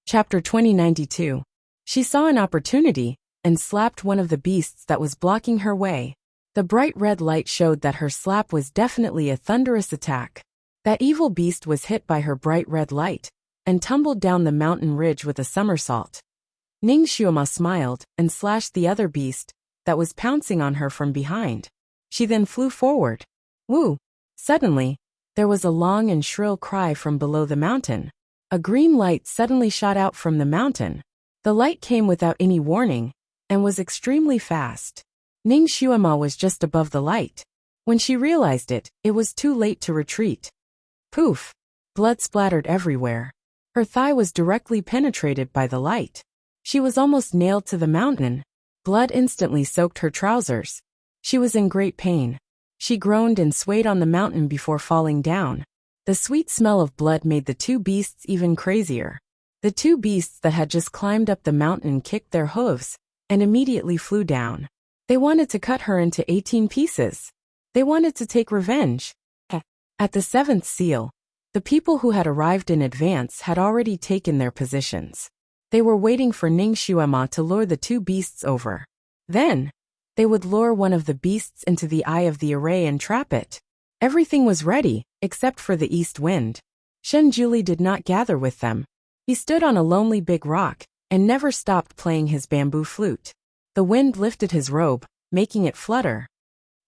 Chapter 2092. She saw an opportunity and slapped one of the beasts that was blocking her way. The bright red light showed that her slap was definitely a thunderous attack. That evil beast was hit by her bright red light and tumbled down the mountain ridge with a somersault. Ning Xuema smiled and slashed the other beast that was pouncing on her from behind. She then flew forward. Woo! Suddenly, there was a long and shrill cry from below the mountain. A green light suddenly shot out from the mountain. The light came without any warning and was extremely fast. Ning Xuema was just above the light. When she realized it, it was too late to retreat. Poof! Blood splattered everywhere. Her thigh was directly penetrated by the light. She was almost nailed to the mountain. Blood instantly soaked her trousers. She was in great pain. She groaned and swayed on the mountain before falling down. The sweet smell of blood made the two beasts even crazier. The two beasts that had just climbed up the mountain kicked their hooves and immediately flew down. They wanted to cut her into 18 pieces. They wanted to take revenge. At the seventh seal, the people who had arrived in advance had already taken their positions. They were waiting for Ning Xuema to lure the two beasts over. Then, they would lure one of the beasts into the eye of the array and trap it. Everything was ready, except for the east wind. Shen Juli did not gather with them. He stood on a lonely big rock and never stopped playing his bamboo flute. The wind lifted his robe, making it flutter.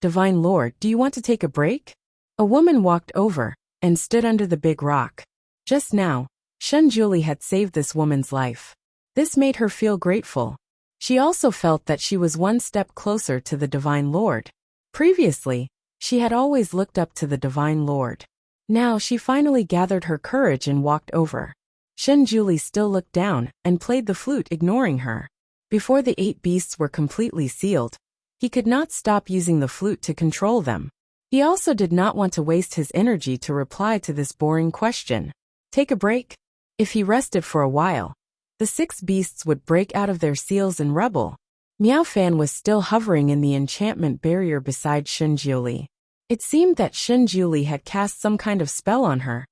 Divine Lord, do you want to take a break? A woman walked over and stood under the big rock. Just now, Shen Juli had saved this woman's life. This made her feel grateful. She also felt that she was one step closer to the Divine Lord. Previously, she had always looked up to the Divine Lord. Now she finally gathered her courage and walked over. Shen Juli still looked down and played the flute, ignoring her. Before the 8 beasts were completely sealed, he could not stop using the flute to control them. He also did not want to waste his energy to reply to this boring question. Take a break? If he rested for a while, the 6 beasts would break out of their seals and rebel. Miao Fan was still hovering in the enchantment barrier beside Shen Juli. It seemed that Shen Juli had cast some kind of spell on her,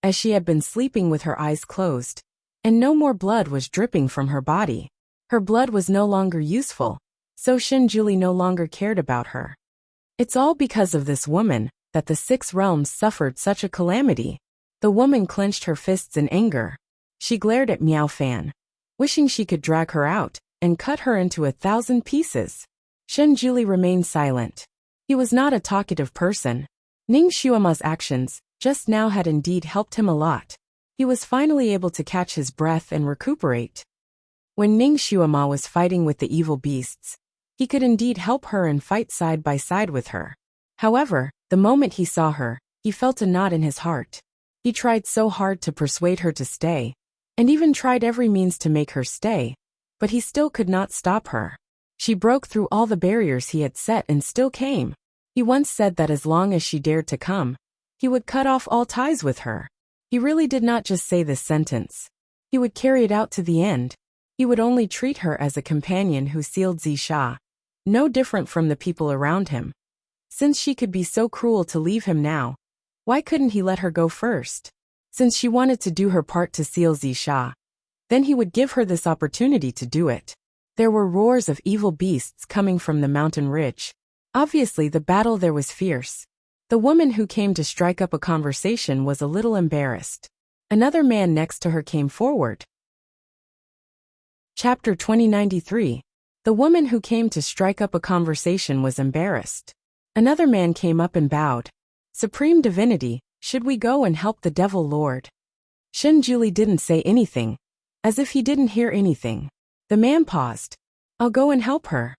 as she had been sleeping with her eyes closed, and no more blood was dripping from her body. Her blood was no longer useful, so Shen Juli no longer cared about her. It's all because of this woman that the 6 realms suffered such a calamity. The woman clenched her fists in anger. She glared at Miao Fan, wishing she could drag her out and cut her into 1,000 pieces. Shen Juli remained silent. He was not a talkative person. Ning Xuema's actions just now had indeed helped him a lot. He was finally able to catch his breath and recuperate. When Ning Xuema was fighting with the evil beasts, he could indeed help her and fight side by side with her. However, the moment he saw her, he felt a knot in his heart. He tried so hard to persuade her to stay, and even tried every means to make her stay, but he still could not stop her. She broke through all the barriers he had set and still came. He once said that as long as she dared to come, he would cut off all ties with her. He really did not just say this sentence. He would carry it out to the end. He would only treat her as a companion who sealed Zisha, no different from the people around him. Since she could be so cruel to leave him now, why couldn't he let her go first? Since she wanted to do her part to seal Zisha, then he would give her this opportunity to do it. There were roars of evil beasts coming from the mountain ridge. Obviously the battle there was fierce. The woman who came to strike up a conversation was a little embarrassed. Another man next to her came forward. Chapter 2093. The woman who came to strike up a conversation was embarrassed. Another man came up and bowed. Supreme Divinity, should we go and help the Devil Lord? Shen Juli didn't say anything, as if he didn't hear anything. The man paused. I'll go and help her.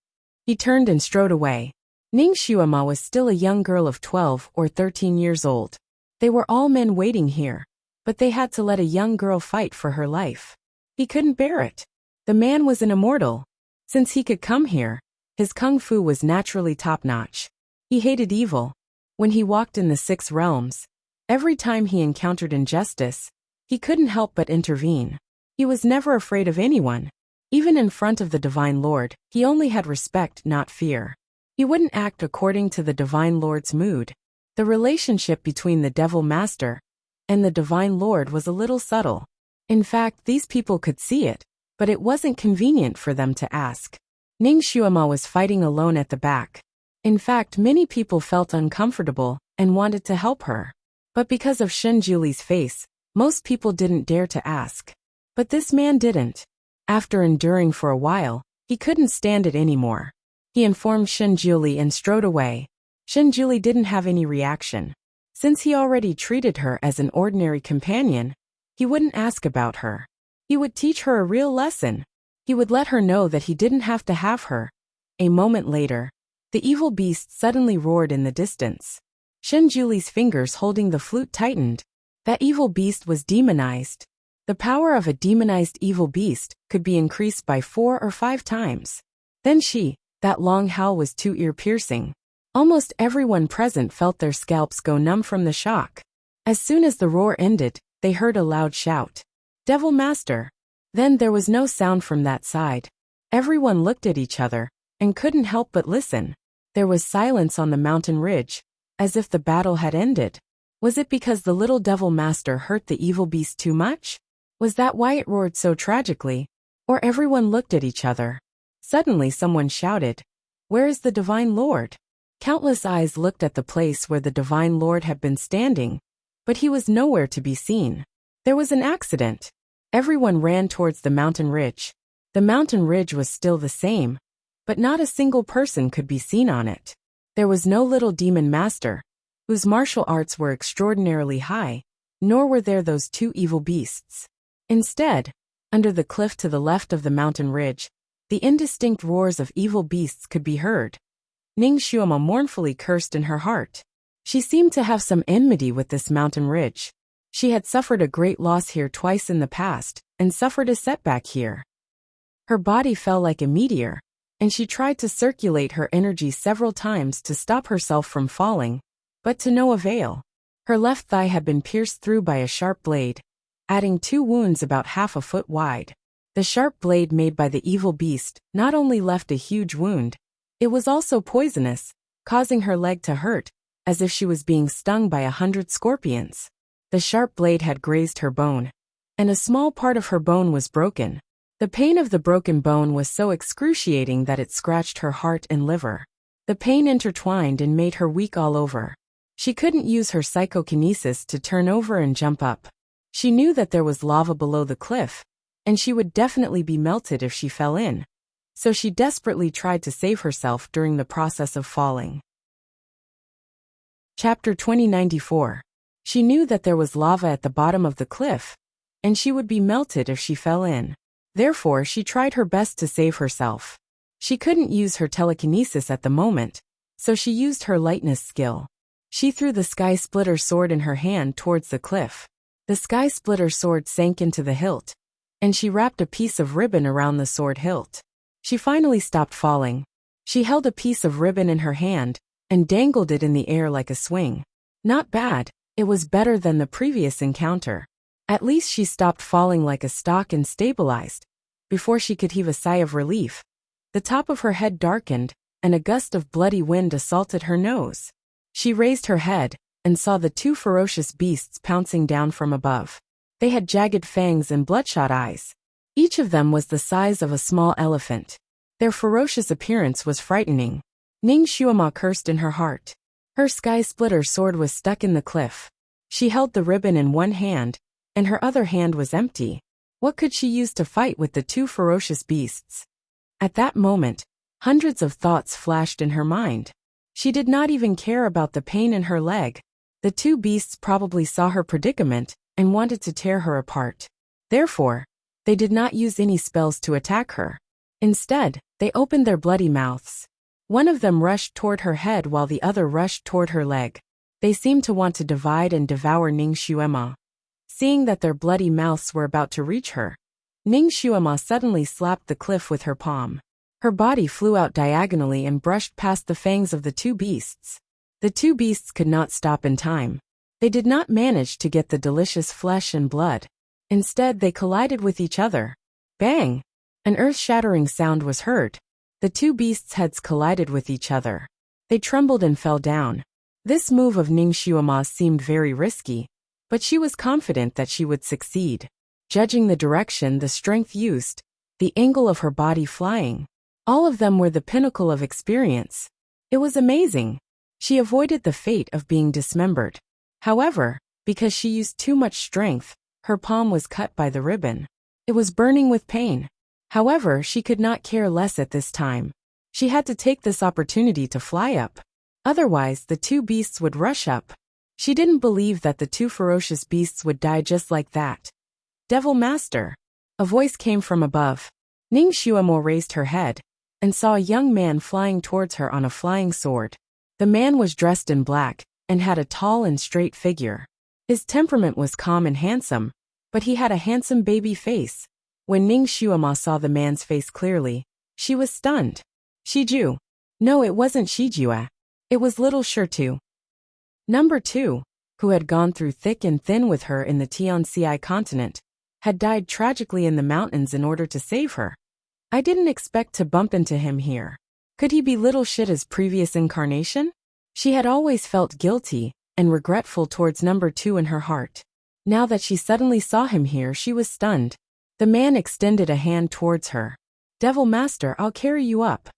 He turned and strode away. Ning Xuema was still a young girl of 12 or 13 years old. They were all men waiting here, but they had to let a young girl fight for her life. He couldn't bear it. The man was an immortal. Since he could come here, his kung fu was naturally top-notch. He hated evil. When he walked in the 6 realms, every time he encountered injustice, he couldn't help but intervene. He was never afraid of anyone. Even in front of the Divine Lord, he only had respect, not fear. He wouldn't act according to the Divine Lord's mood. The relationship between the Devil Master and the Divine Lord was a little subtle. In fact, these people could see it, but it wasn't convenient for them to ask. Ning Xuema was fighting alone at the back. In fact, many people felt uncomfortable and wanted to help her. But because of Shen Juli's face, most people didn't dare to ask. But this man didn't. After enduring for a while, he couldn't stand it anymore. He informed Shen Juli and strode away. Shen Juli didn't have any reaction. Since he already treated her as an ordinary companion, he wouldn't ask about her. He would teach her a real lesson. He would let her know that he didn't have to have her. A moment later, the evil beast suddenly roared in the distance. Shen Juli's fingers holding the flute tightened. That evil beast was demonized. The power of a demonized evil beast could be increased by 4 or 5 times. Then that long howl was too ear-piercing. Almost everyone present felt their scalps go numb from the shock. As soon as the roar ended, they heard a loud shout. "Devil Master!" Then there was no sound from that side. Everyone looked at each other and couldn't help but listen. There was silence on the mountain ridge, as if the battle had ended. Was it because the little Devil Master hurt the evil beast too much? Was that why it roared so tragically? Or everyone looked at each other. Suddenly someone shouted, "Where is the Divine Lord?" Countless eyes looked at the place where the Divine Lord had been standing, but he was nowhere to be seen. There was an accident. Everyone ran towards the mountain ridge. The mountain ridge was still the same, but not a single person could be seen on it. There was no little demon master, whose martial arts were extraordinarily high, nor were there those 2 evil beasts. Instead, under the cliff to the left of the mountain ridge, the indistinct roars of evil beasts could be heard. Ning Xuema mournfully cursed in her heart. She seemed to have some enmity with this mountain ridge. She had suffered a great loss here twice in the past, and suffered a setback here. Her body fell like a meteor, and she tried to circulate her energy several times to stop herself from falling, but to no avail. Her left thigh had been pierced through by a sharp blade, adding 2 wounds about half a foot wide. The sharp blade made by the evil beast not only left a huge wound, it was also poisonous, causing her leg to hurt, as if she was being stung by 100 scorpions. The sharp blade had grazed her bone, and a small part of her bone was broken. The pain of the broken bone was so excruciating that it scratched her heart and liver. The pain intertwined and made her weak all over. She couldn't use her psychokinesis to turn over and jump up. She knew that there was lava below the cliff, and she would definitely be melted if she fell in. So she desperately tried to save herself during the process of falling. Chapter 2094. She knew that there was lava at the bottom of the cliff, and she would be melted if she fell in. Therefore, she tried her best to save herself. She couldn't use her telekinesis at the moment, so she used her lightness skill. She threw the Sky Splitter sword in her hand towards the cliff. The Sky Splitter sword sank into the hilt, and she wrapped a piece of ribbon around the sword hilt. She finally stopped falling. She held a piece of ribbon in her hand and dangled it in the air like a swing. Not bad, it was better than the previous encounter. At least she stopped falling like a stalk and stabilized. Before she could heave a sigh of relief, the top of her head darkened, and a gust of bloody wind assaulted her nose. She raised her head and saw the 2 ferocious beasts pouncing down from above. They had jagged fangs and bloodshot eyes. Each of them was the size of a small elephant. Their ferocious appearance was frightening. Ning Xuema cursed in her heart. Her Sky Splitter sword was stuck in the cliff. She held the ribbon in one hand, and her other hand was empty. What could she use to fight with the 2 ferocious beasts? At that moment, hundreds of thoughts flashed in her mind. She did not even care about the pain in her leg. The 2 beasts probably saw her predicament and wanted to tear her apart. Therefore, they did not use any spells to attack her. Instead, they opened their bloody mouths. One of them rushed toward her head while the other rushed toward her leg. They seemed to want to divide and devour Ning Xuema. Seeing that their bloody mouths were about to reach her, Ning Xuema suddenly slapped the cliff with her palm. Her body flew out diagonally and brushed past the fangs of the 2 beasts. The 2 beasts could not stop in time. They did not manage to get the delicious flesh and blood. Instead, they collided with each other. Bang! An earth-shattering sound was heard. The 2 beasts' heads collided with each other. They trembled and fell down. This move of Ning Xuema's seemed very risky, but she was confident that she would succeed. judging the direction the strength used, the angle of her body flying. All of them were the pinnacle of experience. It was amazing. She avoided the fate of being dismembered. However, because she used too much strength, her palm was cut by the ribbon. It was burning with pain. However, she could not care less at this time. She had to take this opportunity to fly up. Otherwise, the two beasts would rush up. She didn't believe that the two ferocious beasts would die just like that. Devil Master. A voice came from above. Ning Xuemo raised her head and saw a young man flying towards her on a flying sword. The man was dressed in black and had a tall and straight figure. His temperament was calm and handsome, but he had a handsome baby face. When Ning Xuemo saw the man's face clearly, she was stunned. Shiju. No, it wasn't Shijue. It was little Shirtu. Number 2, who had gone through thick and thin with her in the Tianxi continent, had died tragically in the mountains in order to save her. I didn't expect to bump into him here. Could he be little Shita's previous incarnation? She had always felt guilty and regretful towards number 2 in her heart. Now that she suddenly saw him here, she was stunned. The man extended a hand towards her. Devil Master, I'll carry you up.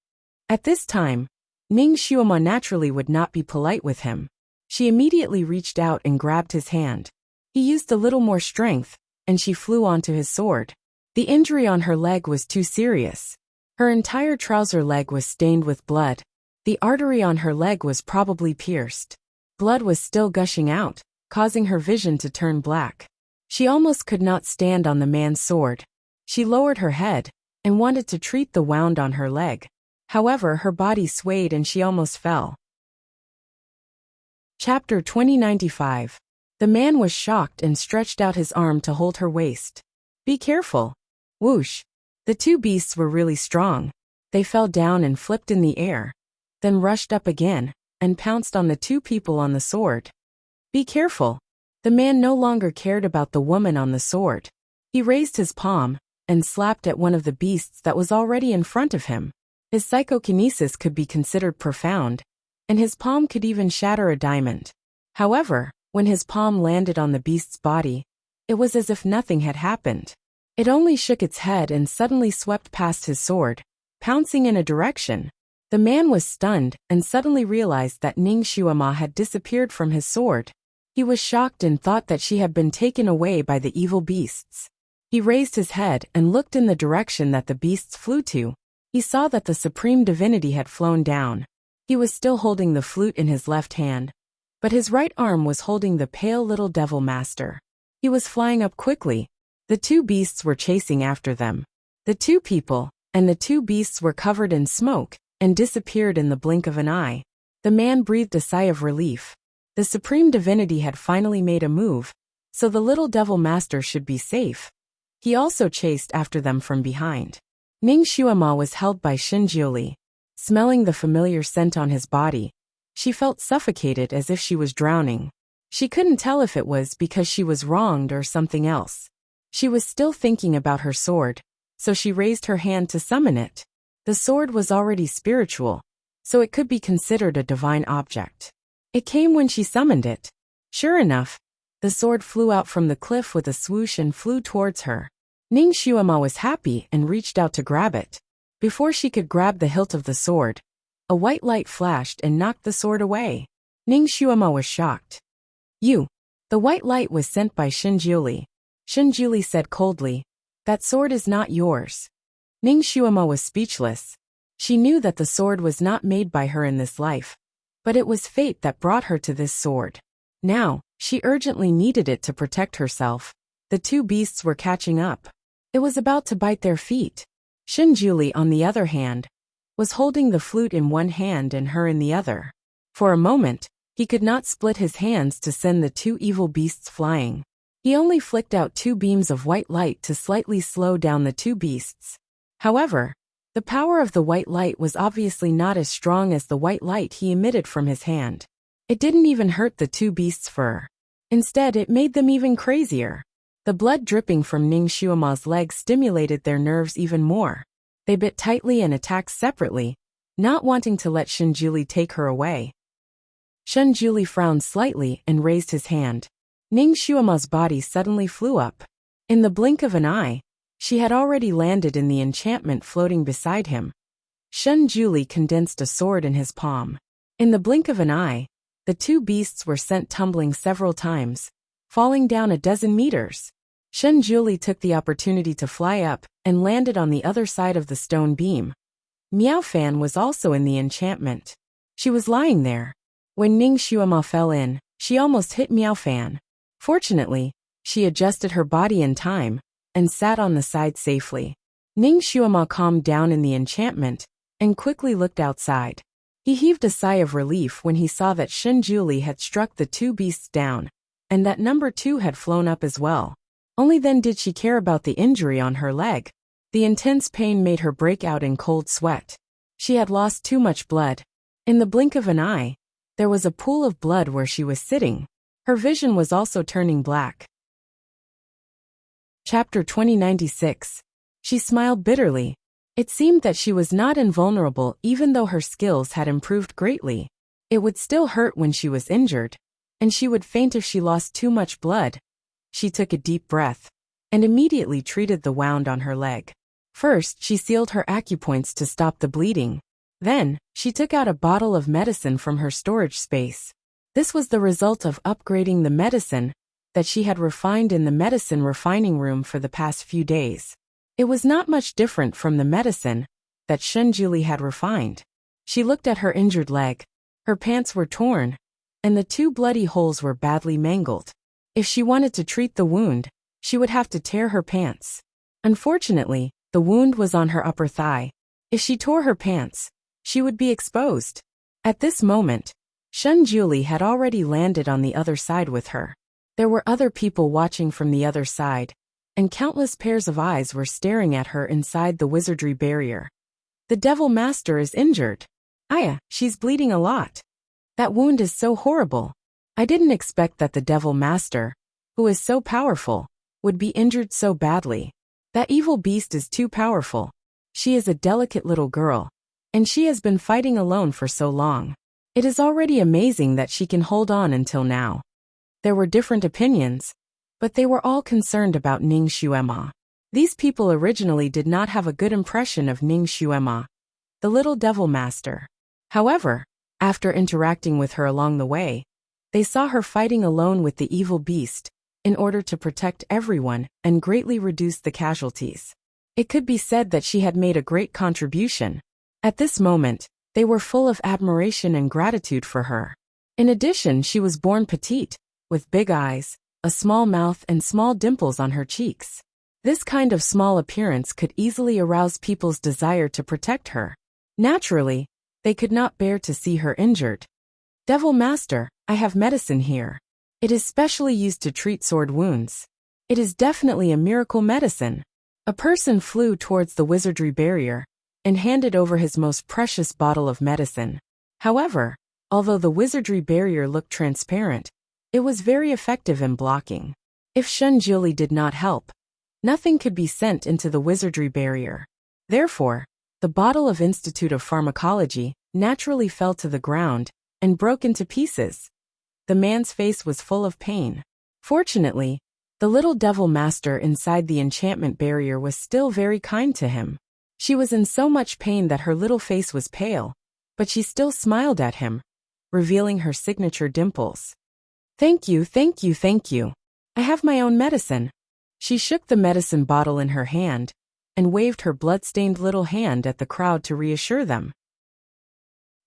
At this time, Ning Xuemo naturally would not be polite with him. She immediately reached out and grabbed his hand. He used a little more strength, and she flew onto his sword. The injury on her leg was too serious. Her entire trouser leg was stained with blood. The artery on her leg was probably pierced. Blood was still gushing out, causing her vision to turn black. She almost could not stand on the man's sword. She lowered her head and wanted to treat the wound on her leg. However, her body swayed and she almost fell. Chapter 2095. The man was shocked and stretched out his arm to hold her waist. Be careful. Whoosh. The two beasts were really strong. They fell down and flipped in the air, then rushed up again and pounced on the two people on the sword. Be careful. The man no longer cared about the woman on the sword. He raised his palm and slapped at one of the beasts that was already in front of him. His psychokinesis could be considered profound, and his palm could even shatter a diamond. However, when his palm landed on the beast's body, it was as if nothing had happened. It only shook its head and suddenly swept past his sword, pouncing in a direction. The man was stunned and suddenly realized that Ning Xuemo had disappeared from his sword. He was shocked and thought that she had been taken away by the evil beasts. He raised his head and looked in the direction that the beasts flew to. He saw that the supreme divinity had flown down. He was still holding the flute in his left hand, but his right arm was holding the pale little devil master. He was flying up quickly. The two beasts were chasing after them. The two people and the two beasts were covered in smoke and disappeared in the blink of an eye. The man breathed a sigh of relief. The supreme divinity had finally made a move, so the little devil master should be safe. He also chased after them from behind. Ning Xuemo was held by Xinjiuli. Smelling the familiar scent on his body, she felt suffocated as if she was drowning. She couldn't tell if it was because she was wronged or something else. She was still thinking about her sword, so she raised her hand to summon it. The sword was already spiritual, so it could be considered a divine object. It came when she summoned it. Sure enough, the sword flew out from the cliff with a swoosh and flew towards her. Ning Xuemo was happy and reached out to grab it. Before she could grab the hilt of the sword, a white light flashed and knocked the sword away. Ning Xuemo was shocked. You. The white light was sent by Xinjiuli. Xinjiuli said coldly, that sword is not yours. Ning Xuemo was speechless. She knew that the sword was not made by her in this life, but it was fate that brought her to this sword. Now, she urgently needed it to protect herself. The two beasts were catching up. It was about to bite their feet. Xinjiuli, on the other hand, was holding the flute in one hand and her in the other. For a moment, he could not split his hands to send the two evil beasts flying. He only flicked out two beams of white light to slightly slow down the two beasts. However, the power of the white light was obviously not as strong as the white light he emitted from his hand. It didn't even hurt the two beasts' fur. Instead, it made them even crazier. The blood dripping from Ning Xuemo's legs stimulated their nerves even more. They bit tightly and attacked separately, not wanting to let Xinjiuli take her away. Xinjiuli frowned slightly and raised his hand. Ning Xuemo's body suddenly flew up. In the blink of an eye, she had already landed in the enchantment floating beside him. Shunjuli condensed a sword in his palm. In the blink of an eye, the two beasts were sent tumbling several times, falling down a dozen meters. Shunjuli took the opportunity to fly up and landed on the other side of the stone beam. Miaofan was also in the enchantment. She was lying there. When Ning Xuema fell in, she almost hit Miaofan. Fortunately, she adjusted her body in time and sat on the side safely. Ning Xuema calmed down in the enchantment and quickly looked outside. He heaved a sigh of relief when he saw that Shunjuli had struck the two beasts down, and that number 2 had flown up as well. Only then did she care about the injury on her leg. The intense pain made her break out in cold sweat. She had lost too much blood. In the blink of an eye, there was a pool of blood where she was sitting. Her vision was also turning black. Chapter 2096. She smiled bitterly. It seemed that she was not invulnerable even though her skills had improved greatly. It would still hurt when she was injured, and she would faint if she lost too much blood. She took a deep breath and immediately treated the wound on her leg. First, she sealed her acupoints to stop the bleeding. Then, she took out a bottle of medicine from her storage space. This was the result of upgrading the medicine that she had refined in the medicine refining room for the past few days. It was not much different from the medicine that Shunjuli had refined. She looked at her injured leg. Her pants were torn, and the 2 bloody holes were badly mangled. If she wanted to treat the wound, she would have to tear her pants. Unfortunately, the wound was on her upper thigh. If she tore her pants, she would be exposed. At this moment, Shunjuli had already landed on the other side with her. There were other people watching from the other side, and countless pairs of eyes were staring at her inside the wizardry barrier. The Devil Master is injured. Aya, she's bleeding a lot. That wound is so horrible. I didn't expect that the Devil Master, who is so powerful, would be injured so badly. That evil beast is too powerful. She is a delicate little girl, and she has been fighting alone for so long. It is already amazing that she can hold on until now. There were different opinions, but they were all concerned about Ning Xuema. These people originally did not have a good impression of Ning Xuema, the little Devil Master. However, after interacting with her along the way, they saw her fighting alone with the evil beast in order to protect everyone and greatly reduce the casualties. It could be said that she had made a great contribution. At this moment, they were full of admiration and gratitude for her. In addition, she was born petite, with big eyes, a small mouth and small dimples on her cheeks. This kind of small appearance could easily arouse people's desire to protect her. Naturally, they could not bear to see her injured. Devil Master, I have medicine here. It is specially used to treat sword wounds. It is definitely a miracle medicine. A person flew towards the wizardry barrier and handed over his most precious bottle of medicine. However, although the wizardry barrier looked transparent, it was very effective in blocking. If Shunjuli did not help, nothing could be sent into the wizardry barrier. Therefore, the bottle of Institute of Pharmacology naturally fell to the ground and broke into pieces. The man's face was full of pain. Fortunately, the little Devil Master inside the enchantment barrier was still very kind to him. She was in so much pain that her little face was pale, but she still smiled at him, revealing her signature dimples. Thank you, thank you, thank you. I have my own medicine. She shook the medicine bottle in her hand and waved her blood-stained little hand at the crowd to reassure them.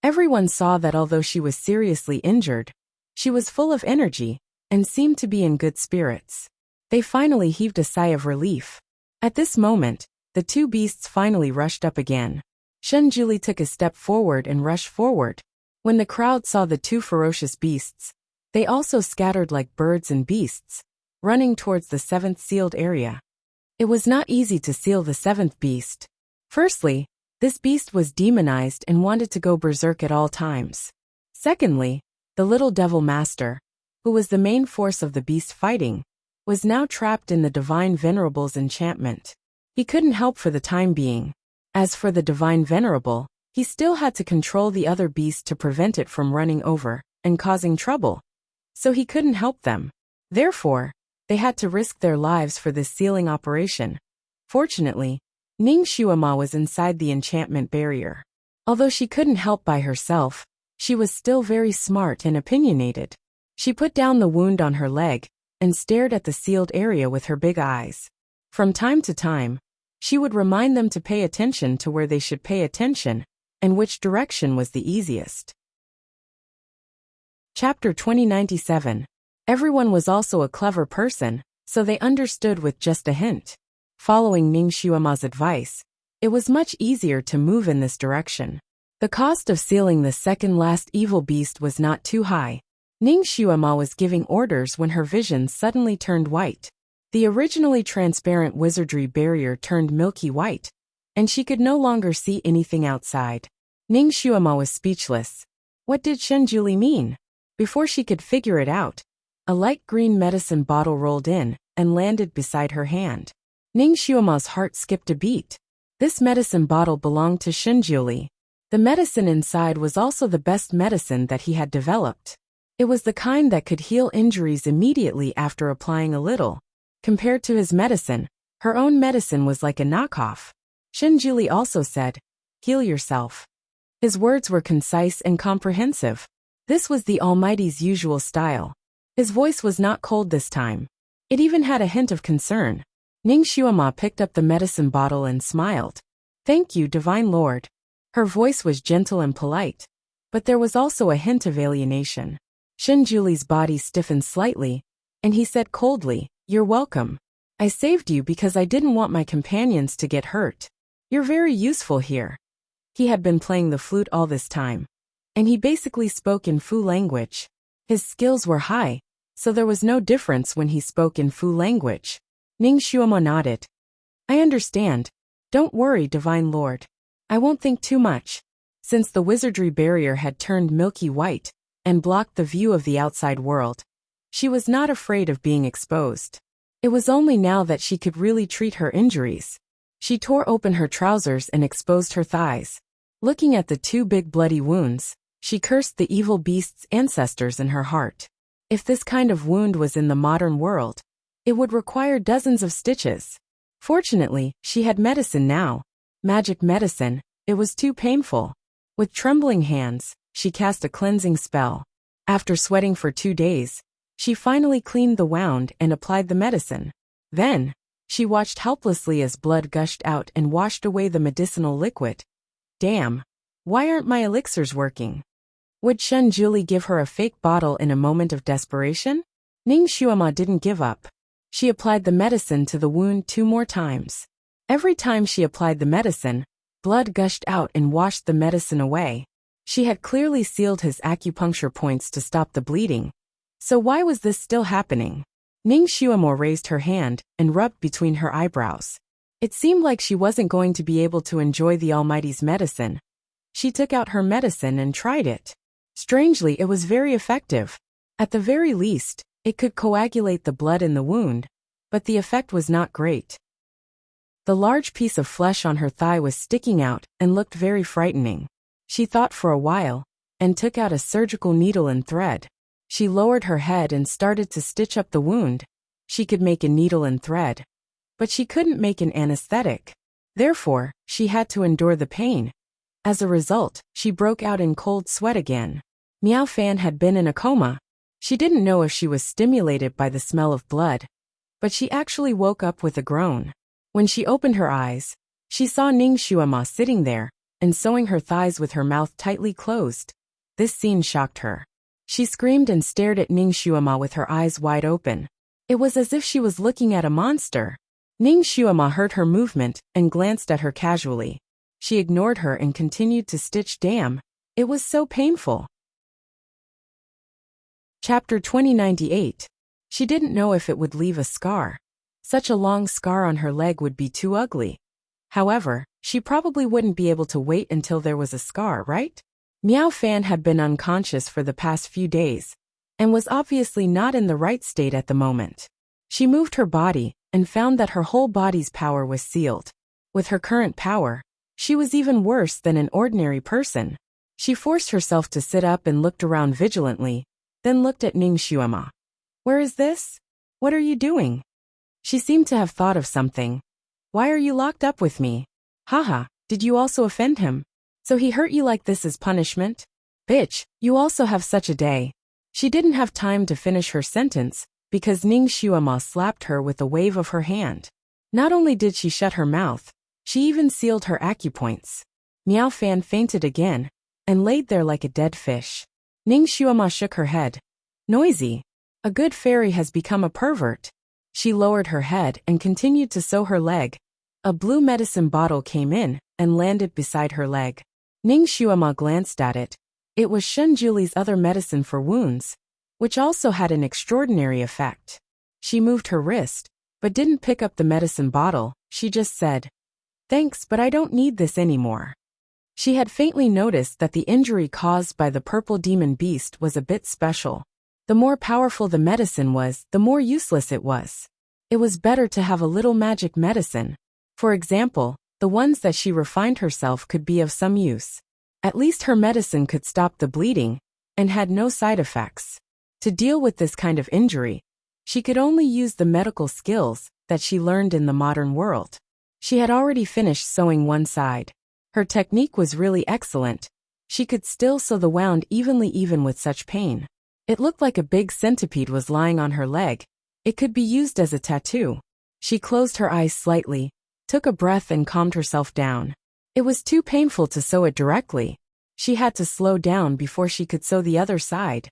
Everyone saw that although she was seriously injured, she was full of energy and seemed to be in good spirits. They finally heaved a sigh of relief. At this moment, the 2 beasts finally rushed up again. Shunjuli took a step forward and rushed forward. When the crowd saw the 2 ferocious beasts, they also scattered like birds and beasts, running towards the 7th sealed area. It was not easy to seal the 7th beast. Firstly, this beast was demonized and wanted to go berserk at all times. Secondly, the little Devil Master, who was the main force of the beast fighting, was now trapped in the Divine Venerable's enchantment. He couldn't help for the time being. As for the Divine Venerable, he still had to control the other beast to prevent it from running over and causing trouble. So he couldn't help them. Therefore, They had to risk their lives for this sealing operation. Fortunately, Ning Shuama was inside the enchantment barrier. Although she couldn't help by herself, she was still very smart and opinionated. She put down the wound on her leg and stared at the sealed area with her big eyes. From time to time, she would remind them to pay attention to where they should pay attention and which direction was the easiest. Chapter 2097. Everyone was also a clever person, so they understood with just a hint. Following Ning Shuama's advice, it was much easier to move in this direction. The cost of sealing the second last evil beast was not too high. Ning Shuama was giving orders when her vision suddenly turned white. The originally transparent wizardry barrier turned milky white, and she could no longer see anything outside. Ning Shuama was speechless. What did Shenjuli mean? Before she could figure it out, a light green medicine bottle rolled in and landed beside her hand. Ning Shuama's heart skipped a beat. This medicine bottle belonged to Shenjuli. The medicine inside was also the best medicine that he had developed. It was the kind that could heal injuries immediately after applying a little. Compared to his medicine, her own medicine was like a knockoff. Shenjuli also said, "Heal yourself." His words were concise and comprehensive. This was the Almighty's usual style. His voice was not cold this time. It even had a hint of concern. Ning Shuama picked up the medicine bottle and smiled. "Thank you, Divine Lord." Her voice was gentle and polite, but there was also a hint of alienation. Shenjuli's body stiffened slightly, and he said coldly, "You're welcome. I saved you because I didn't want my companions to get hurt. You're very useful here." He had been playing the flute all this time, and he basically spoke in Fu language. His skills were high, so there was no difference when he spoke in Fu language. Ning Shuama nodded. "I understand. Don't worry, Divine Lord. I won't think too much." Since the wizardry barrier had turned milky white and blocked the view of the outside world, she was not afraid of being exposed. It was only now that she could really treat her injuries. She tore open her trousers and exposed her thighs. Looking at the two big bloody wounds, she cursed the evil beast's ancestors in her heart. If this kind of wound was in the modern world, it would require dozens of stitches. Fortunately, she had medicine now. Magic medicine. It was too painful. With trembling hands, she cast a cleansing spell. After sweating for 2 days, she finally cleaned the wound and applied the medicine. Then, she watched helplessly as blood gushed out and washed away the medicinal liquid. Damn. Why aren't my elixirs working? Would Shenjuli give her a fake bottle in a moment of desperation? Ning Shuama didn't give up. She applied the medicine to the wound 2 more times. Every time she applied the medicine, blood gushed out and washed the medicine away. She had clearly sealed his acupuncture points to stop the bleeding. So why was this still happening? Ning Shuama raised her hand and rubbed between her eyebrows. It seemed like she wasn't going to be able to enjoy the Almighty's medicine. She took out her medicine and tried it. Strangely, it was very effective. At the very least, it could coagulate the blood in the wound, but the effect was not great. The large piece of flesh on her thigh was sticking out and looked very frightening. She thought for a while, and took out a surgical needle and thread. She lowered her head and started to stitch up the wound. She could make a needle and thread, but she couldn't make an anesthetic. Therefore, she had to endure the pain. As a result, she broke out in cold sweat again. Miao Fan had been in a coma. She didn't know if she was stimulated by the smell of blood, but she actually woke up with a groan. When she opened her eyes, she saw Ning Shuama sitting there and sewing her thighs with her mouth tightly closed. This scene shocked her. She screamed and stared at Ning Shuama with her eyes wide open. It was as if she was looking at a monster. Ning Shuama heard her movement and glanced at her casually. She ignored her and continued to stitch. Damn, it was so painful. Chapter 2098. She didn't know if it would leave a scar. Such a long scar on her leg would be too ugly. However, she probably wouldn't be able to wait until there was a scar, right? Miao Fan had been unconscious for the past few days, and was obviously not in the right state at the moment. She moved her body, and found that her whole body's power was sealed. With her current power, she was even worse than an ordinary person. She forced herself to sit up and looked around vigilantly, then looked at Ning Shuama. "Where is this?" What are you doing? She seemed to have thought of something. Why are you locked up with me? Haha, did you also offend him? So he hurt you like this as punishment? Bitch, you also have such a day. She didn't have time to finish her sentence, because Ning Xuema slapped her with a wave of her hand. Not only did she shut her mouth, she even sealed her acupoints. Miao Fan fainted again, and laid there like a dead fish. Ning Xuema shook her head. Noisy. A good fairy has become a pervert. She lowered her head and continued to sew her leg. A blue medicine bottle came in and landed beside her leg. Ning Xuema glanced at it. It was Shenjuli's other medicine for wounds, which also had an extraordinary effect. She moved her wrist, but didn't pick up the medicine bottle. She just said, "Thanks, but I don't need this anymore." She had faintly noticed that the injury caused by the purple demon beast was a bit special. The more powerful the medicine was, the more useless it was. It was better to have a little magic medicine. For example, the ones that she refined herself could be of some use. At least her medicine could stop the bleeding, and had no side effects. To deal with this kind of injury, she could only use the medical skills that she learned in the modern world. She had already finished sewing one side. Her technique was really excellent. She could still sew the wound evenly even with such pain. It looked like a big centipede was lying on her leg. It could be used as a tattoo. She closed her eyes slightly, took a breath and calmed herself down. It was too painful to sew it directly. She had to slow down before she could sew the other side.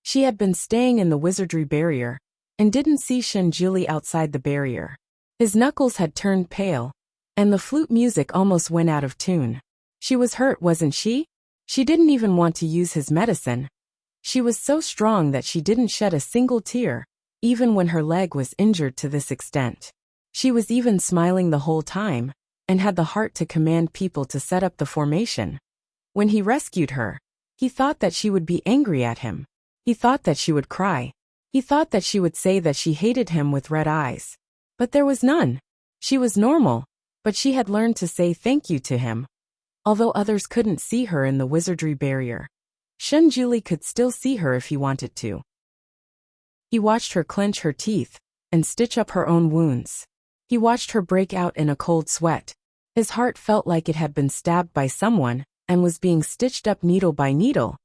She had been staying in the wizardry barrier, and didn't see Shenjuli outside the barrier. His knuckles had turned pale, and the flute music almost went out of tune. She was hurt, wasn't she? She didn't even want to use his medicine. She was so strong that she didn't shed a single tear, even when her leg was injured to this extent. She was even smiling the whole time, and had the heart to command people to set up the formation. When he rescued her, he thought that she would be angry at him. He thought that she would cry. He thought that she would say that she hated him with red eyes. But there was none. She was normal, but she had learned to say thank you to him. Although others couldn't see her in the wizardry barrier, Shenjuli could still see her if he wanted to. He watched her clench her teeth and stitch up her own wounds. He watched her break out in a cold sweat. His heart felt like it had been stabbed by someone and was being stitched up needle by needle.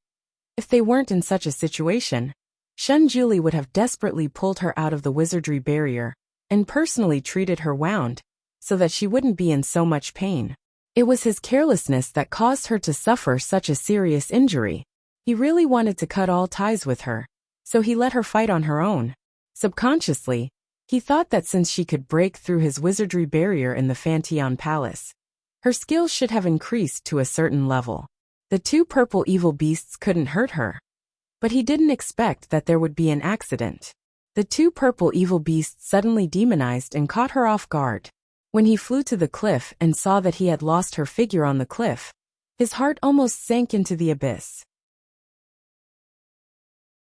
If they weren't in such a situation, Shenjuli would have desperately pulled her out of the wizardry barrier and personally treated her wound so that she wouldn't be in so much pain. It was his carelessness that caused her to suffer such a serious injury. He really wanted to cut all ties with her, so he let her fight on her own. Subconsciously, he thought that since she could break through his wizardry barrier in the Fantion Palace, her skills should have increased to a certain level. The two purple evil beasts couldn't hurt her. But he didn't expect that there would be an accident. The two purple evil beasts suddenly demonized and caught her off guard. When he flew to the cliff and saw that he had lost her figure on the cliff, his heart almost sank into the abyss.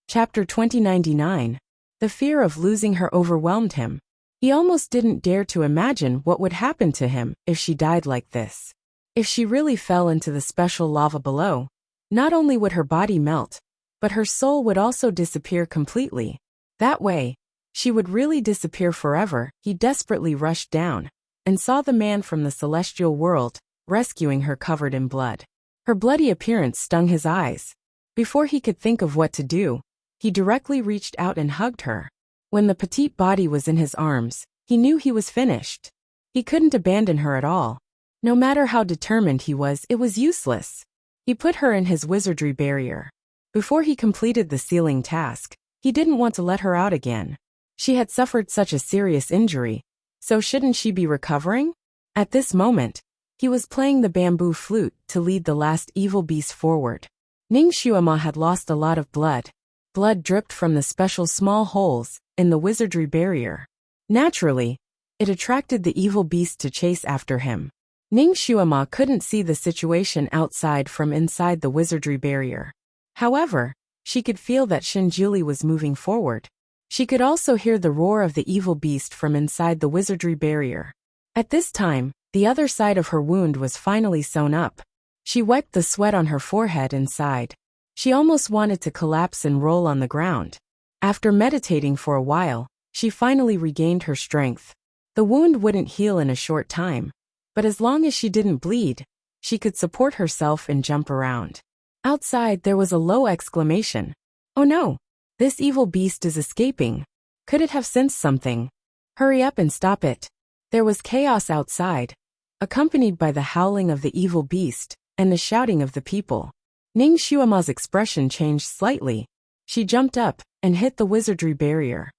Chapter 2099. The fear of losing her overwhelmed him. He almost didn't dare to imagine what would happen to him if she died like this. If she really fell into the special lava below, not only would her body melt, but her soul would also disappear completely. That way, she would really disappear forever. He desperately rushed down and saw the man from the celestial world rescuing her covered in blood. Her bloody appearance stung his eyes. Before he could think of what to do, he directly reached out and hugged her. When the petite body was in his arms, he knew he was finished. He couldn't abandon her at all. No matter how determined he was, it was useless. He put her in his wizardry barrier. Before he completed the sealing task, he didn't want to let her out again. She had suffered such a serious injury, so shouldn't she be recovering? At this moment, he was playing the bamboo flute to lead the last evil beast forward. Ning Xuema had lost a lot of blood. Blood dripped from the special small holes in the wizardry barrier. Naturally, it attracted the evil beast to chase after him. Ning Xuema couldn't see the situation outside from inside the wizardry barrier. However, she could feel that Shenjuli was moving forward. She could also hear the roar of the evil beast from inside the wizardry barrier. At this time, the other side of her wound was finally sewn up. She wiped the sweat on her forehead and sighed. She almost wanted to collapse and roll on the ground. After meditating for a while, She finally regained her strength. The wound wouldn't heal in a short time, but as long as she didn't bleed, she could support herself and jump around. Outside, there was a low exclamation. "Oh no! This evil beast is escaping. Could it have sensed something? Hurry up and stop it." There was chaos outside, accompanied by the howling of the evil beast and the shouting of the people. Ning Xuema's expression changed slightly. She jumped up and hit the wizardry barrier.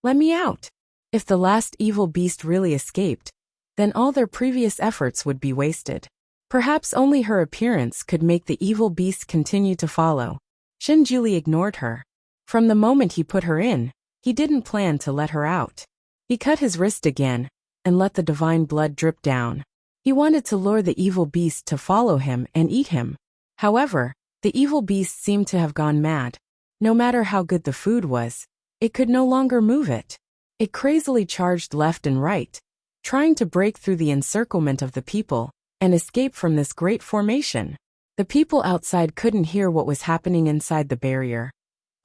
"Let me out!" If the last evil beast really escaped, then all their previous efforts would be wasted. Perhaps only her appearance could make the evil beast continue to follow. Shinjuli ignored her. From the moment he put her in, he didn't plan to let her out. He cut his wrist again and let the divine blood drip down. He wanted to lure the evil beast to follow him and eat him. However, the evil beast seemed to have gone mad. No matter how good the food was, it could no longer move it. It crazily charged left and right, trying to break through the encirclement of the people and escape from this great formation. The people outside couldn't hear what was happening inside the barrier,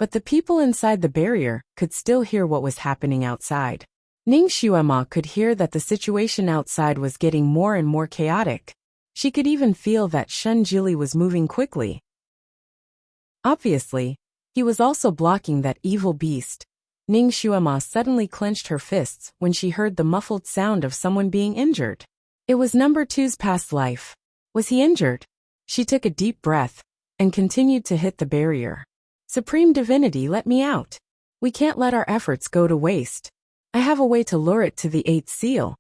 but the people inside the barrier could still hear what was happening outside. Ning Xuema could hear that the situation outside was getting more and more chaotic. She could even feel that Shenjili was moving quickly. Obviously, he was also blocking that evil beast. Ning Xuema suddenly clenched her fists when she heard the muffled sound of someone being injured. It was number 2's past life. Was he injured? She took a deep breath and continued to hit the barrier. "Supreme Divinity, let me out. We can't let our efforts go to waste. I have a way to lure it to the 8th seal."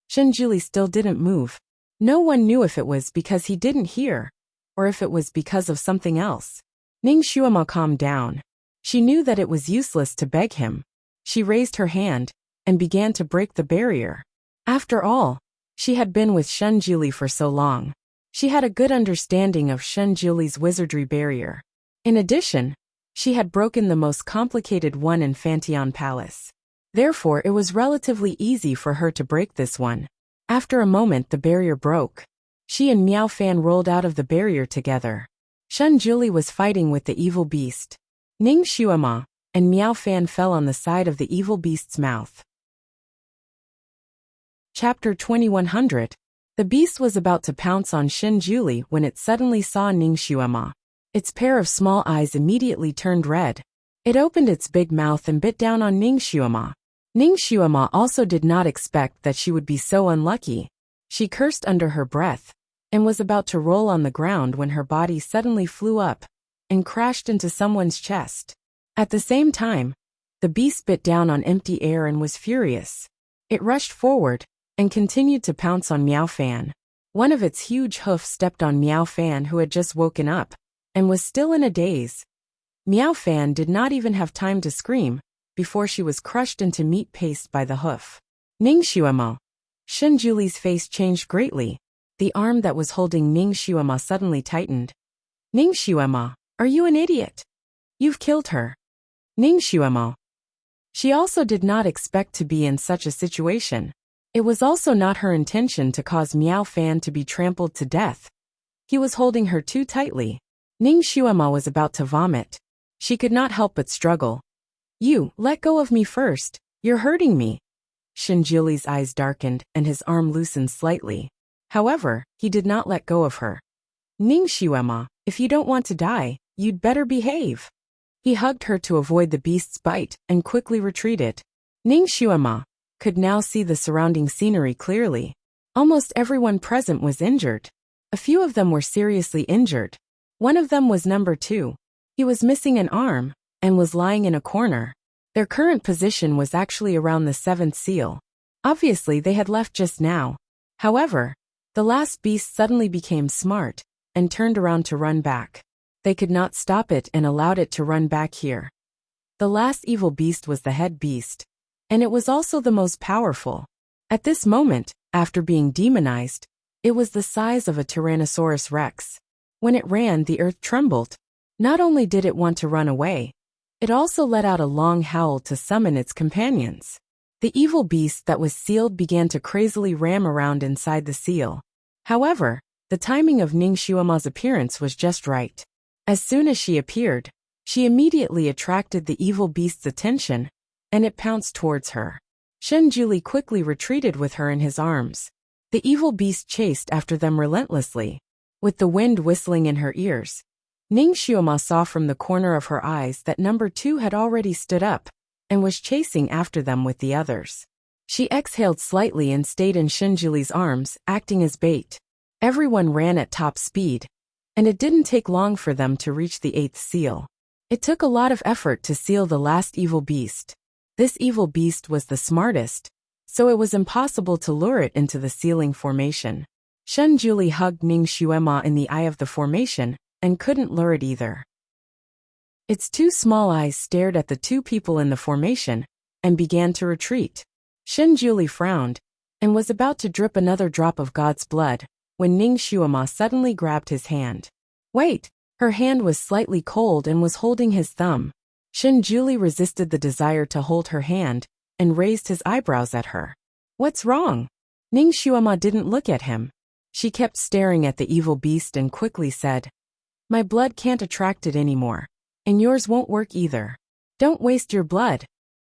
Shinjili still didn't move. No one knew if it was because he didn't hear, or if it was because of something else. Ning Xuema calmed down. She knew that it was useless to beg him. She raised her hand and began to break the barrier. After all, she had been with Shenjili for so long. She had a good understanding of Shenjili's wizardry barrier. In addition, she had broken the most complicated one in Fantion Palace. Therefore, it was relatively easy for her to break this one. After a moment, the barrier broke. She and Miao Fan rolled out of the barrier together. Shenjili was fighting with the evil beast. Ning Xuema and Miao Fan fell on the side of the evil beast's mouth. Chapter 2100. The beast was about to pounce on Shinjuli when it suddenly saw Ning Xuema. Its pair of small eyes immediately turned red. It opened its big mouth and bit down on Ning Xuema. Ning Xuema also did not expect that she would be so unlucky. She cursed under her breath and was about to roll on the ground when her body suddenly flew up and crashed into someone's chest. At the same time, the beast bit down on empty air and was furious. It rushed forward and continued to pounce on Miao Fan. One of its huge hoofs stepped on Miao Fan, who had just woken up and was still in a daze. Miao Fan did not even have time to scream before she was crushed into meat paste by the hoof. Ning Xuema. Shinjuli's face changed greatly. The arm that was holding Ning Xuema suddenly tightened. "Ning Xuema, are you an idiot? You've killed her." Ning Xuema. She also did not expect to be in such a situation. It was also not her intention to cause Miao Fan to be trampled to death. He was holding her too tightly. Ning Xuema was about to vomit. She could not help but struggle. "You, let go of me first. You're hurting me." Shinjuli's eyes darkened and his arm loosened slightly. However, he did not let go of her. "Ning Xuema, if you don't want to die, you'd better behave." He hugged her to avoid the beast's bite and quickly retreated. Ning Xuema could now see the surrounding scenery clearly. Almost everyone present was injured. A few of them were seriously injured. One of them was number 2. He was missing an arm and was lying in a corner. Their current position was actually around the 7th seal. Obviously, they had left just now. However, the last beast suddenly became smart and turned around to run back. They could not stop it and allowed it to run back here. The last evil beast was the head beast, and it was also the most powerful. At this moment, after being demonized, it was the size of a Tyrannosaurus Rex. When it ran, the earth trembled. Not only did it want to run away, it also let out a long howl to summon its companions. The evil beast that was sealed began to crazily ram around inside the seal. However, the timing of Ning Xuema's appearance was just right. As soon as she appeared, she immediately attracted the evil beast's attention and it pounced towards her. Shenjuli quickly retreated with her in his arms. The evil beast chased after them relentlessly. With the wind whistling in her ears, Ning Xuema saw from the corner of her eyes that number 2 had already stood up and was chasing after them with the others. She exhaled slightly and stayed in Shenjuli's arms, acting as bait. Everyone ran at top speed, and it didn't take long for them to reach the 8th seal. It took a lot of effort to seal the last evil beast. This evil beast was the smartest, so it was impossible to lure it into the sealing formation. Shenjuli hugged Ning Xuema in the eye of the formation and couldn't lure it either. Its 2 small eyes stared at the 2 people in the formation and began to retreat. Shenjuli frowned and was about to drip another drop of God's blood when Ning Xuema suddenly grabbed his hand. Wait! Her hand was slightly cold and was holding his thumb. Shenjuli resisted the desire to hold her hand and raised his eyebrows at her. What's wrong? Ning Xuema didn't look at him. She kept staring at the evil beast and quickly said, My blood can't attract it anymore, and yours won't work either. Don't waste your blood.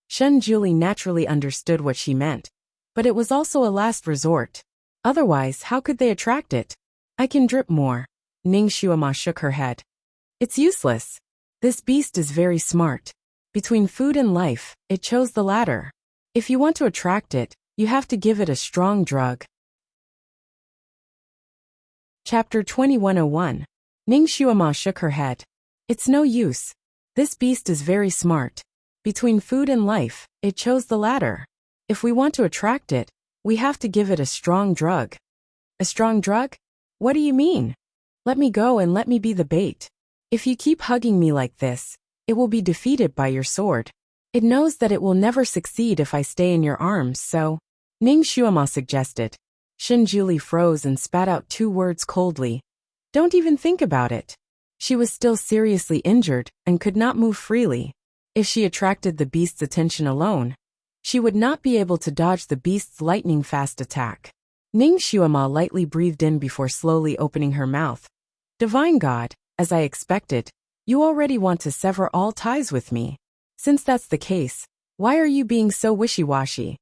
Shenjuli naturally understood what she meant, but it was also a last resort. Otherwise, how could they attract it? I can drip more. Ning Xuema shook her head. It's useless. This beast is very smart. Between food and life, it chose the latter. If you want to attract it, you have to give it a strong drug. Chapter 2101. Ning Xuema shook her head. It's no use. This beast is very smart. Between food and life, it chose the latter. If we want to attract it, we have to give it a strong drug. A strong drug? What do you mean? Let me go and let me be the bait. If you keep hugging me like this, it will be defeated by your sword. It knows that it will never succeed if I stay in your arms, so... Ning Xuema suggested. Shenjuli froze and spat out 2 words coldly. Don't even think about it. She was still seriously injured and could not move freely. If she attracted the beast's attention alone, she would not be able to dodge the beast's lightning-fast attack. Ning Xuema lightly breathed in before slowly opening her mouth. Divine God, as I expected, you already want to sever all ties with me. Since that's the case, why are you being so wishy-washy?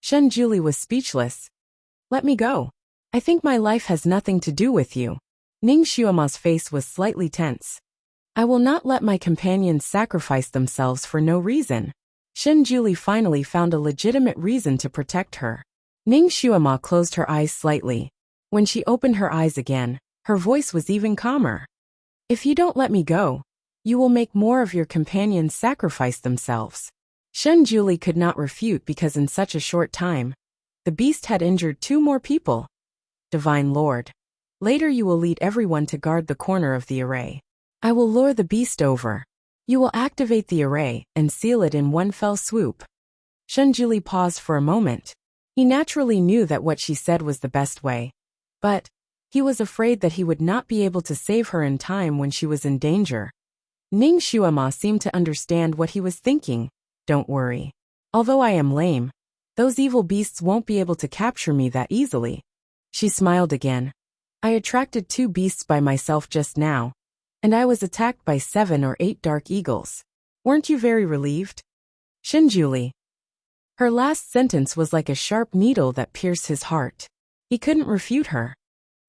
Shenjuli was speechless. Let me go. I think my life has nothing to do with you. Ning Xuema's face was slightly tense. I will not let my companions sacrifice themselves for no reason. Shenjuli finally found a legitimate reason to protect her. Ning Xuema closed her eyes slightly. When she opened her eyes again, her voice was even calmer. If you don't let me go, you will make more of your companions sacrifice themselves. Shenjuli could not refute because in such a short time, the beast had injured 2 more people. Divine Lord. Later you will lead everyone to guard the corner of the array. I will lure the beast over. You will activate the array and seal it in one fell swoop. Shenjuli paused for a moment. He naturally knew that what she said was the best way. But he was afraid that he would not be able to save her in time when she was in danger. Ning Xuema seemed to understand what he was thinking. Don't worry. Although I am lame, those evil beasts won't be able to capture me that easily. She smiled again. I attracted 2 beasts by myself just now, and I was attacked by 7 or 8 dark eagles. Weren't you very relieved? Shenjuli. Her last sentence was like a sharp needle that pierced his heart. He couldn't refute her.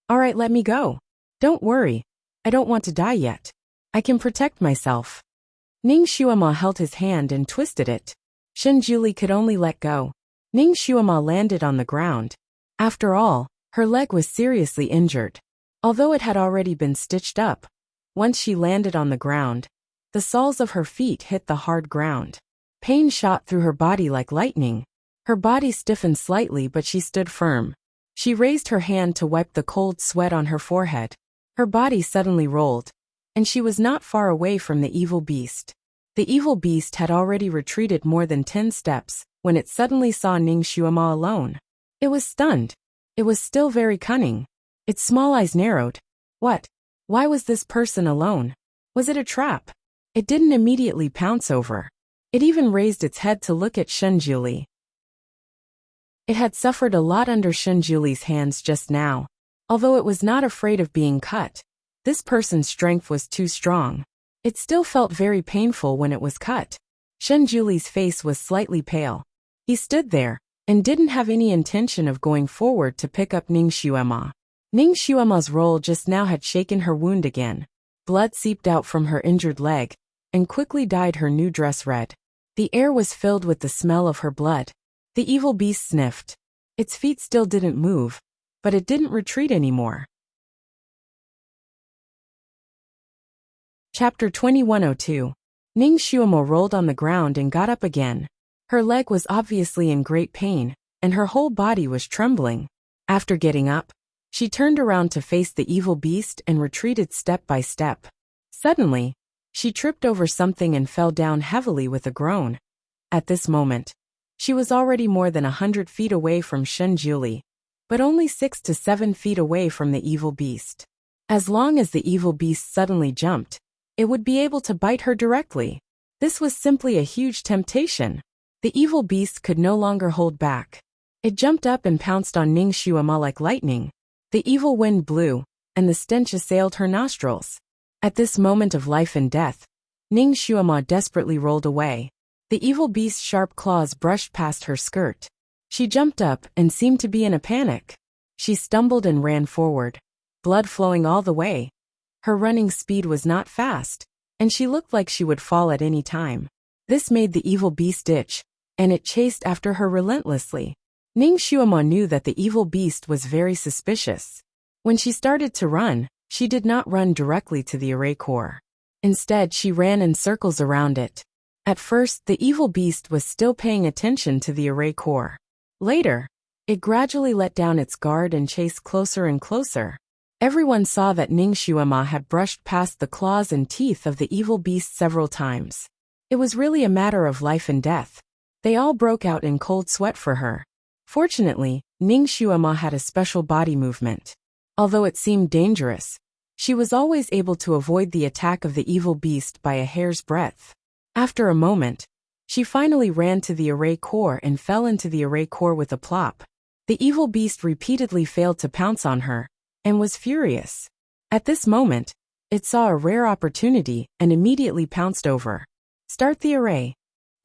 All right, let me go. Don't worry. I don't want to die yet. I can protect myself. Ning Xuema held his hand and twisted it. Shenjuli could only let go. Ning Xuema landed on the ground. After all, her leg was seriously injured. Although it had already been stitched up, once she landed on the ground, the soles of her feet hit the hard ground. Pain shot through her body like lightning. Her body stiffened slightly, but she stood firm. She raised her hand to wipe the cold sweat on her forehead. Her body suddenly rolled, and she was not far away from the evil beast. The evil beast had already retreated more than 10 steps when it suddenly saw Ning Xuema alone. It was stunned. It was still very cunning. Its small eyes narrowed. What? Why was this person alone? Was it a trap? It didn't immediately pounce over. It even raised its head to look at Shenjuli. It had suffered a lot under Shenjuli's hands just now. Although it was not afraid of being cut, this person's strength was too strong. It still felt very painful when it was cut. Shenjuli's face was slightly pale. He stood there and didn't have any intention of going forward to pick up Ning Xuema. Ning Xuema's roll just now had shaken her wound again. Blood seeped out from her injured leg and quickly dyed her new dress red. The air was filled with the smell of her blood. The evil beast sniffed. Its feet still didn't move, but it didn't retreat anymore. Chapter 2102. Ning Xuemo rolled on the ground and got up again. Her leg was obviously in great pain, and her whole body was trembling. After getting up, she turned around to face the evil beast and retreated step by step. Suddenly, she tripped over something and fell down heavily with a groan. At this moment, she was already more than 100 feet away from Shenjuli, but only 6 to 7 feet away from the evil beast. As long as the evil beast suddenly jumped, it would be able to bite her directly. This was simply a huge temptation. The evil beast could no longer hold back. It jumped up and pounced on Ning Xuema like lightning. The evil wind blew, and the stench assailed her nostrils. At this moment of life and death, Ning Xuema desperately rolled away. The evil beast's sharp claws brushed past her skirt. She jumped up and seemed to be in a panic. She stumbled and ran forward, blood flowing all the way. Her running speed was not fast, and she looked like she would fall at any time. This made the evil beast itch, and it chased after her relentlessly. Ning Xuema knew that the evil beast was very suspicious. When she started to run, she did not run directly to the array core. Instead, she ran in circles around it. At first, the evil beast was still paying attention to the array core. Later, it gradually let down its guard and chased closer and closer. Everyone saw that Ning Xuema had brushed past the claws and teeth of the evil beast several times. It was really a matter of life and death. They all broke out in cold sweat for her. Fortunately, Ning Xuema had a special body movement. Although it seemed dangerous, she was always able to avoid the attack of the evil beast by a hair's breadth. After a moment, she finally ran to the array core and fell into the array core with a plop. The evil beast repeatedly failed to pounce on her, and was furious. At this moment, it saw a rare opportunity and immediately pounced over. "Start the array,"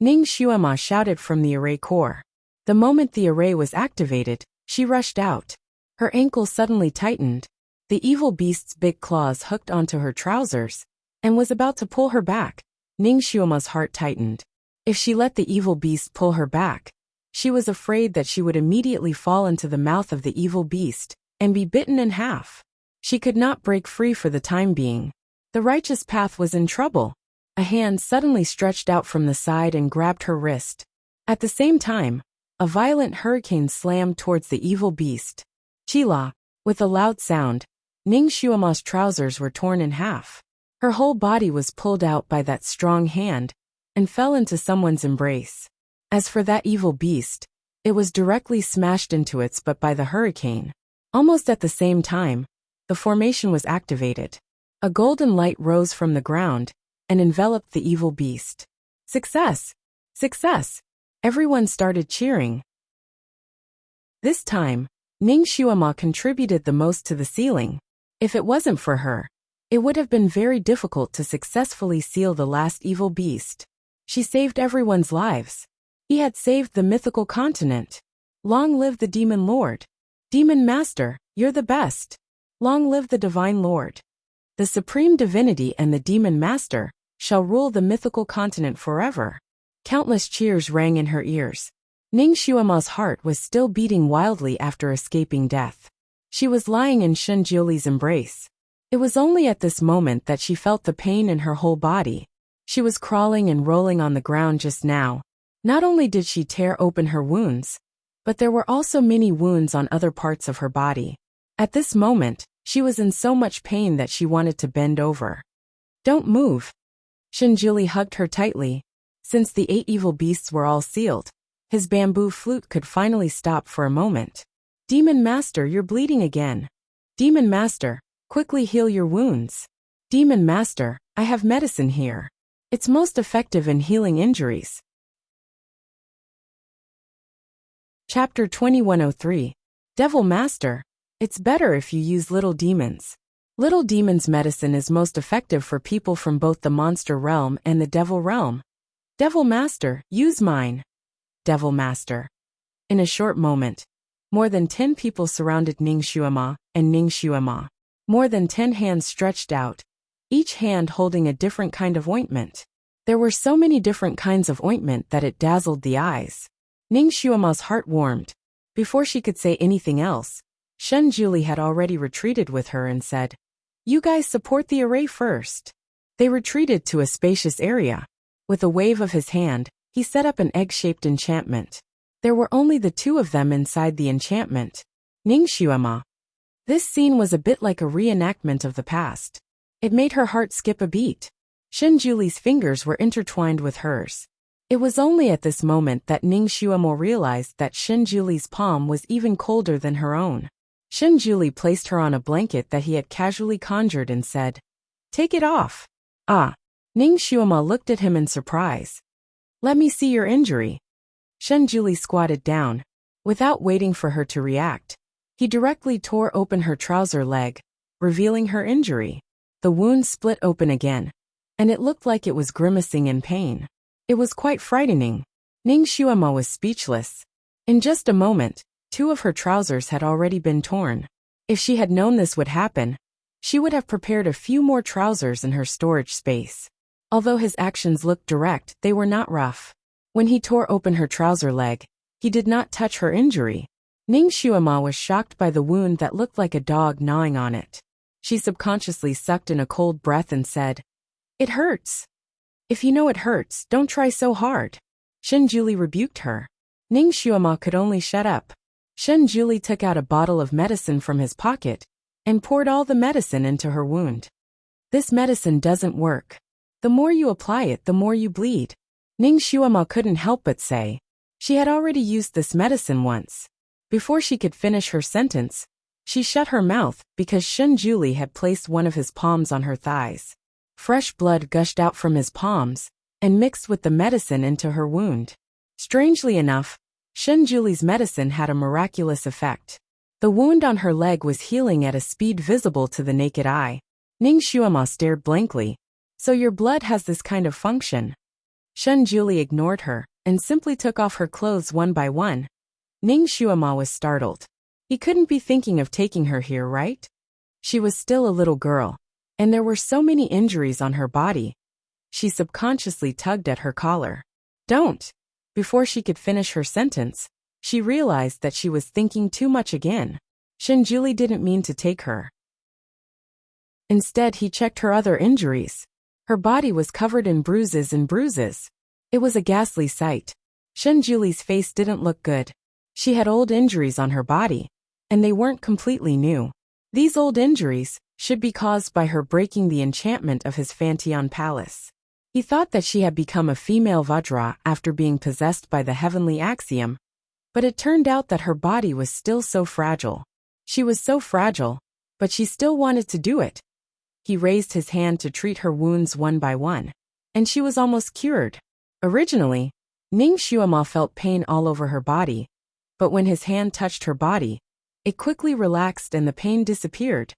Ning Xuema shouted from the array core. The moment the array was activated, she rushed out. Her ankle suddenly tightened. The evil beast's big claws hooked onto her trousers, and was about to pull her back. Ning Xuema's heart tightened. If she let the evil beast pull her back, she was afraid that she would immediately fall into the mouth of the evil beast and be bitten in half. She could not break free for the time being. The righteous path was in trouble. A hand suddenly stretched out from the side and grabbed her wrist. At the same time, a violent hurricane slammed towards the evil beast. Chila! With a loud sound, Ning Xuema's trousers were torn in half. Her whole body was pulled out by that strong hand and fell into someone's embrace. As for that evil beast, it was directly smashed into its butt by the hurricane. Almost at the same time, the formation was activated. A golden light rose from the ground and enveloped the evil beast. Success! Success! Everyone started cheering. This time, Ning Xuema contributed the most to the sealing. If it wasn't for her, it would have been very difficult to successfully seal the last evil beast. She saved everyone's lives. He had saved the mythical continent. Long live the Demon Lord! Demon Master, you're the best! Long live the Divine Lord! The Supreme Divinity and the Demon Master shall rule the mythical continent forever. Countless cheers rang in her ears. Ning Xuema's heart was still beating wildly after escaping death. She was lying in Shenjuli's embrace. It was only at this moment that she felt the pain in her whole body. She was crawling and rolling on the ground just now. Not only did she tear open her wounds, but there were also many wounds on other parts of her body. At this moment, she was in so much pain that she wanted to bend over. "Don't move." Shenjuli hugged her tightly. Since the 8 evil beasts were all sealed, his bamboo flute could finally stop for a moment. "Demon Master, you're bleeding again. Demon Master, quickly heal your wounds. Demon Master, I have medicine here. It's most effective in healing injuries." Chapter 2103. Devil Master, it's better if you use little demons. Little demons' medicine is most effective for people from both the monster realm and the devil realm. Devil Master, use mine. Devil Master. In a short moment, more than 10 people surrounded Ning Xuema and Ning Xuema. More than 10 hands stretched out, each hand holding a different kind of ointment. There were so many different kinds of ointment that it dazzled the eyes. Ning Xuema's heart warmed. Before she could say anything else, Shen Juli had already retreated with her and said, "You guys support the array first." They retreated to a spacious area. With a wave of his hand, he set up an egg-shaped enchantment. There were only the two of them inside the enchantment. Ning Xuema. This scene was a bit like a reenactment of the past. It made her heart skip a beat. Shen Juli's fingers were intertwined with hers. It was only at this moment that Ning Xuema realized that Shen Juli's palm was even colder than her own. Shen Juli placed her on a blanket that he had casually conjured and said, "Take it off." "Ah." Ning Xuema looked at him in surprise. "Let me see your injury." Shen Juli squatted down. Without waiting for her to react, he directly tore open her trouser leg, revealing her injury. The wound split open again, and it looked like it was grimacing in pain. It was quite frightening. Ning Xuema was speechless. In just a moment, 2 of her trousers had already been torn. If she had known this would happen, she would have prepared a few more trousers in her storage space. Although his actions looked direct, they were not rough. When he tore open her trouser leg, he did not touch her injury. Ning Xuema was shocked by the wound that looked like a dog gnawing on it. She subconsciously sucked in a cold breath and said, "It hurts." "If you know it hurts, don't try so hard." Shen Juli rebuked her. Ning Xuema could only shut up. Shen Juli took out a bottle of medicine from his pocket and poured all the medicine into her wound. "This medicine doesn't work. The more you apply it, the more you bleed." Ning Xuema couldn't help but say. She had already used this medicine once. Before she could finish her sentence, she shut her mouth because Shen Juli had placed one of his palms on her thighs. Fresh blood gushed out from his palms and mixed with the medicine into her wound. Strangely enough, Shen Juli's medicine had a miraculous effect. The wound on her leg was healing at a speed visible to the naked eye. Ning Xuema stared blankly. "So your blood has this kind of function?" Shen Juli ignored her and simply took off her clothes one by one. Ning Xuema was startled. He couldn't be thinking of taking her here, right? She was still a little girl, and there were so many injuries on her body. She subconsciously tugged at her collar. "Don't." Before she could finish her sentence, she realized that she was thinking too much again. Shen Juli didn't mean to take her. Instead, he checked her other injuries. Her body was covered in bruises and bruises. It was a ghastly sight. Shen Juli's face didn't look good. She had old injuries on her body, and they weren't completely new. These old injuries should be caused by her breaking the enchantment of his Fanteon Palace. He thought that she had become a female Vajra after being possessed by the heavenly axiom, but it turned out that her body was still so fragile. She was so fragile, but she still wanted to do it. He raised his hand to treat her wounds one by one, and she was almost cured. Originally, Ning Xuema felt pain all over her body, but when his hand touched her body, it quickly relaxed and the pain disappeared.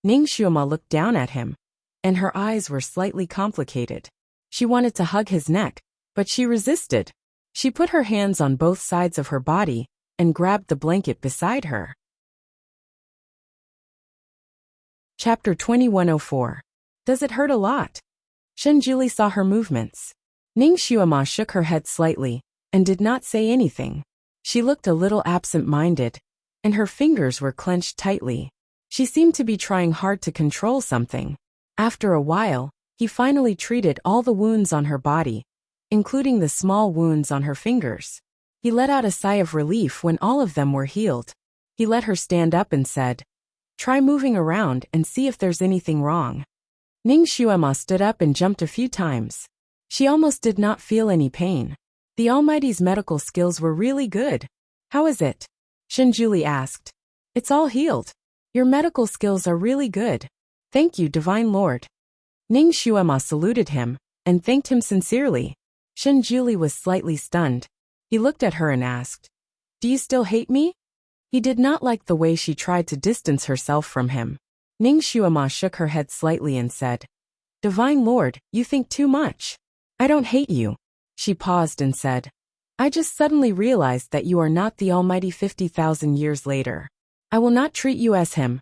Ning Xuema looked down at him, and her eyes were slightly complicated. She wanted to hug his neck, but she resisted. She put her hands on both sides of her body and grabbed the blanket beside her. Chapter 2104. Does it hurt a lot? Shen Juli saw her movements. Ning Xuema shook her head slightly and did not say anything. She looked a little absent-minded, and her fingers were clenched tightly. She seemed to be trying hard to control something. After a while, he finally treated all the wounds on her body, including the small wounds on her fingers. He let out a sigh of relief when all of them were healed. He let her stand up and said, "Try moving around and see if there's anything wrong." Ning Xuema stood up and jumped a few times. She almost did not feel any pain. The Almighty's medical skills were really good. "How is it?" Shen Juli asked. "It's all healed. Your medical skills are really good. Thank you, Divine Lord." Ning Xuema saluted him and thanked him sincerely. Shen Juli was slightly stunned. He looked at her and asked, "Do you still hate me?" He did not like the way she tried to distance herself from him. Ning Xuema shook her head slightly and said, "Divine Lord, you think too much. I don't hate you." She paused and said, I just suddenly realized that you are not the almighty 50,000 years later. I will not treat you as him.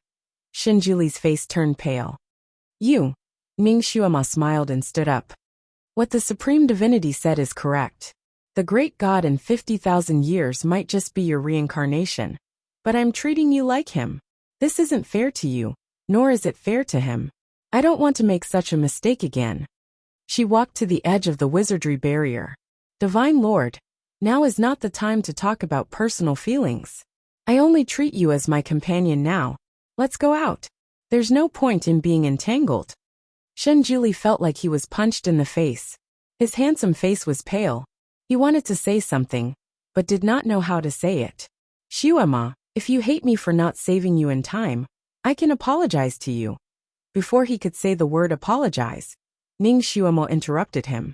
Shinjuli's face turned pale. You. Ning Xuema smiled and stood up. What the Supreme Divinity said is correct. The great God in 50,000 years might just be your reincarnation. But I'm treating you like him. This isn't fair to you, nor is it fair to him. I don't want to make such a mistake again. She walked to the edge of the wizardry barrier. Divine Lord, now is not the time to talk about personal feelings. I only treat you as my companion now. Let's go out. There's no point in being entangled. Shenjuli felt like he was punched in the face. His handsome face was pale. He wanted to say something, but did not know how to say it. Xuema, if you hate me for not saving you in time, I can apologize to you. Before he could say the word apologize, Ning Xuemo interrupted him.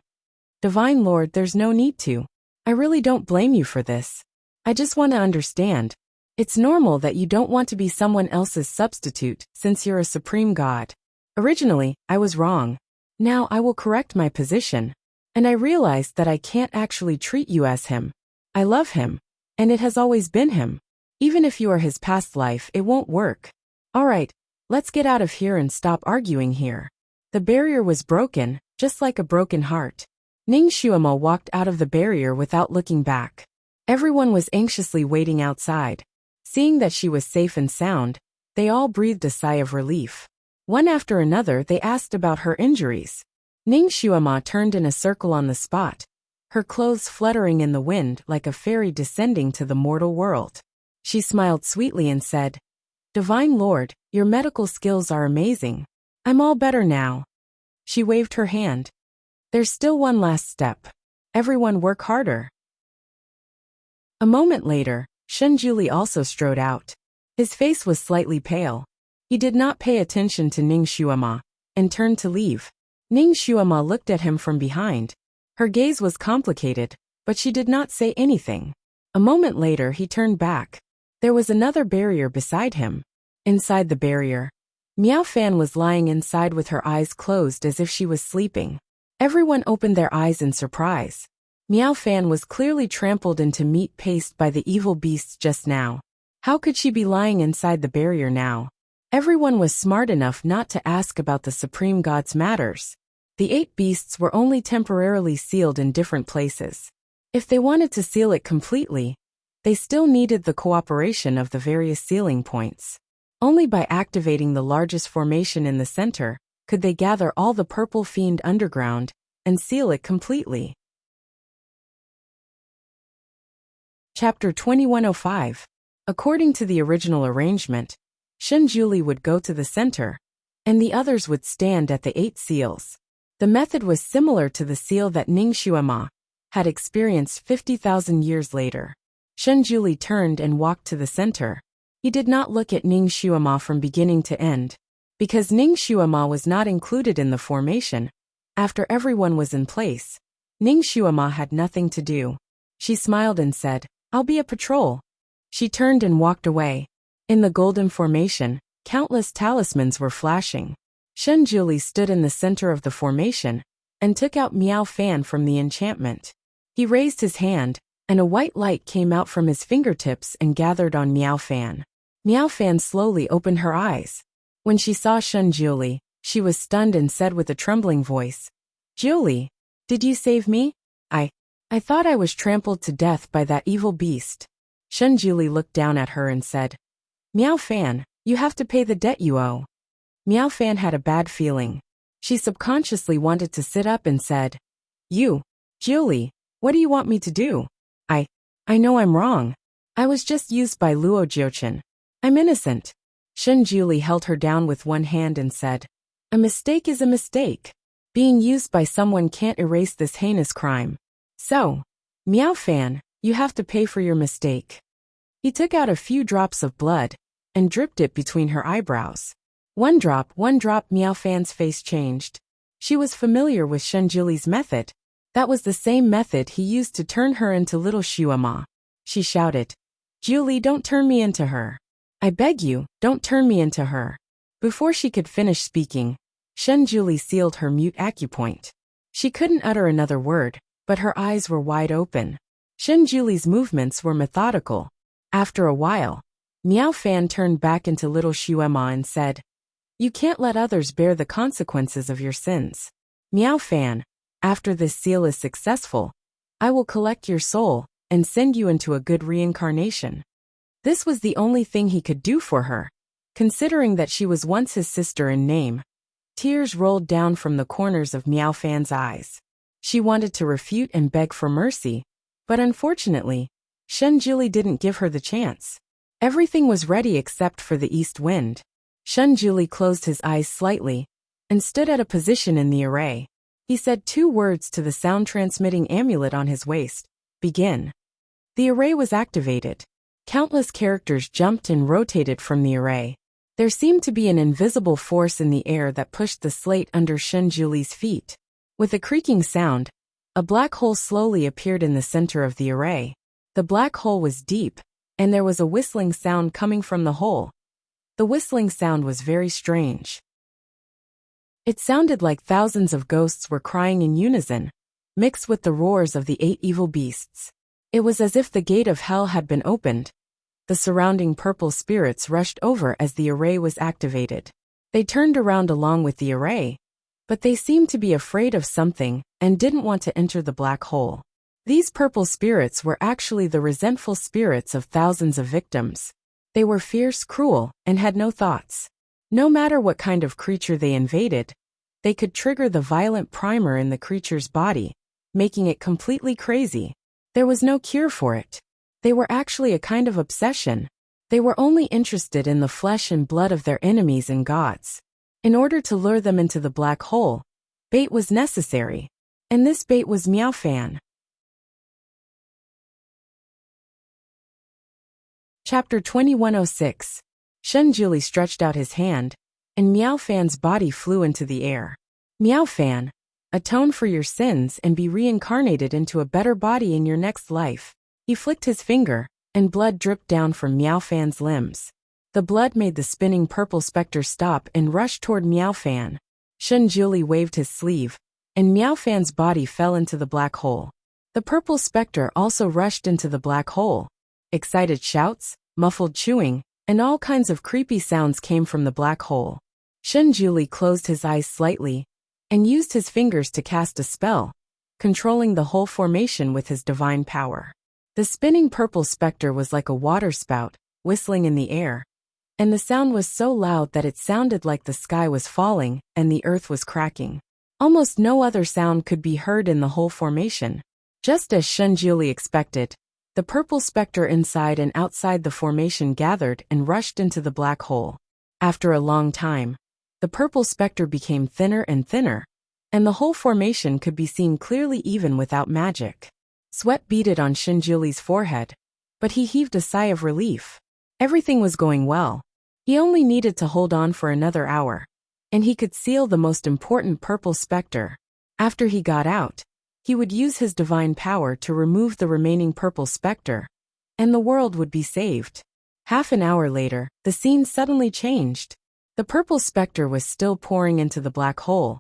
Divine Lord, there's no need to. I really don't blame you for this. I just want to understand. It's normal that you don't want to be someone else's substitute since you're a supreme god. Originally, I was wrong. Now I will correct my position. And I realized that I can't actually treat you as him. I love him. And it has always been him. Even if you are his past life, it won't work. Alright, let's get out of here and stop arguing here. The barrier was broken, just like a broken heart. Ning Xuemo walked out of the barrier without looking back. Everyone was anxiously waiting outside. Seeing that she was safe and sound, they all breathed a sigh of relief. One after another they asked about her injuries. Ning Xuema turned in a circle on the spot, her clothes fluttering in the wind like a fairy descending to the mortal world. She smiled sweetly and said, Divine Lord, your medical skills are amazing. I'm all better now. She waved her hand. There's still one last step. Everyone work harder. A moment later, Shenjuli also strode out. His face was slightly pale. He did not pay attention to Ning Xuema, and turned to leave. Ning Xuema looked at him from behind. Her gaze was complicated, but she did not say anything. A moment later he turned back. There was another barrier beside him. Inside the barrier, Miao Fan was lying inside with her eyes closed as if she was sleeping. Everyone opened their eyes in surprise. Miao Fan was clearly trampled into meat paste by the evil beasts just now. How could she be lying inside the barrier now? Everyone was smart enough not to ask about the Supreme God's matters. The 8 beasts were only temporarily sealed in different places. If they wanted to seal it completely, they still needed the cooperation of the various sealing points. Only by activating the largest formation in the center could they gather all the purple fiend underground and seal it completely. Chapter 2105. According to the original arrangement, Shenjuli would go to the center, and the others would stand at the 8 seals. The method was similar to the seal that Ning Xuema had experienced 50,000 years later. Shenjuli turned and walked to the center. He did not look at Ning Xuema from beginning to end. Because Ning Xuema was not included in the formation, after everyone was in place, Ning Xuema had nothing to do. She smiled and said, I'll be a patrol. She turned and walked away. In the golden formation, countless talismans were flashing. Shenjuli stood in the center of the formation and took out Miao Fan from the enchantment. He raised his hand, and a white light came out from his fingertips and gathered on Miao Fan. Miao Fan slowly opened her eyes. When she saw Shenjuli, she was stunned and said with a trembling voice, Julie, did you save me? I thought I was trampled to death by that evil beast. Shenjuli looked down at her and said, Miao Fan, you have to pay the debt you owe. Miao Fan had a bad feeling. She subconsciously wanted to sit up and said, Julie, what do you want me to do? I know I'm wrong. I was just used by Luo Jiuchen. I'm innocent. Shenjuli held her down with one hand and said, a mistake is a mistake. Being used by someone can't erase this heinous crime. So, Miao Fan, you have to pay for your mistake. He took out a few drops of blood and dripped it between her eyebrows. One drop, Miao Fan's face changed. She was familiar with Shenjuli's method. That was the same method he used to turn her into little Xuema. She shouted, Julie, don't turn me into her. I beg you, don't turn me into her. Before she could finish speaking, Shenjuli sealed her mute acupoint. She couldn't utter another word. but her eyes were wide open. Shenjuli's movements were methodical. After a while, Miao Fan turned back into little Shuema and said, "You can't let others bear the consequences of your sins. Miao Fan, after this seal is successful, I will collect your soul and send you into a good reincarnation." This was the only thing he could do for her, considering that she was once his sister in name. Tears rolled down from the corners of Miao Fan's eyes. She wanted to refute and beg for mercy, but unfortunately, Shenjuli didn't give her the chance. Everything was ready except for the east wind. Shenjuli closed his eyes slightly and stood at a position in the array. He said 2 words to the sound-transmitting amulet on his waist. "Begin." The array was activated. Countless characters jumped and rotated from the array. There seemed to be an invisible force in the air that pushed the slate under Shenjuli's feet. With a creaking sound, a black hole slowly appeared in the center of the array. The black hole was deep, and there was a whistling sound coming from the hole. The whistling sound was very strange. It sounded like thousands of ghosts were crying in unison, mixed with the roars of the 8 evil beasts. It was as if the gate of hell had been opened. The surrounding purple spirits rushed over as the array was activated. They turned around along with the array, but they seemed to be afraid of something and didn't want to enter the black hole. These purple spirits were actually the resentful spirits of thousands of victims. They were fierce, cruel, and had no thoughts. No matter what kind of creature they invaded, they could trigger the violent primer in the creature's body, making it completely crazy. There was no cure for it. They were actually a kind of obsession. They were only interested in the flesh and blood of their enemies and gods. In order to lure them into the black hole, bait was necessary. And this bait was Miao Fan. Chapter 2106. Shenjuli stretched out his hand, and Miao Fan's body flew into the air. Miao Fan, atone for your sins and be reincarnated into a better body in your next life. He flicked his finger, and blood dripped down from Miao Fan's limbs. The blood made the spinning purple specter stop and rush toward Miao Fan. Shenjuli waved his sleeve, and Miao Fan's body fell into the black hole. The purple specter also rushed into the black hole. Excited shouts, muffled chewing, and all kinds of creepy sounds came from the black hole. Shenjuli closed his eyes slightly and used his fingers to cast a spell, controlling the whole formation with his divine power. The spinning purple specter was like a waterspout, whistling in the air, and the sound was so loud that it sounded like the sky was falling and the earth was cracking. Almost no other sound could be heard in the whole formation. Just as Shenjuli expected, the purple specter inside and outside the formation gathered and rushed into the black hole. After a long time, the purple specter became thinner and thinner, and the whole formation could be seen clearly even without magic. Sweat beaded on Shenjuli's forehead, but he heaved a sigh of relief. Everything was going well. He only needed to hold on for another hour, and he could seal the most important purple specter. After he got out, he would use his divine power to remove the remaining purple specter, and the world would be saved. Half an hour later, the scene suddenly changed. The purple specter was still pouring into the black hole,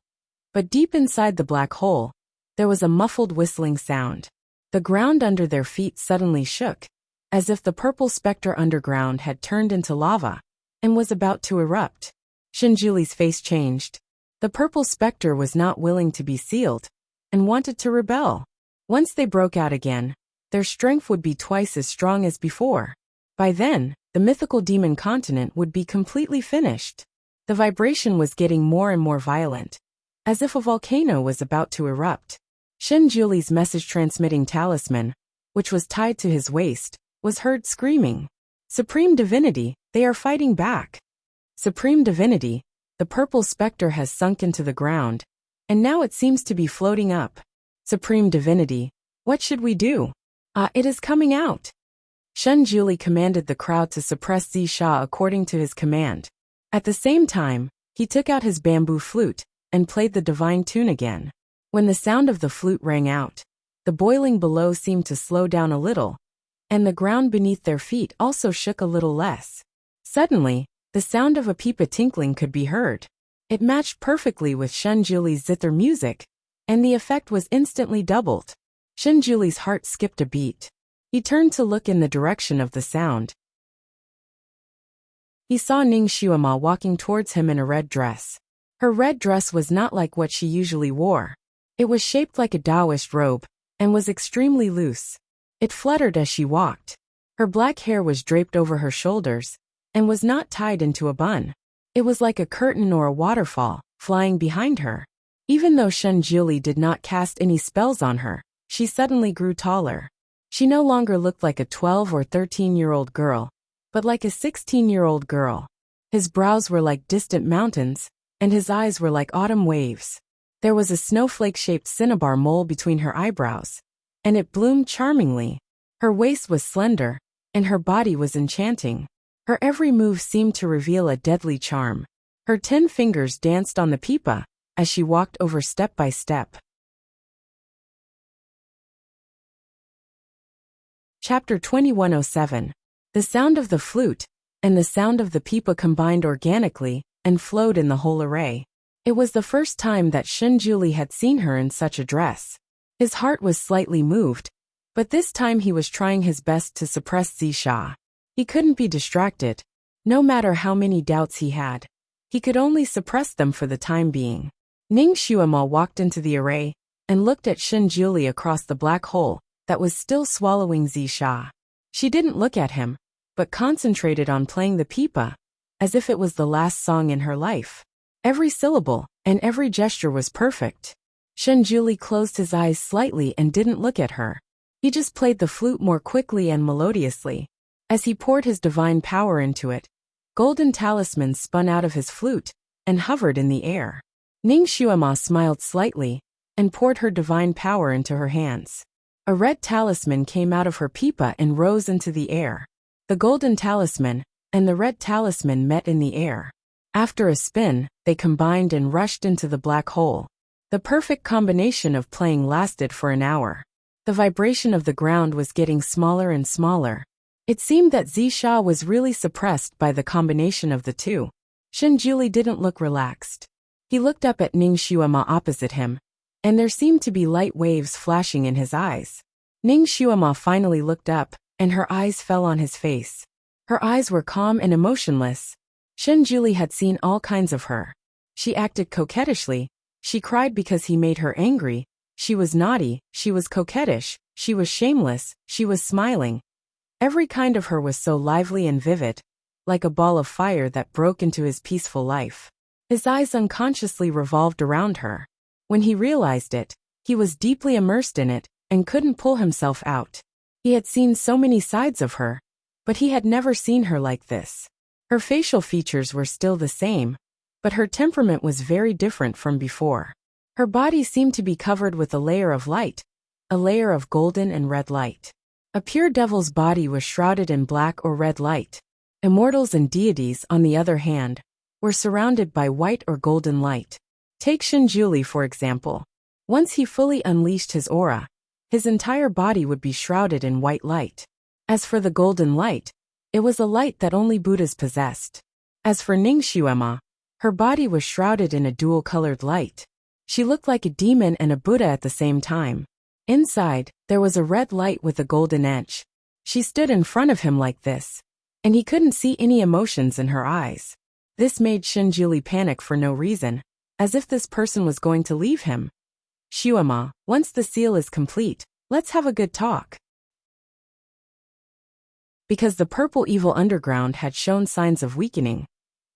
but deep inside the black hole, there was a muffled whistling sound. The ground under their feet suddenly shook, as if the purple specter underground had turned into lava and was about to erupt. Shenjuli's face changed. The purple specter was not willing to be sealed and wanted to rebel. Once they broke out again, their strength would be twice as strong as before. By then, the mythical demon continent would be completely finished. The vibration was getting more and more violent, as if a volcano was about to erupt. Shenjuli's message-transmitting talisman, which was tied to his waist, was heard screaming, "Supreme Divinity, they are fighting back. Supreme Divinity, the purple specter has sunk into the ground, and now it seems to be floating up. Supreme Divinity, what should we do? It is coming out." Shenjuli commanded the crowd to suppress Zisha according to his command. At the same time, he took out his bamboo flute and played the divine tune again. When the sound of the flute rang out, the boiling below seemed to slow down a little, and the ground beneath their feet also shook a little less. Suddenly, the sound of a pipa tinkling could be heard. It matched perfectly with Shenjuli's zither music, and the effect was instantly doubled. Shinjuli's heart skipped a beat. He turned to look in the direction of the sound. He saw Ning Xuema walking towards him in a red dress. Her red dress was not like what she usually wore. It was shaped like a Taoist robe, and was extremely loose. It fluttered as she walked. Her black hair was draped over her shoulders, and was not tied into a bun. It was like a curtain or a waterfall, flying behind her. Even though Shinjuli did not cast any spells on her, she suddenly grew taller. She no longer looked like a 12 or 13-year-old girl, but like a 16-year-old girl. His brows were like distant mountains, and his eyes were like autumn waves. There was a snowflake-shaped cinnabar mole between her eyebrows, and it bloomed charmingly. Her waist was slender, and her body was enchanting. Her every move seemed to reveal a deadly charm. Her 10 fingers danced on the pipa as she walked over step by step. Chapter 2107. The sound of the flute and the sound of the pipa combined organically and flowed in the whole array. It was the first time that Shinjuli had seen her in such a dress. His heart was slightly moved, but this time he was trying his best to suppress Zisha. He couldn't be distracted. No matter how many doubts he had, he could only suppress them for the time being. Ning Xuema walked into the array and looked at Shinjuli across the black hole that was still swallowing Zisha. She didn't look at him, but concentrated on playing the pipa, as if it was the last song in her life. Every syllable and every gesture was perfect. Shinjuli closed his eyes slightly and didn't look at her. He just played the flute more quickly and melodiously. As he poured his divine power into it, golden talismans spun out of his flute and hovered in the air. Ning Xuema smiled slightly and poured her divine power into her hands. A red talisman came out of her pipa and rose into the air. The golden talisman and the red talisman met in the air. After a spin, they combined and rushed into the black hole. The perfect combination of playing lasted for an hour. The vibration of the ground was getting smaller and smaller. It seemed that Zisha was really suppressed by the combination of the two. Shinjuli didn't look relaxed. He looked up at Ning Xuema opposite him, and there seemed to be light waves flashing in his eyes. Ning Xuema finally looked up, and her eyes fell on his face. Her eyes were calm and emotionless. Shinjuli had seen all kinds of her. She acted coquettishly. She cried because he made her angry. She was naughty. She was coquettish. She was shameless. She was smiling. Every kind of her was so lively and vivid, like a ball of fire that broke into his peaceful life. His eyes unconsciously revolved around her. When he realized it, he was deeply immersed in it and couldn't pull himself out. He had seen so many sides of her, but he had never seen her like this. Her facial features were still the same, but her temperament was very different from before. Her body seemed to be covered with a layer of light, a layer of golden and red light. A pure devil's body was shrouded in black or red light. Immortals and deities, on the other hand, were surrounded by white or golden light. Take Shinjuli, for example. Once he fully unleashed his aura, his entire body would be shrouded in white light. As for the golden light, it was a light that only Buddhas possessed. As for Ning Xuema, her body was shrouded in a dual-colored light. She looked like a demon and a Buddha at the same time. Inside, there was a red light with a golden edge. She stood in front of him like this, and he couldn't see any emotions in her eyes. This made Shinjuli panic for no reason, as if this person was going to leave him. Xuema, once the seal is complete, let's have a good talk. Because the purple evil underground had shown signs of weakening,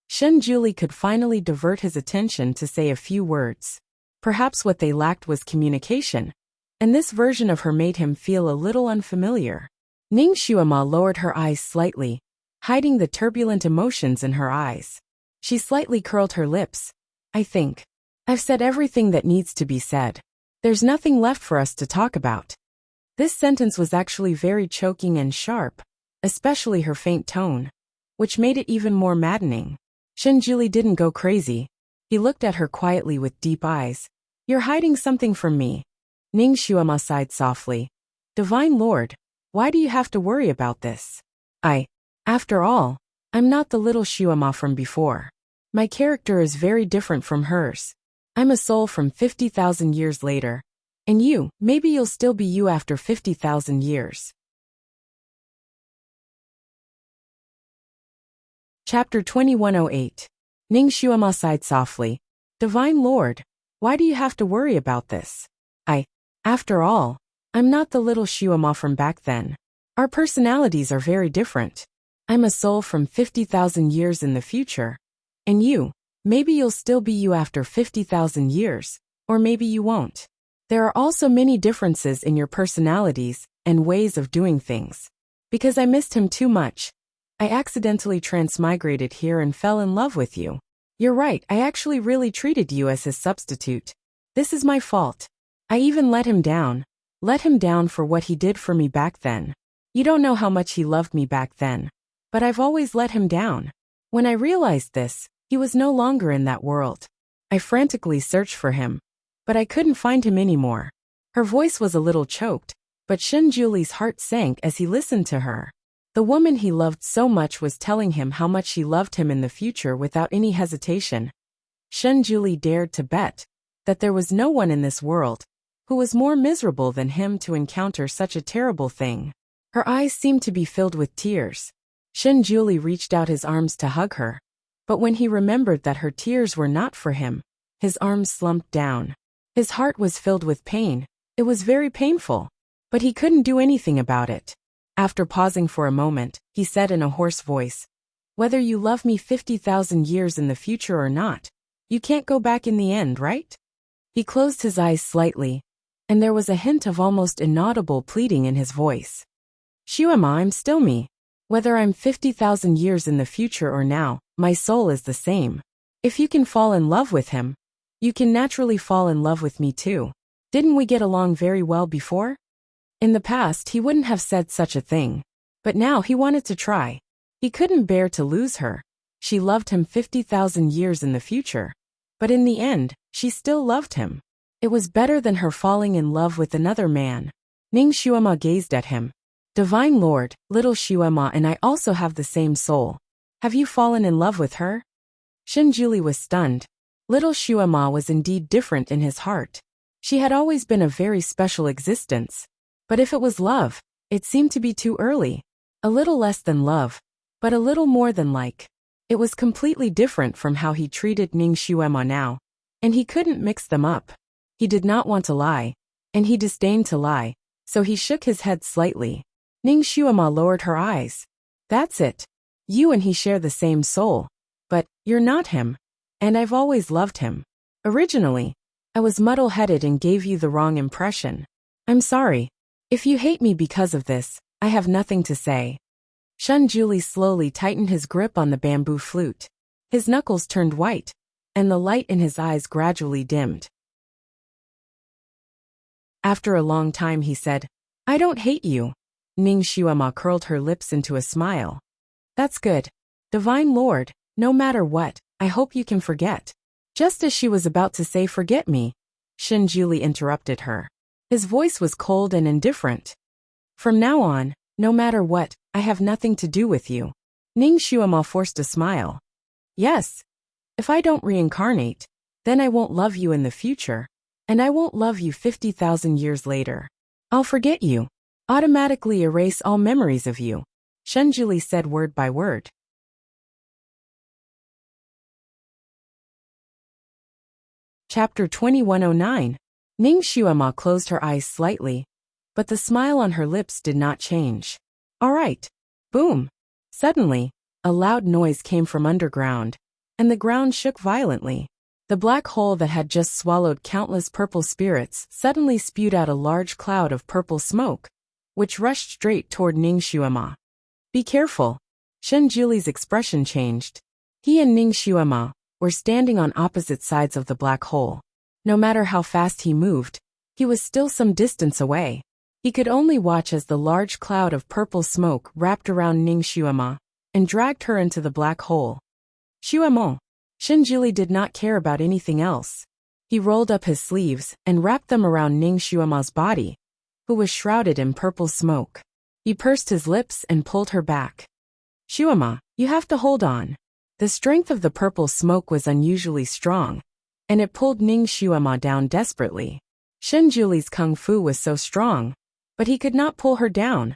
Shinjuli could finally divert his attention to say a few words. Perhaps what they lacked was communication, and this version of her made him feel a little unfamiliar. Ning Xuema lowered her eyes slightly, hiding the turbulent emotions in her eyes. She slightly curled her lips. I think I've said everything that needs to be said. There's nothing left for us to talk about. This sentence was actually very choking and sharp, especially her faint tone, which made it even more maddening. Shinjuli didn't go crazy. He looked at her quietly with deep eyes. You're hiding something from me. Ning Xuema sighed softly. Divine Lord, why do you have to worry about this? After all, I'm not the little Xuema from before. My character is very different from hers. I'm a soul from 50,000 years later, And you, maybe you'll still be you after 50,000 years. Chapter 2108. Ning Xuema sighed softly. Divine Lord, why do you have to worry about this? After all, I'm not the little Xuema from back then. Our personalities are very different. I'm a soul from 50,000 years in the future. And you, maybe you'll still be you after 50,000 years, or maybe you won't. There are also many differences in your personalities and ways of doing things. Because I missed him too much, I accidentally transmigrated here and fell in love with you. You're right, I actually really treated you as his substitute. This is my fault. I even let him down for what he did for me back then. You don't know how much he loved me back then. But I've always let him down. When I realized this, he was no longer in that world. I frantically searched for him, but I couldn't find him anymore. Her voice was a little choked, but Shen Julie's heart sank as he listened to her. The woman he loved so much was telling him how much she loved him in the future without any hesitation. Shen Julie dared to bet that there was no one in this world who was more miserable than him to encounter such a terrible thing. Her eyes seemed to be filled with tears. Shen Julie reached out his arms to hug her, but when he remembered that her tears were not for him, his arms slumped down. His heart was filled with pain. It was very painful, but he couldn't do anything about it. After pausing for a moment, he said in a hoarse voice, "Whether you love me 50,000 years in the future or not, you can't go back in the end, right?" He closed his eyes slightly, and there was a hint of almost inaudible pleading in his voice. "Xuema, I'm still me. Whether I'm 50,000 years in the future or now, my soul is the same. If you can fall in love with him, you can naturally fall in love with me too. Didn't we get along very well before?" In the past, he wouldn't have said such a thing. But now he wanted to try. He couldn't bear to lose her. She loved him 50,000 years in the future. But in the end, she still loved him. It was better than her falling in love with another man. Ning Xuema gazed at him. "Divine Lord, little Xuema and I also have the same soul. Have you fallen in love with her?" Shen Julie was stunned. Little Xuema was indeed different in his heart. She had always been a very special existence. But if it was love, it seemed to be too early. A little less than love, but a little more than like. It was completely different from how he treated Ning Xuema now, and he couldn't mix them up. He did not want to lie, and he disdained to lie, so he shook his head slightly. Ning Xuema lowered her eyes. "That's it. You and he share the same soul. But you're not him. And I've always loved him. Originally, I was muddle-headed and gave you the wrong impression. I'm sorry. If you hate me because of this, I have nothing to say." Shen Julie slowly tightened his grip on the bamboo flute. His knuckles turned white, and the light in his eyes gradually dimmed. After a long time he said, "I don't hate you." Ning Xuema curled her lips into a smile. "That's good. Divine Lord, no matter what, I hope you can forget." Just as she was about to say "forget me," Shen Julie interrupted her. His voice was cold and indifferent. "From now on, no matter what, I have nothing to do with you." Ning Xuema forced a smile. "Yes. If I don't reincarnate, then I won't love you in the future, and I won't love you 50,000 years later. I'll forget you. Automatically erase all memories of you." Shen Julie said word by word. Chapter 2109. Ning Xuema closed her eyes slightly, but the smile on her lips did not change. "All right." Boom. Suddenly, a loud noise came from underground, and the ground shook violently. The black hole that had just swallowed countless purple spirits suddenly spewed out a large cloud of purple smoke, which rushed straight toward Ning Xuema. "Be careful." Shen Julie's expression changed. He and Ning Xuema were standing on opposite sides of the black hole. No matter how fast he moved, he was still some distance away. He could only watch as the large cloud of purple smoke wrapped around Ning Xuema and dragged her into the black hole. "Xuema." Shen Julie did not care about anything else. He rolled up his sleeves and wrapped them around Ning Xuema's body, who was shrouded in purple smoke. He pursed his lips and pulled her back. "Xuema, you have to hold on." The strength of the purple smoke was unusually strong, and it pulled Ning Xuema down desperately. Shenjuli's kung fu was so strong, but he could not pull her down.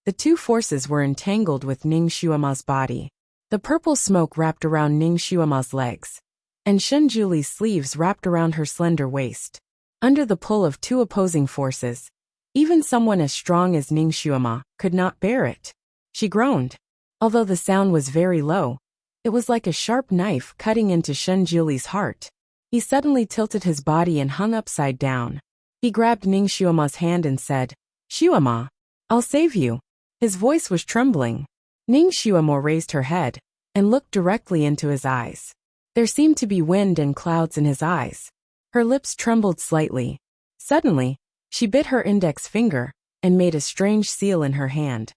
The two forces were entangled with Ning Xuema's body. The purple smoke wrapped around Ning Xuema's legs, and Shenjuli's sleeves wrapped around her slender waist. Under the pull of two opposing forces, even someone as strong as Ning Xuema could not bear it. She groaned. Although the sound was very low, it was like a sharp knife cutting into Shenjuli's heart. He suddenly tilted his body and hung upside down. He grabbed Ning Xuema's hand and said, "Xuema, I'll save you." His voice was trembling. Ning Xuema raised her head and looked directly into his eyes. There seemed to be wind and clouds in his eyes. Her lips trembled slightly. Suddenly, she bit her index finger and made a strange seal in her hand.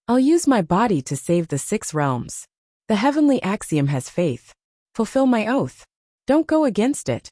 "I'll use my body to save the 6 realms. The heavenly axiom has faith. Fulfill my oath. Don't go against it."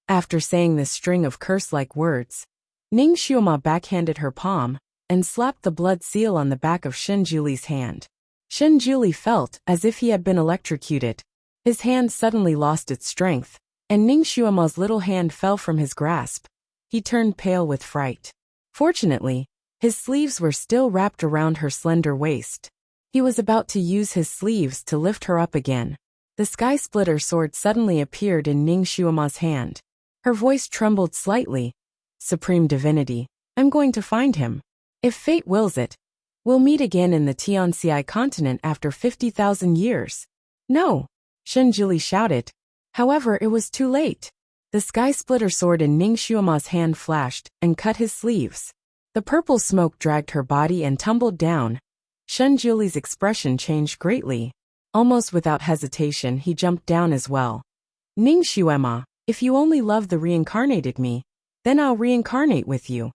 After saying this string of curse-like words, Ning Xuema backhanded her palm and slapped the blood seal on the back of Shenjuli's hand. Shenjuli felt as if he had been electrocuted. His hand suddenly lost its strength, and Ning Xuema's little hand fell from his grasp. He turned pale with fright. Fortunately, his sleeves were still wrapped around her slender waist. He was about to use his sleeves to lift her up again. The Sky Splitter sword suddenly appeared in Ning Xuema's hand. Her voice trembled slightly. "Supreme Divinity, I'm going to find him. If fate wills it, we'll meet again in the Tianxi continent after 50,000 years." "No!" Shenjuli shouted. However, it was too late. The Sky Splitter sword in Ning Xuema's hand flashed and cut his sleeves. The purple smoke dragged her body and tumbled down. Shenjuli's expression changed greatly. Almost without hesitation, he jumped down as well. "Ning Xuema, if you only love the reincarnated me, then I'll reincarnate with you."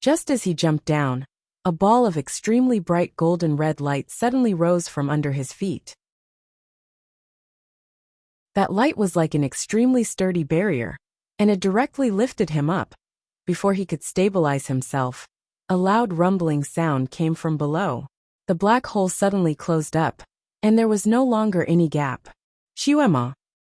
Just as he jumped down, a ball of extremely bright golden red light suddenly rose from under his feet. That light was like an extremely sturdy barrier, and it directly lifted him up. Before he could stabilize himself, a loud rumbling sound came from below. The black hole suddenly closed up, and there was no longer any gap. "Xuema!"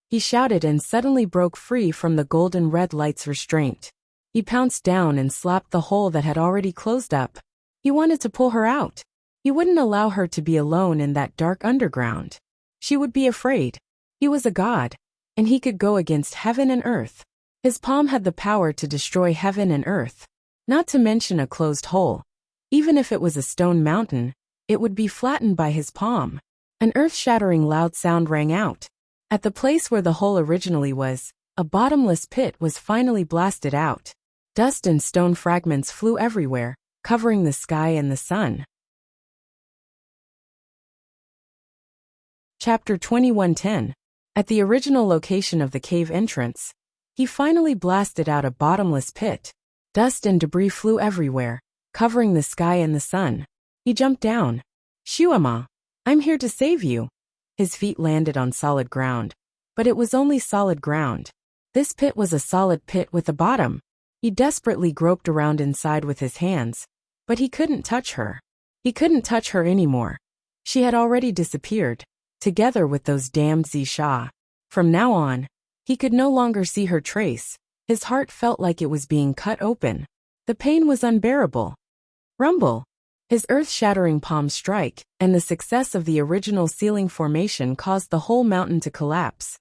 he shouted and suddenly broke free from the golden red light's restraint. He pounced down and slapped the hole that had already closed up. He wanted to pull her out. He wouldn't allow her to be alone in that dark underground. She would be afraid. He was a god, and he could go against heaven and earth. His palm had the power to destroy heaven and earth, not to mention a closed hole. Even if it was a stone mountain, it would be flattened by his palm. An earth-shattering loud sound rang out. At the place where the hole originally was, a bottomless pit was finally blasted out. Dust and stone fragments flew everywhere, covering the sky and the sun. Chapter 21:10. At the original location of the cave entrance, he finally blasted out a bottomless pit. Dust and debris flew everywhere, covering the sky and the sun. He jumped down. "Xuema, I'm here to save you." His feet landed on solid ground, but it was only solid ground. This pit was a solid pit with a bottom. He desperately groped around inside with his hands, but he couldn't touch her. He couldn't touch her anymore. She had already disappeared, together with those damned Zisha. From now on, he could no longer see her trace. His heart felt like it was being cut open. The pain was unbearable. Rumble! His earth-shattering palm strike, and the success of the original ceiling formation caused the whole mountain to collapse.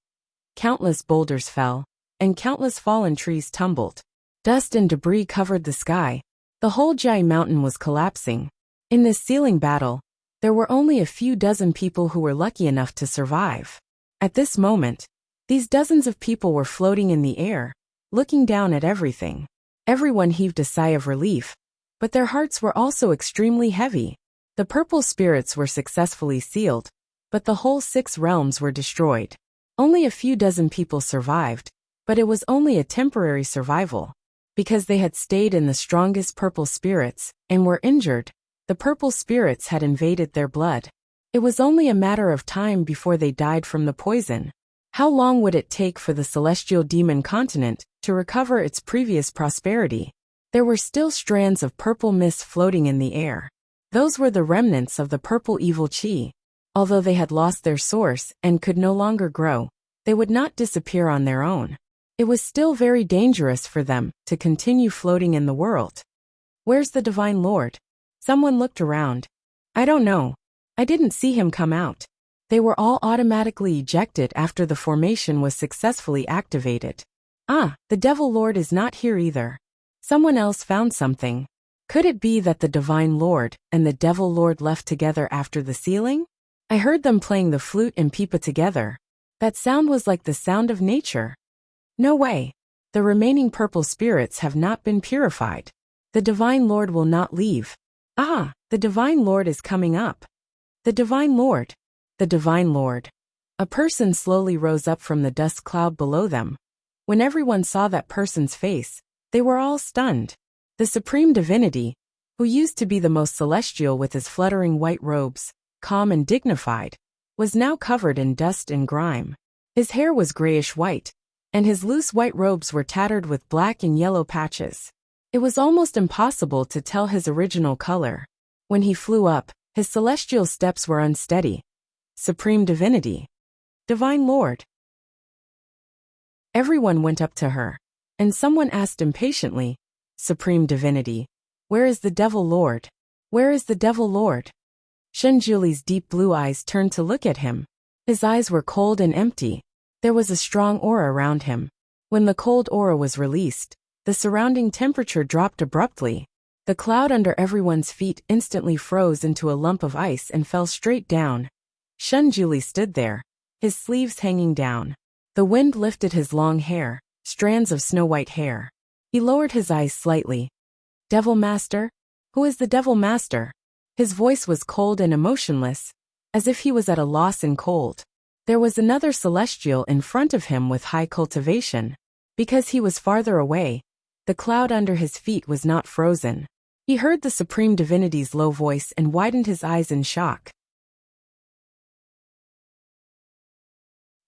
Countless boulders fell, and countless fallen trees tumbled. Dust and debris covered the sky. The whole Jai mountain was collapsing. In this ceiling battle, there were only a few dozen people who were lucky enough to survive. At this moment, these dozens of people were floating in the air, looking down at everything. Everyone heaved a sigh of relief, but their hearts were also extremely heavy. The purple spirits were successfully sealed, but the whole 6 realms were destroyed. Only a few dozen people survived, but it was only a temporary survival. Because they had stayed in the strongest purple spirits and were injured, the purple spirits had invaded their blood. It was only a matter of time before they died from the poison. How long would it take for the celestial demon continent to recover its previous prosperity? There were still strands of purple mist floating in the air. Those were the remnants of the purple evil chi. Although they had lost their source and could no longer grow, they would not disappear on their own. It was still very dangerous for them to continue floating in the world. Where's the Divine Lord? Someone looked around. I don't know. I didn't see him come out. They were all automatically ejected after the formation was successfully activated. Ah, the Devil Lord is not here either. Someone else found something. Could it be that the Divine Lord and the Devil Lord left together after the sealing? I heard them playing the flute and pipa together. That sound was like the sound of nature. No way. The remaining purple spirits have not been purified. The Divine Lord will not leave. Ah, the Divine Lord is coming up. The Divine Lord. The Divine Lord. A person slowly rose up from the dust cloud below them. When everyone saw that person's face, they were all stunned. The Supreme Divinity, who used to be the most celestial with his fluttering white robes, calm and dignified, was now covered in dust and grime. His hair was grayish-white, and his loose white robes were tattered with black and yellow patches. It was almost impossible to tell his original color. When he flew up, his celestial steps were unsteady. Supreme Divinity. Divine Lord. Everyone went up to her, and someone asked impatiently, Supreme Divinity, where is the Devil Lord? Where is the Devil Lord? Shenjuli's deep blue eyes turned to look at him. His eyes were cold and empty. There was a strong aura around him. When the cold aura was released, the surrounding temperature dropped abruptly. The cloud under everyone's feet instantly froze into a lump of ice and fell straight down. Shenjuli stood there, his sleeves hanging down. The wind lifted his long hair, strands of snow-white hair. He lowered his eyes slightly. Devil Master? Who is the Devil Master? His voice was cold and emotionless, as if he was at a loss in cold. There was another celestial in front of him with high cultivation. Because he was farther away, the cloud under his feet was not frozen. He heard the Supreme Divinity's low voice and widened his eyes in shock.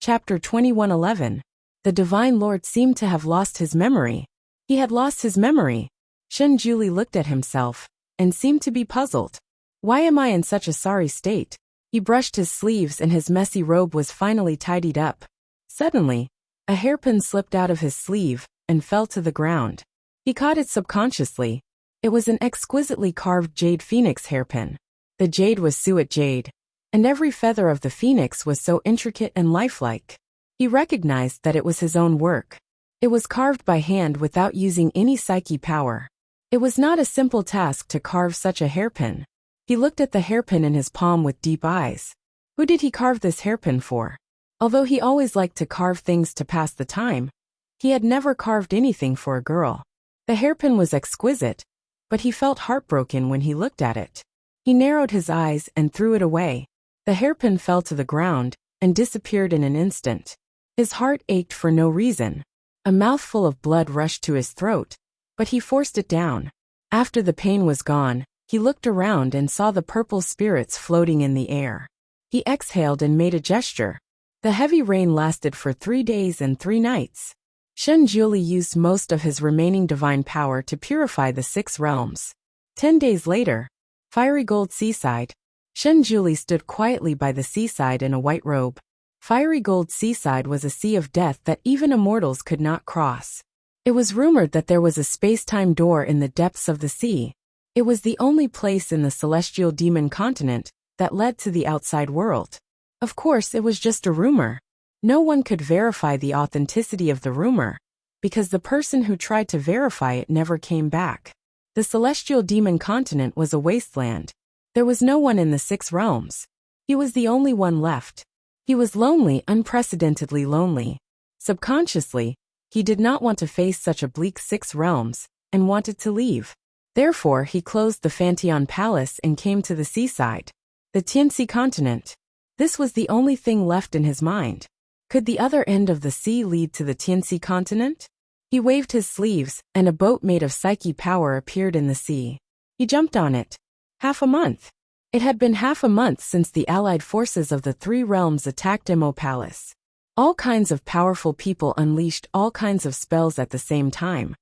Chapter 21:11. The Divine Lord seemed to have lost his memory. He had lost his memory. Shenjuli looked at himself, and seemed to be puzzled. Why am I in such a sorry state? He brushed his sleeves and his messy robe was finally tidied up. Suddenly, a hairpin slipped out of his sleeve and fell to the ground. He caught it subconsciously. It was an exquisitely carved jade phoenix hairpin. The jade was suet jade, and every feather of the phoenix was so intricate and lifelike. He recognized that it was his own work. It was carved by hand without using any psyche power. It was not a simple task to carve such a hairpin. He looked at the hairpin in his palm with deep eyes. Who did he carve this hairpin for? Although he always liked to carve things to pass the time, he had never carved anything for a girl. The hairpin was exquisite, but he felt heartbroken when he looked at it. He narrowed his eyes and threw it away. The hairpin fell to the ground and disappeared in an instant. His heart ached for no reason. A mouthful of blood rushed to his throat, but he forced it down. After the pain was gone, he looked around and saw the purple spirits floating in the air. He exhaled and made a gesture. The heavy rain lasted for 3 days and 3 nights. Shenjuli used most of his remaining divine power to purify the 6 realms. 10 days later, Fiery Gold Seaside. Shenjuli stood quietly by the seaside in a white robe. Fiery Gold Seaside was a sea of death that even immortals could not cross. It was rumored that there was a space-time door in the depths of the sea. It was the only place in the celestial demon continent that led to the outside world. Of course, it was just a rumor. No one could verify the authenticity of the rumor, because the person who tried to verify it never came back. The celestial demon continent was a wasteland. There was no one in the 6 realms. He was the only one left. He was lonely, unprecedentedly lonely. Subconsciously, he did not want to face such a bleak 6 realms, and wanted to leave. Therefore, he closed the Fanteon Palace and came to the seaside. The Tianxi continent. This was the only thing left in his mind. Could the other end of the sea lead to the Tianxi continent? He waved his sleeves, and a boat made of psyche power appeared in the sea. He jumped on it. Half a month. It had been half a month since the allied forces of the 3 realms attacked Imo Palace. All kinds of powerful people unleashed all kinds of spells at the same time,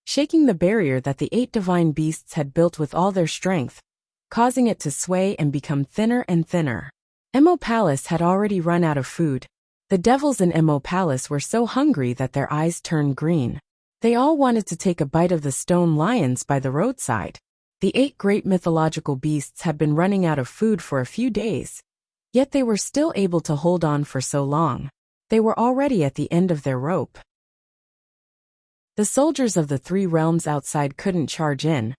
shaking the barrier that the 8 divine beasts had built with all their strength, causing it to sway and become thinner and thinner. Imo Palace had already run out of food. The devils in Emo Palace were so hungry that their eyes turned green. They all wanted to take a bite of the stone lions by the roadside. The 8 great mythological beasts had been running out of food for a few days. Yet they were still able to hold on for so long. They were already at the end of their rope. The soldiers of the 3 realms outside couldn't charge in.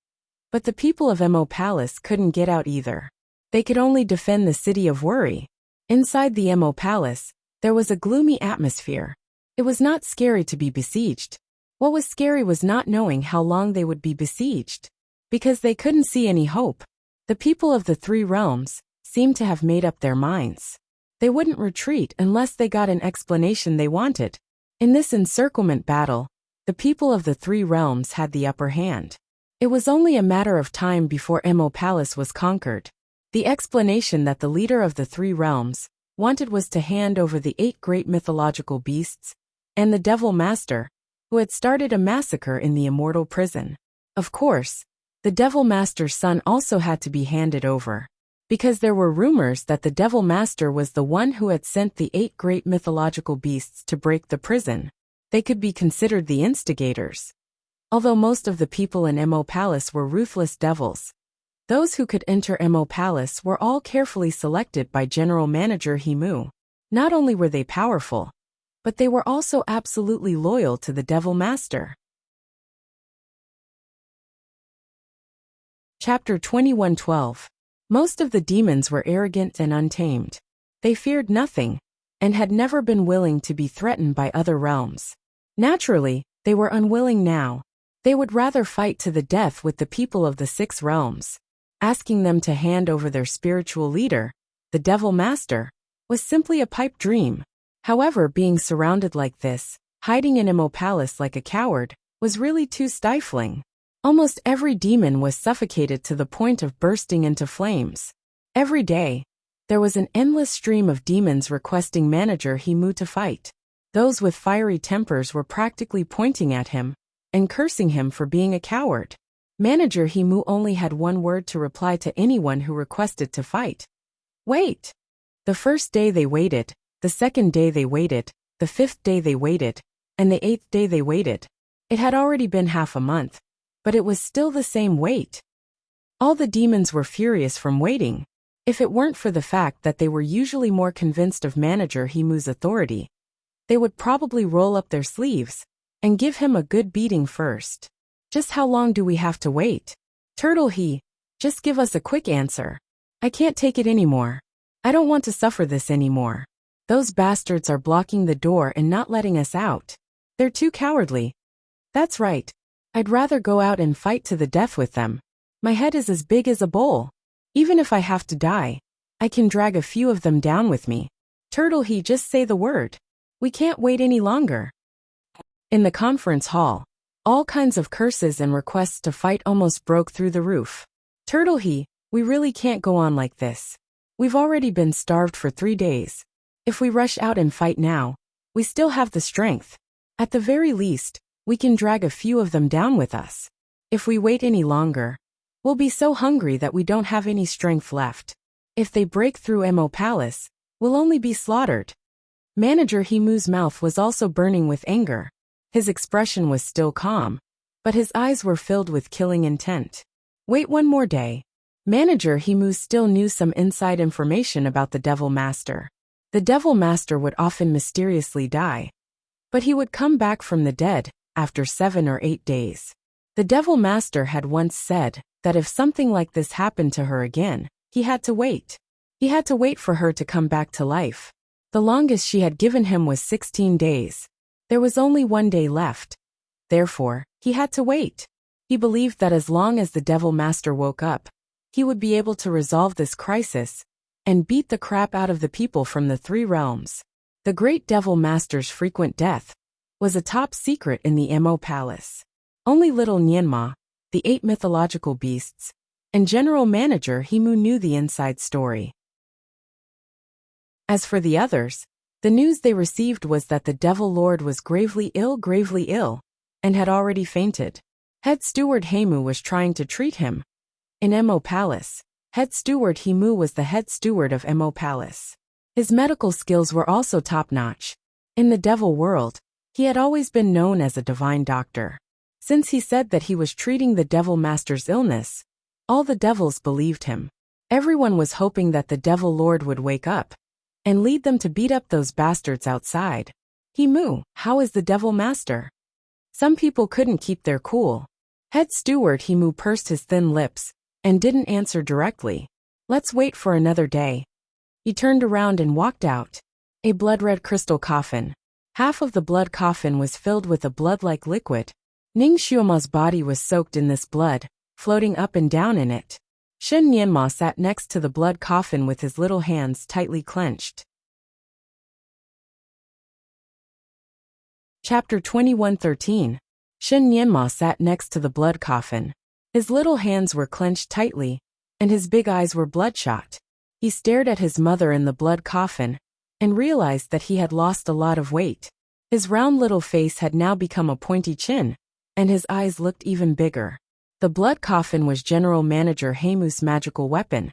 But the people of Emo Palace couldn't get out either. They could only defend the city of Worry. Inside the Emo Palace, there was a gloomy atmosphere. It was not scary to be besieged. What was scary was not knowing how long they would be besieged. Because they couldn't see any hope. The people of the 3 realms seemed to have made up their minds. They wouldn't retreat unless they got an explanation they wanted. In this encirclement battle, the people of the 3 realms had the upper hand. It was only a matter of time before Emo Palace was conquered. The explanation that the leader of the 3 realms wanted was to hand over the 8 great mythological beasts and the Devil Master, who had started a massacre in the immortal prison. Of course, the Devil Master's son also had to be handed over, because there were rumors that the Devil Master was the one who had sent the 8 great mythological beasts to break the prison. They could be considered the instigators. Although most of the people in Emo Palace were ruthless devils, those who could enter Emo Palace were all carefully selected by General Manager Himu. Not only were they powerful, but they were also absolutely loyal to the Devil Master. Chapter 21:12. Most of the demons were arrogant and untamed. They feared nothing, and had never been willing to be threatened by other realms. Naturally, they were unwilling now. They would rather fight to the death with the people of the 6 realms. Asking them to hand over their spiritual leader, the Devil Master, was simply a pipe dream. However, being surrounded like this, hiding in Emo Palace like a coward, was really too stifling. Almost every demon was suffocated to the point of bursting into flames. Every day, there was an endless stream of demons requesting Manager Himu to fight. Those with fiery tempers were practically pointing at him and cursing him for being a coward. Manager Himu only had one word to reply to anyone who requested to fight. Wait. The first day they waited, the second day they waited, the 5th day they waited, and the 8th day they waited. It had already been half a month, but it was still the same wait. All the demons were furious from waiting. If it weren't for the fact that they were usually more convinced of Manager Himu's authority, they would probably roll up their sleeves and give him a good beating first. Just how long do we have to wait? Turtle just give us a quick answer. I can't take it anymore. I don't want to suffer this anymore. Those bastards are blocking the door and not letting us out. They're too cowardly. That's right. I'd rather go out and fight to the death with them. My head is as big as a bowl. Even if I have to die, I can drag a few of them down with me. Turtle just say the word. We can't wait any longer. In the conference hall, all kinds of curses and requests to fight almost broke through the roof. Turtle we really can't go on like this. We've already been starved for 3 days. If we rush out and fight now, we still have the strength. At the very least, we can drag a few of them down with us. If we wait any longer, we'll be so hungry that we don't have any strength left. If they break through Emo Palace, we'll only be slaughtered. Manager Himu's mouth was also burning with anger. His expression was still calm, but his eyes were filled with killing intent. Wait one more day. Manager Himu still knew some inside information about the Devil Master. The Devil Master would often mysteriously die, but he would come back from the dead after 7 or 8 days. The Devil Master had once said that if something like this happened to her again, he had to wait. He had to wait for her to come back to life. The longest she had given him was 16 days. There was only 1 day left. Therefore, he had to wait. He believed that as long as the Devil Master woke up, he would be able to resolve this crisis and beat the crap out of the people from the 3 realms. The Great Devil Master's frequent death was a top secret in the Emo Palace. Only little Nyenma, the 8 mythological beasts, and General Manager Himu knew the inside story. As for the others, the news they received was that the Devil Lord was gravely ill, and had already fainted. Head Steward Himu was trying to treat him. In Emo Palace, Head Steward Himu was the head steward of Emo Palace. His medical skills were also top-notch. In the devil world, he had always been known as a divine doctor. Since he said that he was treating the devil master's illness, all the devils believed him. Everyone was hoping that the devil lord would wake up and lead them to beat up those bastards outside. Himu, how is the devil master? Some people couldn't keep their cool. Head steward Himu pursed his thin lips and didn't answer directly. Let's wait for another day. He turned around and walked out. A blood-red crystal coffin. Half of the blood coffin was filled with a blood-like liquid. Ning Xuema's body was soaked in this blood, floating up and down in it. Shen Nianma sat next to the blood coffin with his little hands tightly clenched. Chapter 21:13. Shen Nianma sat next to the blood coffin. His little hands were clenched tightly, and his big eyes were bloodshot. He stared at his mother in the blood coffin and realized that he had lost a lot of weight. His round little face had now become a pointy chin, and his eyes looked even bigger. The blood coffin was General Manager Heimu's magical weapon,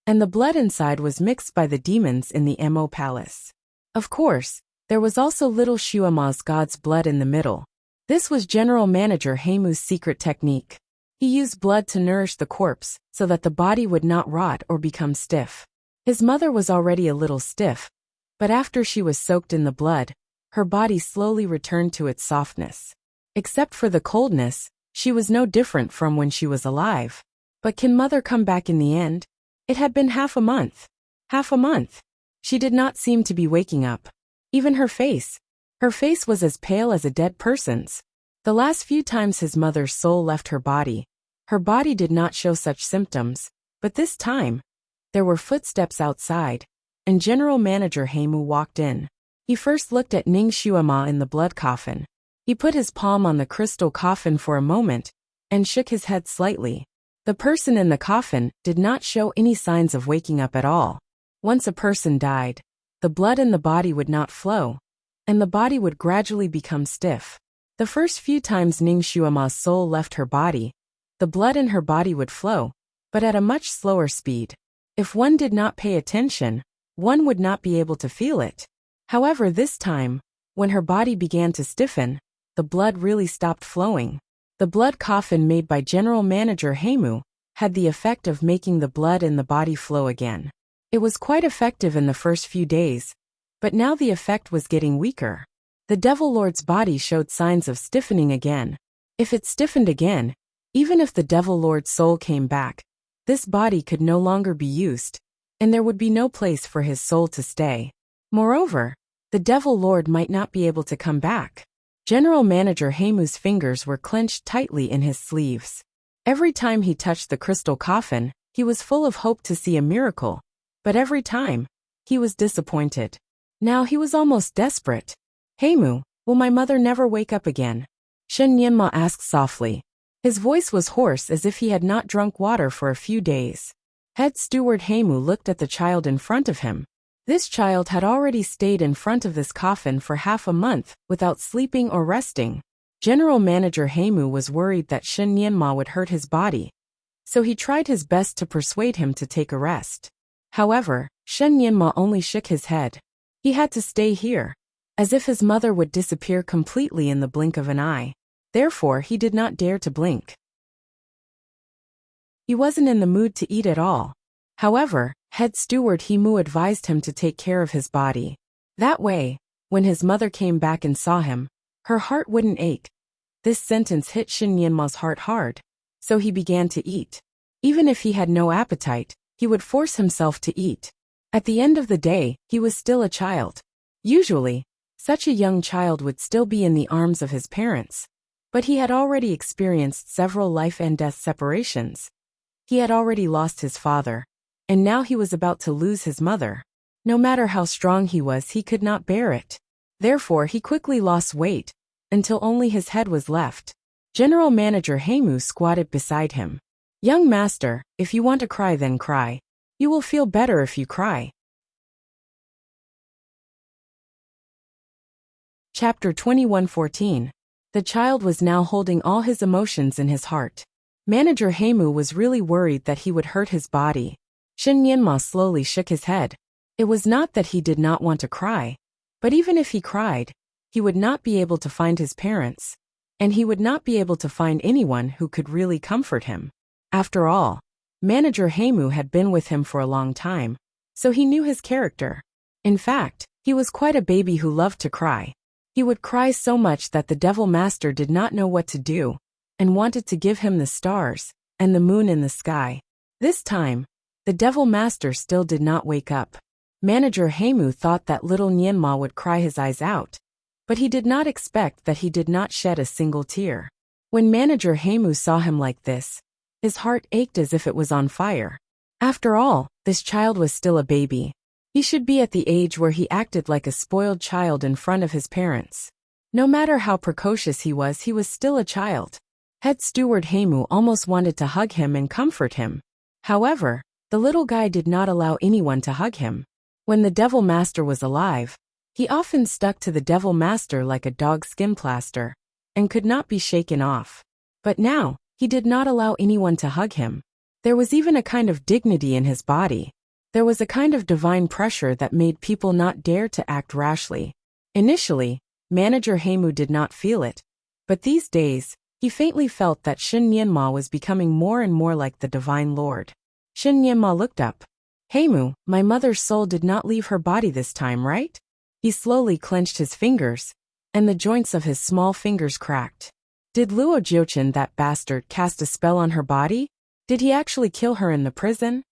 and the blood inside was mixed by the demons in the Mo Palace. Of course, there was also little Xuema's god's blood in the middle. This was General Manager Heimu's secret technique. He used blood to nourish the corpse so that the body would not rot or become stiff. His mother was already a little stiff, but after she was soaked in the blood, her body slowly returned to its softness. Except for the coldness, she was no different from when she was alive. But can mother come back in the end? It had been half a month. Half a month. She did not seem to be waking up. Even her face was as pale as a dead person's. The last few times his mother's soul left her body did not show such symptoms, but this time, there were footsteps outside, and General Manager Heimu walked in. He first looked at Ning Xuema in the blood coffin. He put his palm on the crystal coffin for a moment and shook his head slightly. The person in the coffin did not show any signs of waking up at all. Once a person died, the blood in the body would not flow, and the body would gradually become stiff. The first few times Ning Xuema's soul left her body, the blood in her body would flow, but at a much slower speed. If one did not pay attention, one would not be able to feel it. However, this time, when her body began to stiffen, the blood really stopped flowing. The blood coffin made by General Manager Heimu had the effect of making the blood in the body flow again. It was quite effective in the first few days, but now the effect was getting weaker. The Devil Lord's body showed signs of stiffening again. If it stiffened again, even if the Devil Lord's soul came back, this body could no longer be used, and there would be no place for his soul to stay. Moreover, the Devil Lord might not be able to come back. General Manager Heimu's fingers were clenched tightly in his sleeves. Every time he touched the crystal coffin, he was full of hope to see a miracle, but every time, he was disappointed. Now he was almost desperate. Heimu, will my mother never wake up again? Shen Nianma asked softly. His voice was hoarse as if he had not drunk water for a few days. Head steward Heimu looked at the child in front of him. This child had already stayed in front of this coffin for half a month without sleeping or resting. General Manager Heimu was worried that Shen Nianma would hurt his body, so he tried his best to persuade him to take a rest. However, Shen Nianma only shook his head. He had to stay here, as if his mother would disappear completely in the blink of an eye. Therefore, he did not dare to blink. He wasn't in the mood to eat at all. However, head steward Heimu advised him to take care of his body. That way, when his mother came back and saw him, her heart wouldn't ache. This sentence hit Shen Nianma's heart hard, so he began to eat. Even if he had no appetite, he would force himself to eat. At the end of the day, he was still a child. Usually, such a young child would still be in the arms of his parents. But he had already experienced several life and death separations. He had already lost his father, and now he was about to lose his mother. No matter how strong he was, he could not bear it. Therefore, he quickly lost weight, until only his head was left. General Manager Heimu squatted beside him. Young master, if you want to cry, then cry. You will feel better if you cry. Chapter 21:14. The child was now holding all his emotions in his heart. Manager Heimu was really worried that he would hurt his body. Shen Nianma slowly shook his head. It was not that he did not want to cry, but even if he cried, he would not be able to find his parents, and he would not be able to find anyone who could really comfort him. After all, Manager Heimu had been with him for a long time, so he knew his character. In fact, he was quite a baby who loved to cry. He would cry so much that the Devil Master did not know what to do, and wanted to give him the stars and the moon in the sky. This time, the Devil Master still did not wake up. Manager Heimu thought that little Nyenma would cry his eyes out, but he did not expect that he did not shed a single tear. When Manager Heimu saw him like this, his heart ached as if it was on fire. After all, this child was still a baby. He should be at the age where he acted like a spoiled child in front of his parents. No matter how precocious he was still a child. Head Steward Heimu almost wanted to hug him and comfort him. However, the little guy did not allow anyone to hug him. When the Devil Master was alive, he often stuck to the Devil Master like a dog's skin plaster, and could not be shaken off. But now, he did not allow anyone to hug him. There was even a kind of dignity in his body. There was a kind of divine pressure that made people not dare to act rashly. Initially, Manager Heimu did not feel it, but these days, he faintly felt that Shin Nyenma was becoming more and more like the Divine Lord. Shin Nyenma looked up. Heimu, my mother's soul did not leave her body this time, right? He slowly clenched his fingers, and the joints of his small fingers cracked. Did Luo Jiuchen, that bastard, cast a spell on her body? Did he actually kill her in the prison?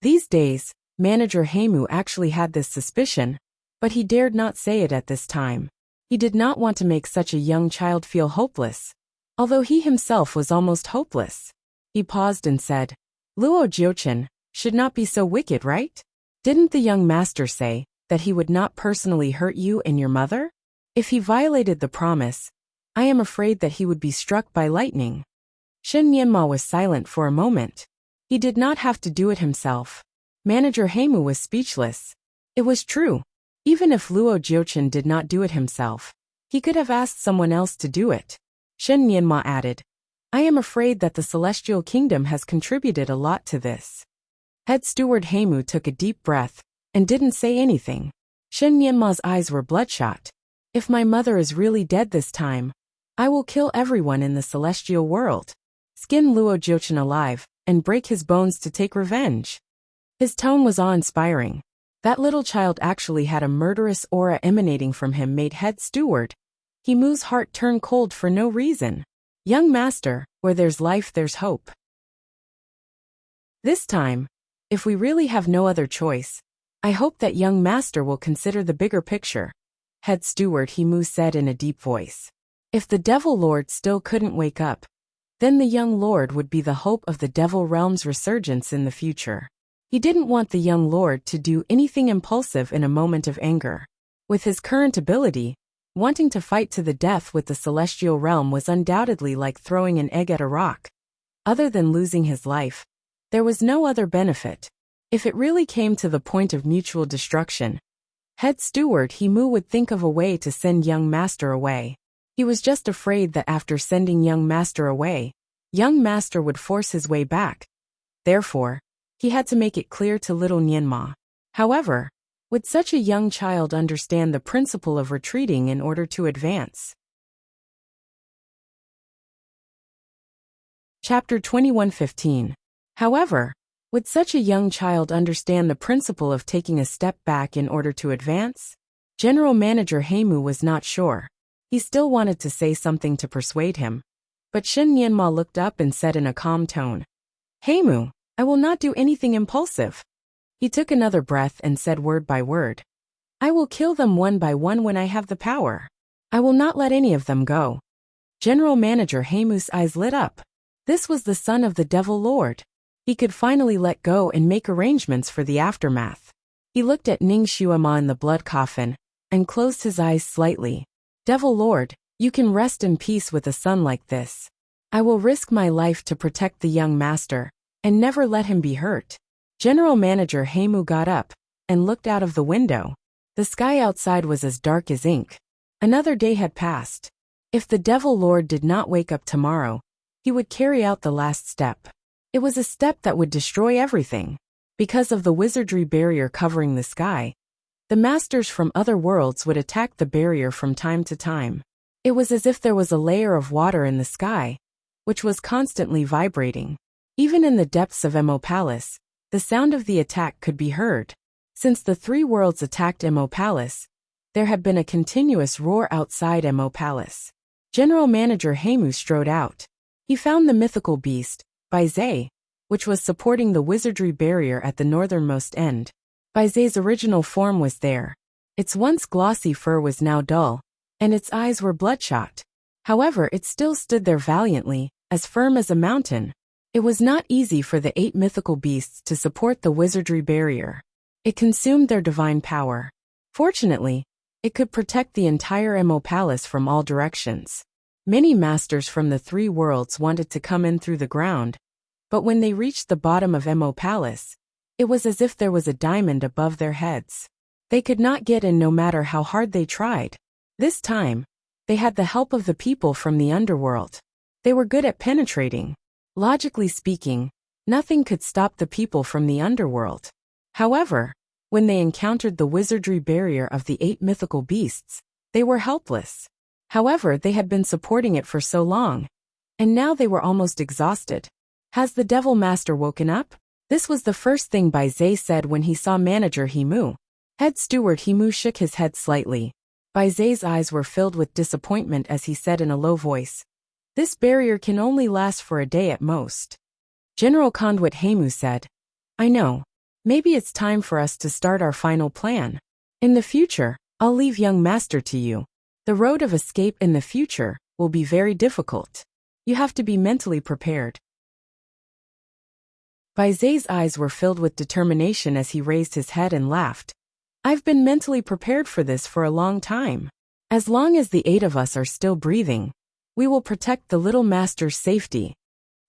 These days, Manager Heimu actually had this suspicion, but he dared not say it at this time. He did not want to make such a young child feel hopeless, although he himself was almost hopeless. He paused and said, Luo Jiuchen should not be so wicked, right? Didn't the young master say that he would not personally hurt you and your mother? If he violated the promise, I am afraid that he would be struck by lightning. Shin Nyenma was silent for a moment. He did not have to do it himself. Manager Heimu was speechless. It was true. Even if Luo Jiuchen did not do it himself, he could have asked someone else to do it. Shin Nyenma added, I am afraid that the Celestial Kingdom has contributed a lot to this. Head Steward Heimu took a deep breath and didn't say anything. Shin Nyenma's eyes were bloodshot. If my mother is really dead this time, I will kill everyone in the celestial world. Skin Luo Jiuchen alive and break his bones to take revenge. His tone was awe-inspiring. That little child actually had a murderous aura emanating from him made Head Steward Heimu's heart turn cold for no reason. Young master, where there's life there's hope. This time, if we really have no other choice, I hope that young master will consider the bigger picture, Head Steward Heimu said in a deep voice. If the Devil Lord still couldn't wake up, then the young lord would be the hope of the Devil Realm's resurgence in the future. He didn't want the young lord to do anything impulsive in a moment of anger. With his current ability, wanting to fight to the death with the Celestial Realm was undoubtedly like throwing an egg at a rock. Other than losing his life, there was no other benefit. If it really came to the point of mutual destruction, Head Steward Heimu would think of a way to send young master away. He was just afraid that after sending young master away, young master would force his way back. Therefore, he had to make it clear to little Nyenma. However, would such a young child understand the principle of retreating in order to advance? Chapter 21:15. However, would such a young child understand the principle of taking a step back in order to advance? General Manager Heimu was not sure. He still wanted to say something to persuade him. But Shin Nyenma looked up and said in a calm tone, Heimu, I will not do anything impulsive. He took another breath and said word by word, I will kill them one by one when I have the power. I will not let any of them go. General Manager Heimu's eyes lit up. This was the son of the Devil Lord. He could finally let go and make arrangements for the aftermath. He looked at Ning Xuema in the blood coffin and closed his eyes slightly. Devil Lord, you can rest in peace with a son like this. I will risk my life to protect the young master and never let him be hurt. General Manager Heimu got up and looked out of the window. The sky outside was as dark as ink. Another day had passed. If the Devil Lord did not wake up tomorrow, he would carry out the last step. It was a step that would destroy everything. Because of the wizardry barrier covering the sky, the masters from other worlds would attack the barrier from time to time. It was as if there was a layer of water in the sky, which was constantly vibrating. Even in the depths of Emo Palace, the sound of the attack could be heard. Since the three worlds attacked Emo Palace, there had been a continuous roar outside Emo Palace. General Manager Heimu strode out. He found the mythical beast, Baizé, which was supporting the wizardry barrier at the northernmost end. Baizé's original form was there. Its once glossy fur was now dull, and its eyes were bloodshot. However, it still stood there valiantly, as firm as a mountain. It was not easy for the 8 mythical beasts to support the wizardry barrier. It consumed their divine power. Fortunately, it could protect the entire Emo Palace from all directions. Many masters from the 3 worlds wanted to come in through the ground, but when they reached the bottom of Emo Palace, it was as if there was a diamond above their heads. They could not get in no matter how hard they tried. This time, they had the help of the people from the underworld. They were good at penetrating. Logically speaking, nothing could stop the people from the underworld. However, when they encountered the wizardry barrier of the 8 mythical beasts, they were helpless. However, they had been supporting it for so long, and now they were almost exhausted. Has the Devil Master woken up? This was the first thing Baizé said when he saw Manager Heimu. Head Steward Heimu shook his head slightly. Baizé's eyes were filled with disappointment as he said in a low voice, "This barrier can only last for a day at most." General Conduit Heimu said, "I know. Maybe it's time for us to start our final plan. In the future, I'll leave young master to you. The road of escape in the future will be very difficult. You have to be mentally prepared." Baizé's eyes were filled with determination as he raised his head and laughed. "I've been mentally prepared for this for a long time. As long as the 8 of us are still breathing, we will protect the little master's safety.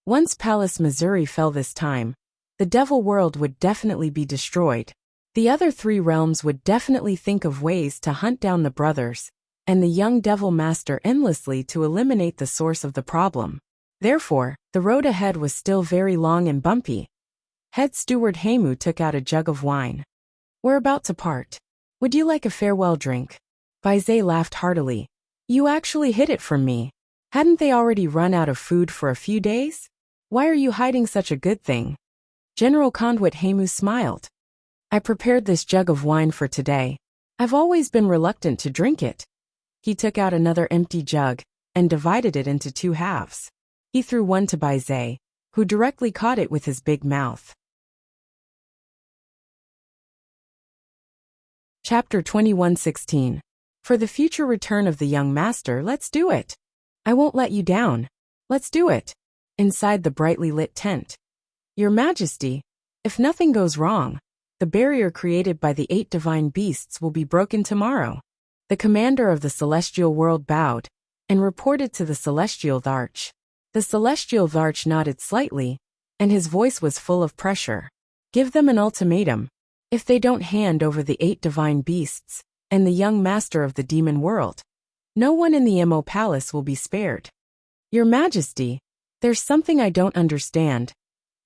Once Palace Missouri fell this time, the Devil World would definitely be destroyed. The other 3 realms would definitely think of ways to hunt down the brothers and the young Devil Master endlessly to eliminate the source of the problem. Therefore, the road ahead was still very long and bumpy. Head Steward Heimu took out a jug of wine. "We're about to part. Would you like a farewell drink?" Baizé laughed heartily. "You actually hid it from me. Hadn't they already run out of food for a few days? Why are you hiding such a good thing?" General Conduit Heimu smiled. "I prepared this jug of wine for today. I've always been reluctant to drink it." He took out another empty jug and divided it into 2 halves. He threw one to Baizé, who directly caught it with his big mouth. Chapter 21:16. For the future return of the young master, let's do it. I won't let you down. Let's do it. Inside the brightly lit tent. Your Majesty, if nothing goes wrong, the barrier created by the 8 divine beasts will be broken tomorrow. The commander of the celestial world bowed and reported to the celestial Tharch. The celestial Tharch nodded slightly, and his voice was full of pressure. Give them an ultimatum. If they don't hand over the 8 divine beasts and the young master of the demon world, no one in the Emo Palace will be spared. Your Majesty, there's something I don't understand.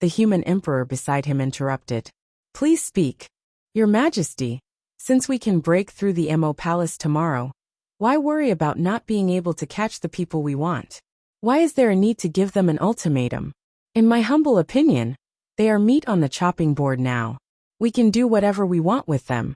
The human emperor beside him interrupted. Please speak. Your Majesty, since we can break through the Emo Palace tomorrow, why worry about not being able to catch the people we want? Why is there a need to give them an ultimatum? In my humble opinion, they are meat on the chopping board now. We can do whatever we want with them,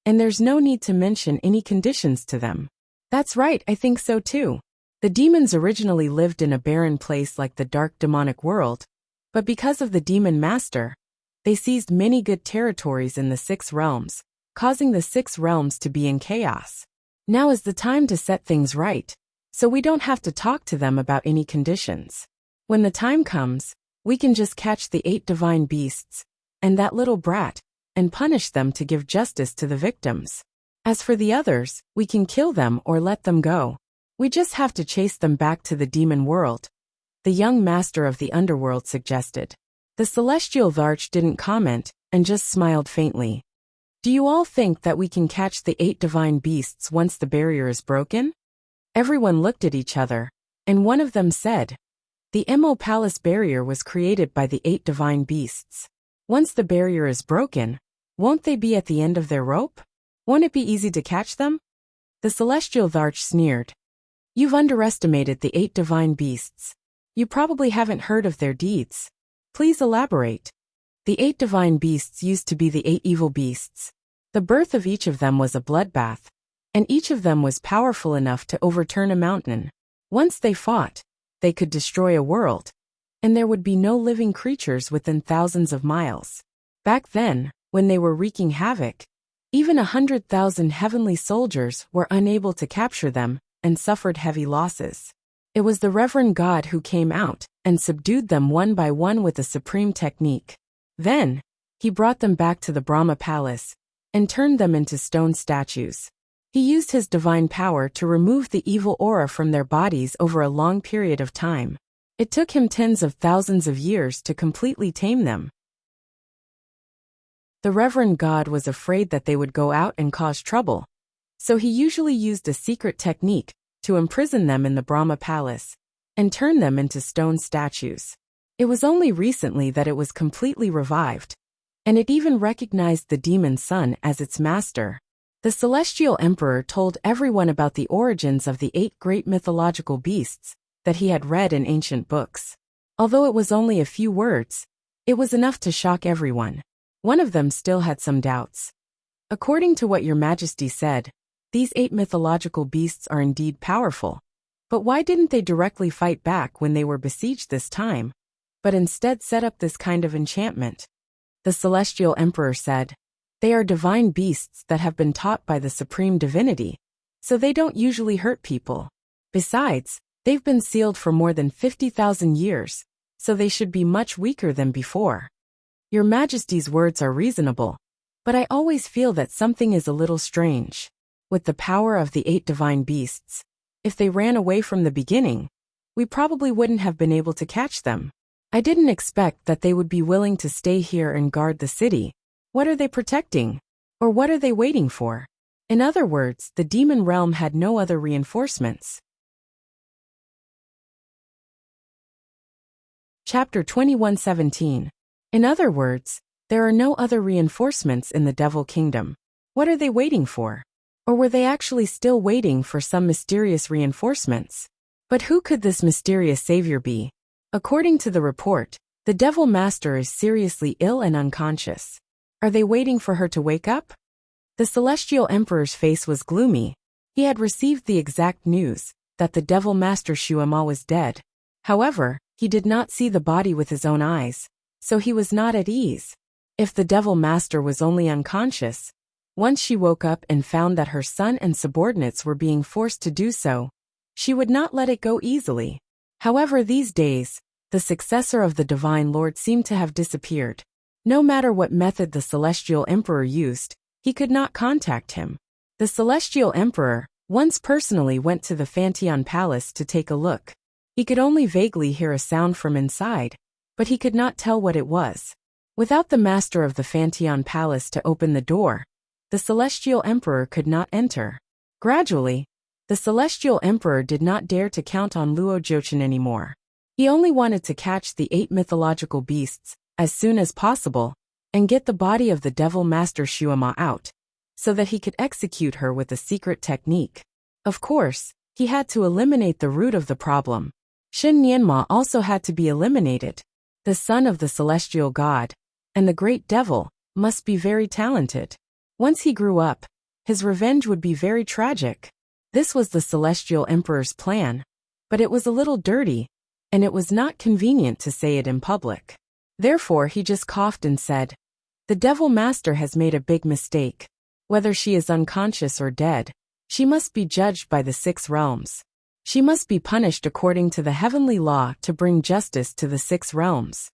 and there's no need to mention any conditions to them. That's right, I think so too. The demons originally lived in a barren place like the dark demonic world, but because of the demon master, they seized many good territories in the 6 realms, causing the 6 realms to be in chaos. Now is the time to set things right, so we don't have to talk to them about any conditions. When the time comes, we can just catch the 8 divine beasts and that little brat and punish them to give justice to the victims. As for the others, we can kill them or let them go. We just have to chase them back to the demon world, the young master of the underworld suggested. The celestial Tharch didn't comment and just smiled faintly. Do you all think that we can catch the 8 divine beasts once the barrier is broken? Everyone looked at each other, and one of them said, the Emo Palace barrier was created by the 8 divine beasts. Once the barrier is broken, won't they be at the end of their rope? Won't it be easy to catch them? The celestial Tharch sneered. You've underestimated the 8 divine beasts. You probably haven't heard of their deeds. Please elaborate. The 8 divine beasts used to be the 8 evil beasts. The birth of each of them was a bloodbath, and each of them was powerful enough to overturn a mountain. Once they fought, they could destroy a world, and there would be no living creatures within thousands of miles. Back then, when they were wreaking havoc, even 100,000 heavenly soldiers were unable to capture them and suffered heavy losses. It was the Reverend God who came out and subdued them one by one with a supreme technique. Then, he brought them back to the Brahma Palace and turned them into stone statues. He used his divine power to remove the evil aura from their bodies over a long period of time. It took him tens of thousands of years to completely tame them. The Reverend God was afraid that they would go out and cause trouble, so he usually used a secret technique to imprison them in the Brahma Palace and turn them into stone statues. It was only recently that it was completely revived, and it even recognized the demon sun as its master. The Celestial Emperor told everyone about the origins of the 8 great mythological beasts that he had read in ancient books. Although it was only a few words, it was enough to shock everyone. One of them still had some doubts. According to what Your Majesty said, these 8 mythological beasts are indeed powerful. But why didn't they directly fight back when they were besieged this time, but instead set up this kind of enchantment? The Celestial Emperor said, they are divine beasts that have been taught by the supreme divinity, so they don't usually hurt people. Besides, they've been sealed for more than 50,000 years, so they should be much weaker than before. Your Majesty's words are reasonable, but I always feel that something is a little strange. With the power of the 8 divine beasts, if they ran away from the beginning, we probably wouldn't have been able to catch them. I didn't expect that they would be willing to stay here and guard the city. What are they protecting? Or what are they waiting for? In other words, the demon realm had no other reinforcements. Chapter 21:17. In other words, there are no other reinforcements in the Devil Kingdom. What are they waiting for? Or were they actually still waiting for some mysterious reinforcements? But who could this mysterious savior be? According to the report, the Devil Master is seriously ill and unconscious. Are they waiting for her to wake up? The Celestial Emperor's face was gloomy. He had received the exact news that the Devil Master Shuama was dead. However, he did not see the body with his own eyes, so he was not at ease. If the Devil Master was only unconscious, once she woke up and found that her son and subordinates were being forced to do so, she would not let it go easily. However, these days, the successor of the Divine Lord seemed to have disappeared. No matter what method the Celestial Emperor used, he could not contact him. The Celestial Emperor once personally went to the Fantion Palace to take a look. He could only vaguely hear a sound from inside, but he could not tell what it was. Without the master of the Fantion Palace to open the door, the Celestial Emperor could not enter. Gradually, the Celestial Emperor did not dare to count on Luo Jochin anymore. He only wanted to catch the 8 mythological beasts as soon as possible and get the body of the Devil Master Shuama out, so that he could execute her with a secret technique. Of course, he had to eliminate the root of the problem. Shin Nianma also had to be eliminated. The son of the celestial god and the great devil must be very talented. Once he grew up, his revenge would be very tragic. This was the Celestial Emperor's plan, but it was a little dirty, and it was not convenient to say it in public. Therefore, he just coughed and said, "The Devil Master has made a big mistake. Whether she is unconscious or dead, she must be judged by the 6 realms. She must be punished according to the heavenly law to bring justice to the 6 realms."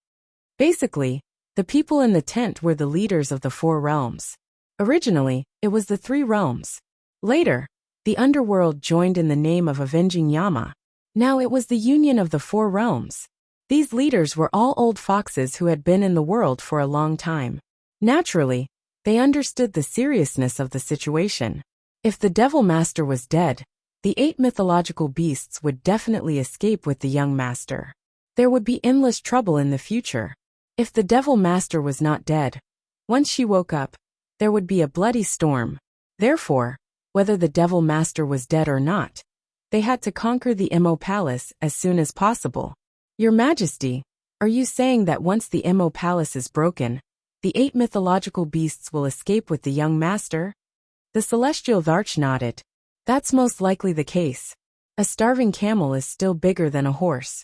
Basically, the people in the tent were the leaders of the 4 realms. Originally, it was the 3 realms. Later, the underworld joined in the name of avenging Yama. Now it was the union of the 4 realms. These leaders were all old foxes who had been in the world for a long time. Naturally, they understood the seriousness of the situation. If the Devil Master was dead, the 8 mythological beasts would definitely escape with the young master. There would be endless trouble in the future. If the devil master was not dead, once she woke up, there would be a bloody storm. Therefore, whether the devil master was dead or not, they had to conquer the Emo Palace as soon as possible. Your Majesty, are you saying that once the Emo Palace is broken, the 8 mythological beasts will escape with the young master? The celestial Tharch nodded. That's most likely the case. A starving camel is still bigger than a horse.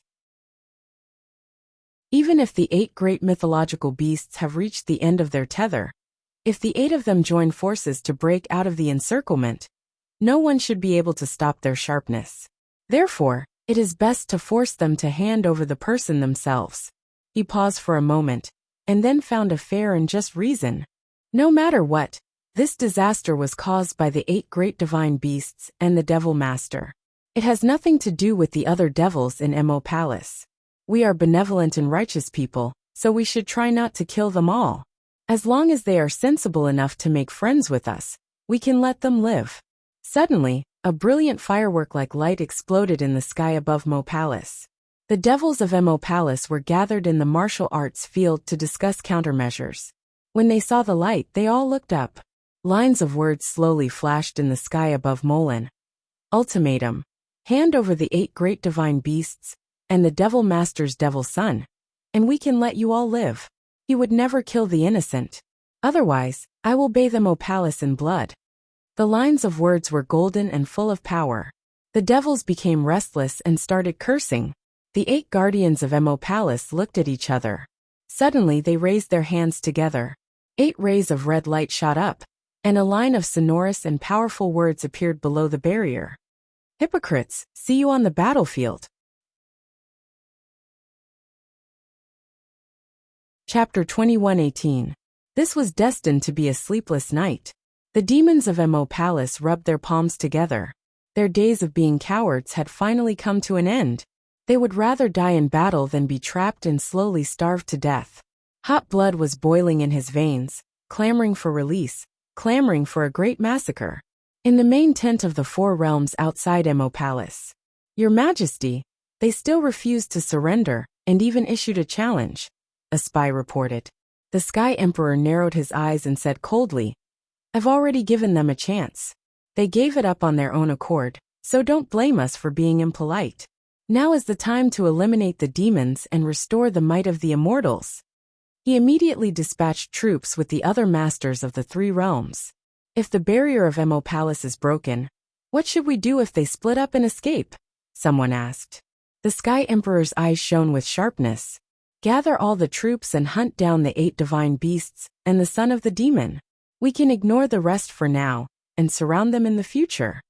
Even if the 8 great mythological beasts have reached the end of their tether, if the 8 of them join forces to break out of the encirclement, no one should be able to stop their sharpness. Therefore, it is best to force them to hand over the person themselves. He paused for a moment, and then found a fair and just reason. No matter what, this disaster was caused by the 8 great divine beasts and the devil master. It has nothing to do with the other devils in Emo Palace. We are benevolent and righteous people, so we should try not to kill them all. As long as they are sensible enough to make friends with us, we can let them live. Suddenly, a brilliant firework-like light exploded in the sky above Mo Palace. The devils of Emo Palace were gathered in the martial arts field to discuss countermeasures. When they saw the light, they all looked up. Lines of words slowly flashed in the sky above Molan. Ultimatum. Hand over the 8 great divine beasts, and the devil master's devil son, and we can let you all live. He would never kill the innocent. Otherwise, I will bathe Emo Palace in blood. The lines of words were golden and full of power. The devils became restless and started cursing. The 8 guardians of Emo Palace looked at each other. Suddenly they raised their hands together. 8 rays of red light shot up, and a line of sonorous and powerful words appeared below the barrier. Hypocrites, see you on the battlefield. Chapter 21:18. This was destined to be a sleepless night. The demons of Emo Palace rubbed their palms together. Their days of being cowards had finally come to an end. They would rather die in battle than be trapped and slowly starved to death. Hot blood was boiling in his veins, clamoring for release, clamoring for a great massacre. In the main tent of the 4 realms outside Emo Palace, Your Majesty, they still refused to surrender, and even issued a challenge, a spy reported. The Sky Emperor narrowed his eyes and said coldly, I've already given them a chance. They gave it up on their own accord, so don't blame us for being impolite. Now is the time to eliminate the demons and restore the might of the immortals. He immediately dispatched troops with the other masters of the 3 realms. If the barrier of Emo Palace is broken, what should we do if they split up and escape? Someone asked. The Sky Emperor's eyes shone with sharpness. Gather all the troops and hunt down the 8 divine beasts and the son of the demon. We can ignore the rest for now and surround them in the future.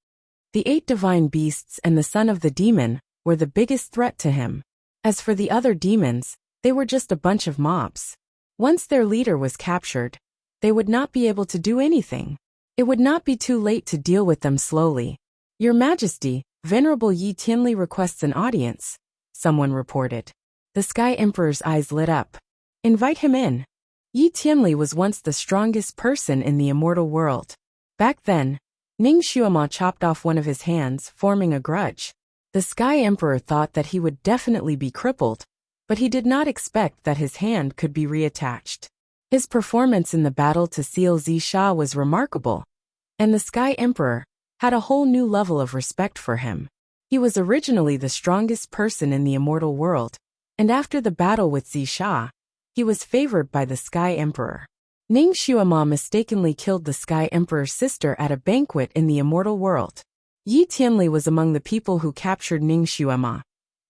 The 8 divine beasts and the son of the demon were the biggest threat to him. As for the other demons, they were just a bunch of mobs. Once their leader was captured, they would not be able to do anything. It would not be too late to deal with them slowly. Your Majesty, Venerable Yi Tianli requests an audience, someone reported. The Sky Emperor's eyes lit up. Invite him in. Yi Tianli was once the strongest person in the immortal world. Back then, Ning Xuema chopped off one of his hands, forming a grudge. The Sky Emperor thought that he would definitely be crippled, but he did not expect that his hand could be reattached. His performance in the battle to seal Zisha was remarkable, and the Sky Emperor had a whole new level of respect for him. He was originally the strongest person in the immortal world, and after the battle with Zisha, he was favored by the Sky Emperor. Ning Xuema mistakenly killed the Sky Emperor's sister at a banquet in the immortal world. Yi Tianli was among the people who captured Ning Xuema,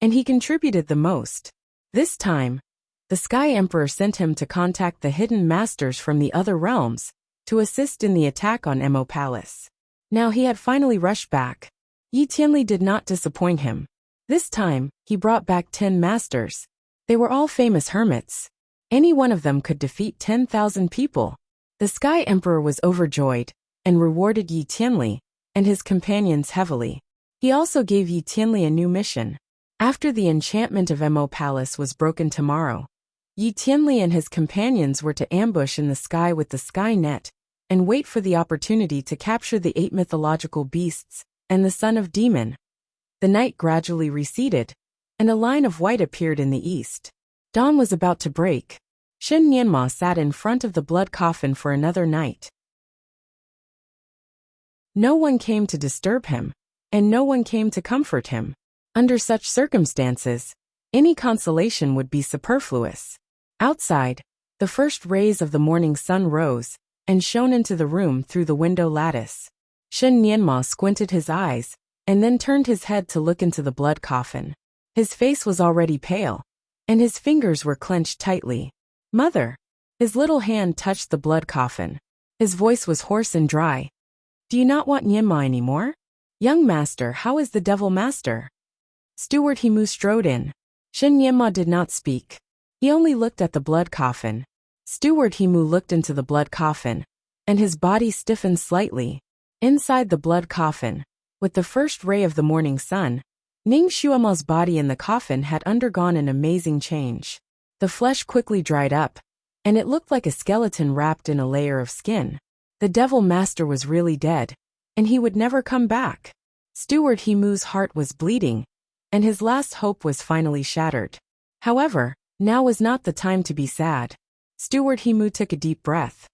and he contributed the most. This time, the Sky Emperor sent him to contact the hidden masters from the other realms to assist in the attack on Emo Palace. Now he had finally rushed back. Yi Tianli did not disappoint him. This time, he brought back 10 masters. They were all famous hermits. Any one of them could defeat 10,000 people. The Sky Emperor was overjoyed and rewarded Yi Tianli and his companions heavily. He also gave Yi Tianli a new mission. After the enchantment of Emo Palace was broken tomorrow, Yi Tianli and his companions were to ambush in the sky with the sky net and wait for the opportunity to capture the 8 mythological beasts and the son of demon. The night gradually receded, and a line of white appeared in the east. Dawn was about to break. Shin Nianma sat in front of the blood coffin for another night. No one came to disturb him, and no one came to comfort him. Under such circumstances, any consolation would be superfluous. Outside, the first rays of the morning sun rose and shone into the room through the window lattice. Shin Nianma squinted his eyes and then turned his head to look into the blood coffin. His face was already pale, and his fingers were clenched tightly. "Mother!" His little hand touched the blood coffin. His voice was hoarse and dry. "Do you not want Nianma anymore?" "Young master, how is the devil master?" Steward Himu strode in. Shin Nianma did not speak. He only looked at the blood coffin. Steward Himu looked into the blood coffin, and his body stiffened slightly. Inside the blood coffin, with the first ray of the morning sun, Ning Xuema's body in the coffin had undergone an amazing change. The flesh quickly dried up, and it looked like a skeleton wrapped in a layer of skin. The devil master was really dead, and he would never come back. Steward Himu's heart was bleeding, and his last hope was finally shattered. However, now was not the time to be sad. Steward Himu took a deep breath.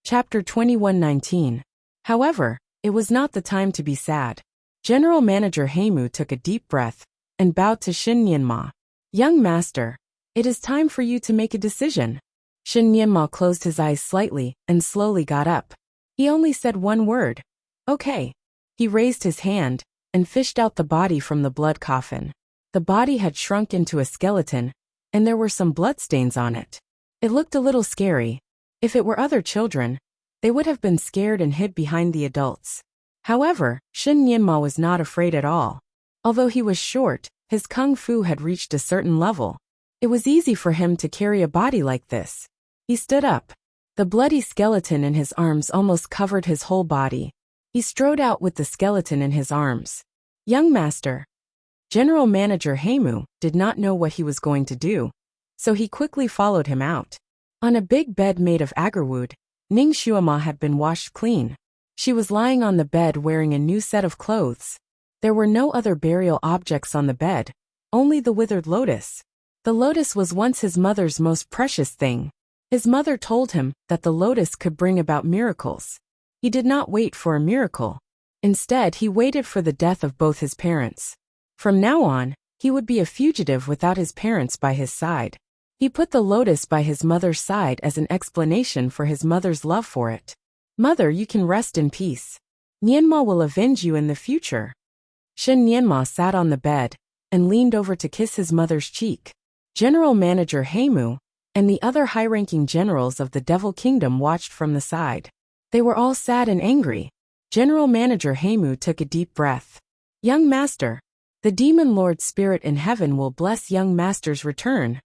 Chapter 21:19. However, it was not the time to be sad. General Manager Heimu took a deep breath and bowed to Shin Nianma. "Young master, it is time for you to make a decision." Shin Nianma closed his eyes slightly and slowly got up. He only said one word. "Okay." He raised his hand and fished out the body from the blood coffin. The body had shrunk into a skeleton, and there were some bloodstains on it. It looked a little scary. If it were other children, they would have been scared and hid behind the adults. However, Shin Nianma was not afraid at all. Although he was short, his kung fu had reached a certain level. It was easy for him to carry a body like this. He stood up. The bloody skeleton in his arms almost covered his whole body. He strode out with the skeleton in his arms. "Young master." General Manager Heimu did not know what he was going to do, so he quickly followed him out. On a big bed made of agarwood, Ning Xuema had been washed clean. She was lying on the bed wearing a new set of clothes. There were no other burial objects on the bed, only the withered lotus. The lotus was once his mother's most precious thing. His mother told him that the lotus could bring about miracles. He did not wait for a miracle. Instead, he waited for the death of both his parents. From now on, he would be a fugitive without his parents by his side. He put the lotus by his mother's side as an explanation for his mother's love for it. "Mother, you can rest in peace. Nianma will avenge you in the future." Shin Nianma sat on the bed and leaned over to kiss his mother's cheek. General Manager Heimu and the other high-ranking generals of the Devil Kingdom watched from the side. They were all sad and angry. General Manager Heimu took a deep breath. "Young master, the Demon Lord Spirit in heaven will bless young master's return."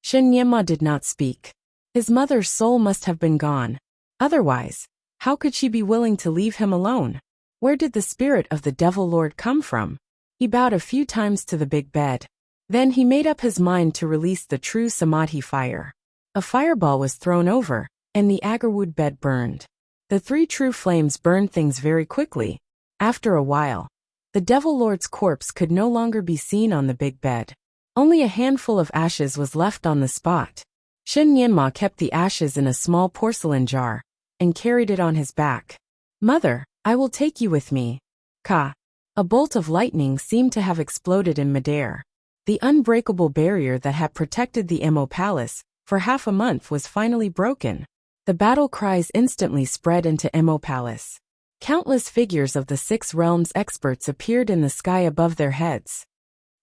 Shin Nianma did not speak. His mother's soul must have been gone. Otherwise, how could she be willing to leave him alone? Where did the spirit of the Devil Lord come from? He bowed a few times to the big bed. Then he made up his mind to release the true Samadhi fire. A fireball was thrown over, and the agarwood bed burned. The three true flames burned things very quickly. After a while, the Devil Lord's corpse could no longer be seen on the big bed. Only a handful of ashes was left on the spot. Shin Nianma kept the ashes in a small porcelain jar and carried it on his back. "Mother, I will take you with me." Ka. A bolt of lightning seemed to have exploded in midair. The unbreakable barrier that had protected the Emo Palace for half a month was finally broken. The battle cries instantly spread into Emo Palace. Countless figures of the Six Realms experts appeared in the sky above their heads.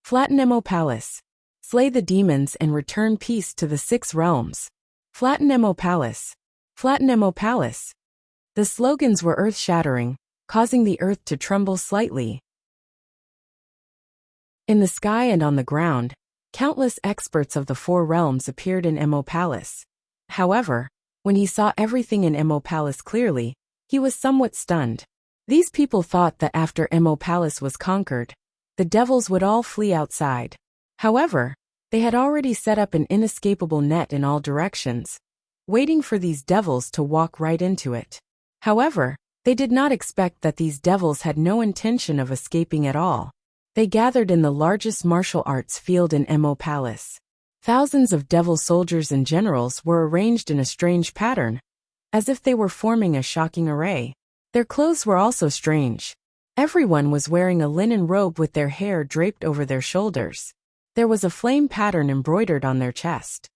"Flatten Emo Palace. Slay the demons and return peace to the Six Realms. Flatten Emo Palace. Flatten Emo Palace." The slogans were earth-shattering, causing the earth to tremble slightly. In the sky and on the ground, countless experts of the Four Realms appeared in Emo Palace. However, when he saw everything in Emo Palace clearly, he was somewhat stunned. These people thought that after Emo Palace was conquered, the devils would all flee outside. However, they had already set up an inescapable net in all directions, waiting for these devils to walk right into it. However, they did not expect that these devils had no intention of escaping at all. They gathered in the largest martial arts field in Mo Palace. Thousands of devil soldiers and generals were arranged in a strange pattern, as if they were forming a shocking array. Their clothes were also strange. Everyone was wearing a linen robe with their hair draped over their shoulders. There was a flame pattern embroidered on their chest.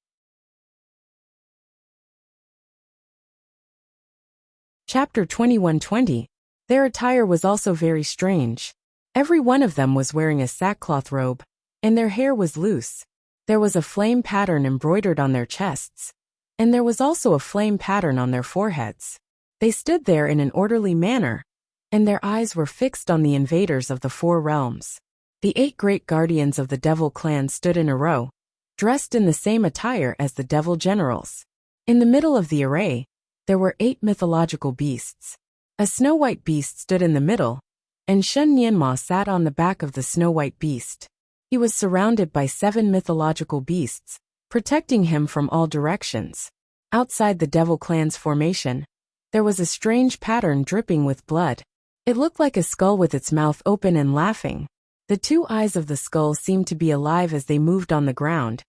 Chapter 21:20. Their attire was also very strange. Every one of them was wearing a sackcloth robe, and their hair was loose. There was a flame pattern embroidered on their chests, and there was also a flame pattern on their foreheads. They stood there in an orderly manner, and their eyes were fixed on the invaders of the four realms. The 8 great guardians of the devil clan stood in a row, dressed in the same attire as the devil generals. In the middle of the array, there were 8 mythological beasts. A snow-white beast stood in the middle, and Shun Nianma sat on the back of the snow-white beast. He was surrounded by 7 mythological beasts, protecting him from all directions. Outside the devil clan's formation, there was a strange pattern dripping with blood. It looked like a skull with its mouth open and laughing. The 2 eyes of the skull seemed to be alive as they moved on the ground,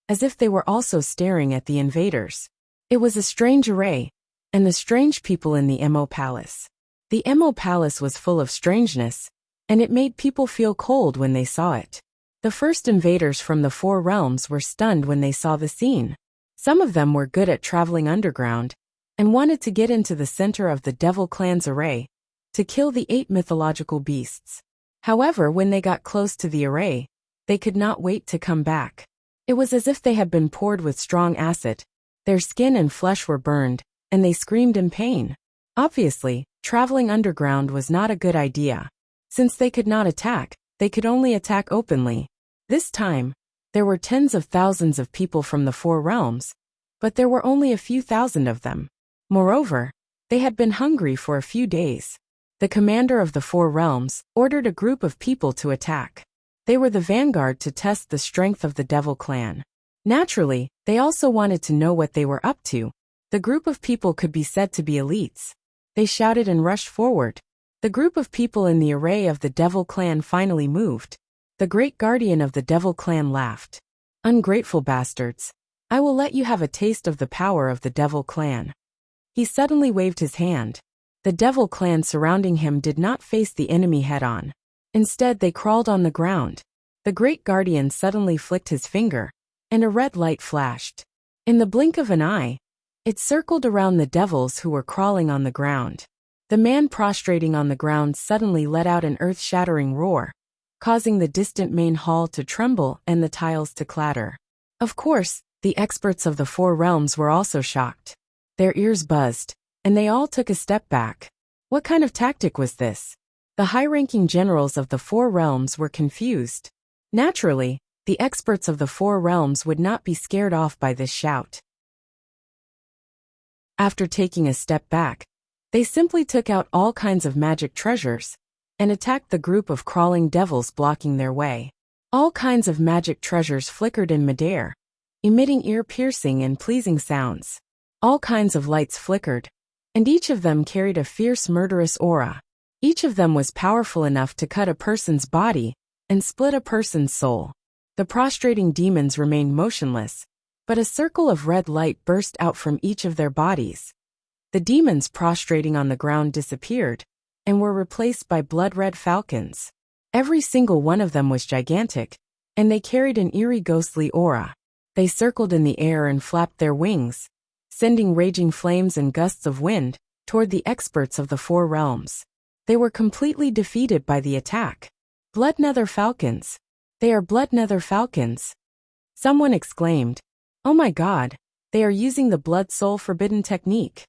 as if they were also staring at the invaders. It was a strange array, and the strange people in the Mo Palace. The Mo Palace was full of strangeness, and it made people feel cold when they saw it. The first invaders from the 4 realms were stunned when they saw the scene. Some of them were good at traveling underground, and wanted to get into the center of the devil clan's array, to kill the 8 mythological beasts. However, when they got close to the array, they could not wait to come back. It was as if they had been poured with strong acid. Their skin and flesh were burned, and they screamed in pain. Obviously, traveling underground was not a good idea. Since they could not attack, they could only attack openly. This time, there were tens of thousands of people from the 4 realms, but there were only a few thousand of them. Moreover, they had been hungry for a few days. The commander of the 4 realms ordered a group of people to attack. They were the vanguard to test the strength of the devil clan. Naturally, they also wanted to know what they were up to. The group of people could be said to be elites. They shouted and rushed forward. The group of people in the array of the devil clan finally moved. The great guardian of the devil clan laughed. "Ungrateful bastards. I will let you have a taste of the power of the devil clan." He suddenly waved his hand. The devil clan surrounding him did not face the enemy head-on. Instead, they crawled on the ground. The great guardian suddenly flicked his finger, and a red light flashed. In the blink of an eye, it circled around the devils who were crawling on the ground. The man prostrating on the ground suddenly let out an earth-shattering roar, causing the distant main hall to tremble and the tiles to clatter. Of course, the experts of the 4 realms were also shocked. Their ears buzzed, and they all took a step back. What kind of tactic was this? The high-ranking generals of the 4 realms were confused. Naturally, the experts of the 4 realms would not be scared off by this shout. After taking a step back, they simply took out all kinds of magic treasures and attacked the group of crawling devils blocking their way. All kinds of magic treasures flickered in midair, emitting ear-piercing and pleasing sounds. All kinds of lights flickered, and each of them carried a fierce murderous aura. Each of them was powerful enough to cut a person's body and split a person's soul. The prostrating demons remained motionless, but a circle of red light burst out from each of their bodies. The demons prostrating on the ground disappeared, and were replaced by blood-red falcons. Every single one of them was gigantic, and they carried an eerie ghostly aura. They circled in the air and flapped their wings, sending raging flames and gusts of wind toward the experts of the 4 realms. They were completely defeated by the attack. Blood nether falcons. They are blood nether falcons. Someone exclaimed, "Oh my god, they are using the blood soul forbidden technique."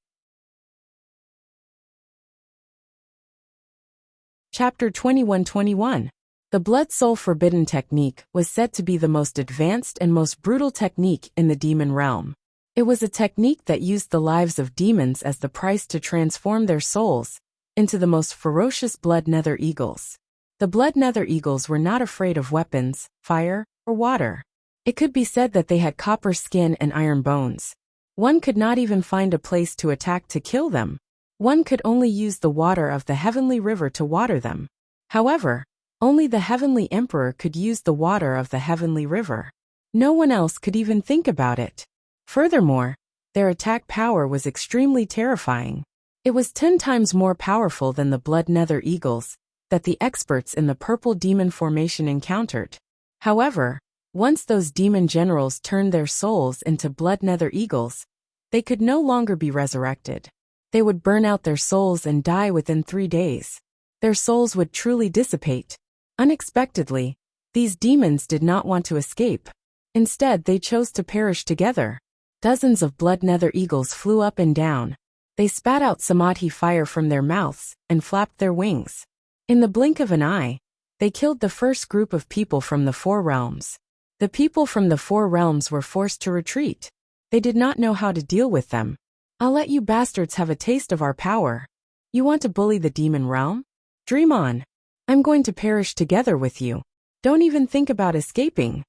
Chapter 21:21. The blood soul forbidden technique was said to be the most advanced and most brutal technique in the demon realm. It was a technique that used the lives of demons as the price to transform their souls into the most ferocious blood nether eagles. The blood nether eagles were not afraid of weapons, fire, or water. It could be said that they had copper skin and iron bones. One could not even find a place to attack to kill them. One could only use the water of the heavenly river to water them. However, Only the Heavenly Emperor could use the water of the Heavenly River. No one else could even think about it. Furthermore, their attack power was extremely terrifying. It was 10 times more powerful than the blood nether eagles that the experts in the purple demon formation encountered. However, once those demon generals turned their souls into blood nether eagles, they could no longer be resurrected. They would burn out their souls and die within 3 days. Their souls would truly dissipate. Unexpectedly, these demons did not want to escape. Instead, they chose to perish together. Dozens of blood nether eagles flew up and down. They spat out samadhi fire from their mouths and flapped their wings. In the blink of an eye, they killed the first group of people from the 4 realms. The people from the 4 realms were forced to retreat. They did not know how to deal with them. I'll let you bastards have a taste of our power. You want to bully the demon realm? Dream on. I'm going to perish together with you. Don't even think about escaping.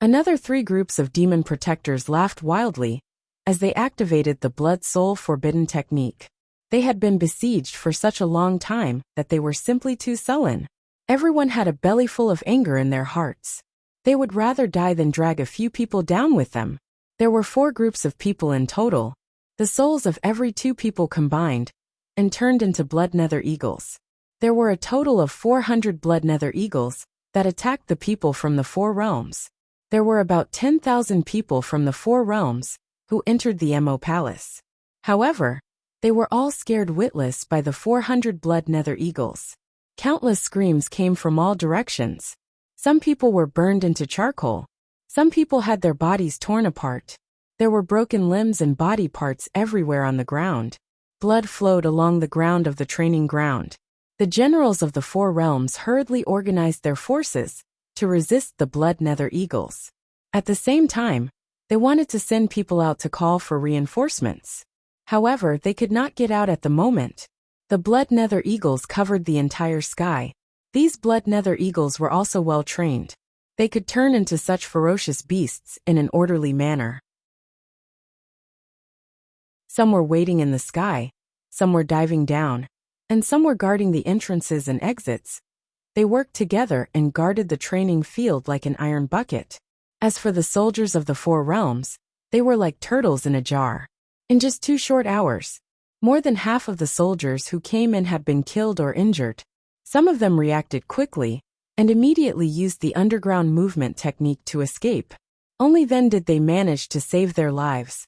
Another 3 groups of demon protectors laughed wildly as they activated the blood soul forbidden technique. They had been besieged for such a long time that they were simply too sullen. Everyone had a belly full of anger in their hearts. They would rather die than drag a few people down with them. There were 4 groups of people in total, the souls of every 2 people combined, and turned into blood nether eagles. There were a total of 400 blood nether eagles that attacked the people from the 4 realms. There were about 10,000 people from the 4 realms who entered the Mo Palace. However, they were all scared witless by the 400 blood nether eagles. Countless screams came from all directions. Some people were burned into charcoal. Some people had their bodies torn apart. There were broken limbs and body parts everywhere on the ground. Blood flowed along the ground of the training ground. The generals of the 4 realms hurriedly organized their forces to resist the blood nether eagles. At the same time, they wanted to send people out to call for reinforcements. However, they could not get out at the moment. The blood nether eagles covered the entire sky. These blood nether eagles were also well trained. They could turn into such ferocious beasts in an orderly manner. Some were waiting in the sky, some were diving down, and some were guarding the entrances and exits. They worked together and guarded the training field like an iron bucket. As for the soldiers of the 4 realms, they were like turtles in a jar. In just 2 short hours, more than half of the soldiers who came in had been killed or injured. Some of them reacted quickly and immediately used the underground movement technique to escape. Only then did they manage to save their lives.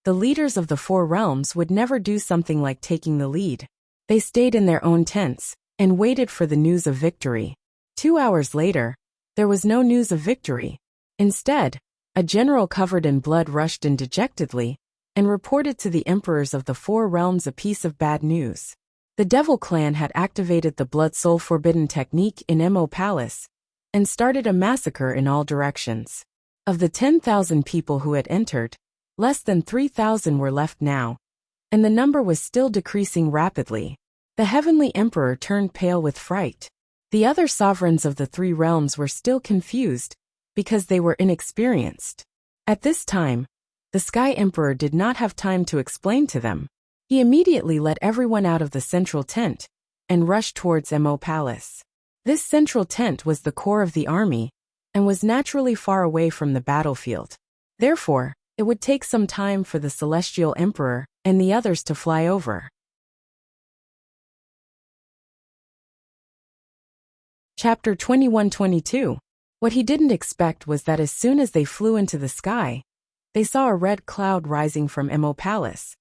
The leaders of the 4 realms would never do something like taking the lead. They stayed in their own tents and waited for the news of victory. 2 hours later, there was no news of victory. Instead, a general covered in blood rushed in dejectedly and reported to the emperors of the 4 realms a piece of bad news. The Devil Clan had activated the blood soul forbidden technique in Mo Palace and started a massacre in all directions. Of the 10,000 people who had entered, less than 3,000 were left now, and the number was still decreasing rapidly. The Heavenly Emperor turned pale with fright. The other sovereigns of the 3 realms were still confused because they were inexperienced. At this time, the Sky Emperor did not have time to explain to them. He immediately let everyone out of the central tent and rushed towards Mo Palace. This central tent was the core of the army and was naturally far away from the battlefield. Therefore, it would take some time for the Celestial Emperor and the others to fly over. Chapter 21-22. What he didn't expect was that as soon as they flew into the sky, they saw a red cloud rising from Mo Palace.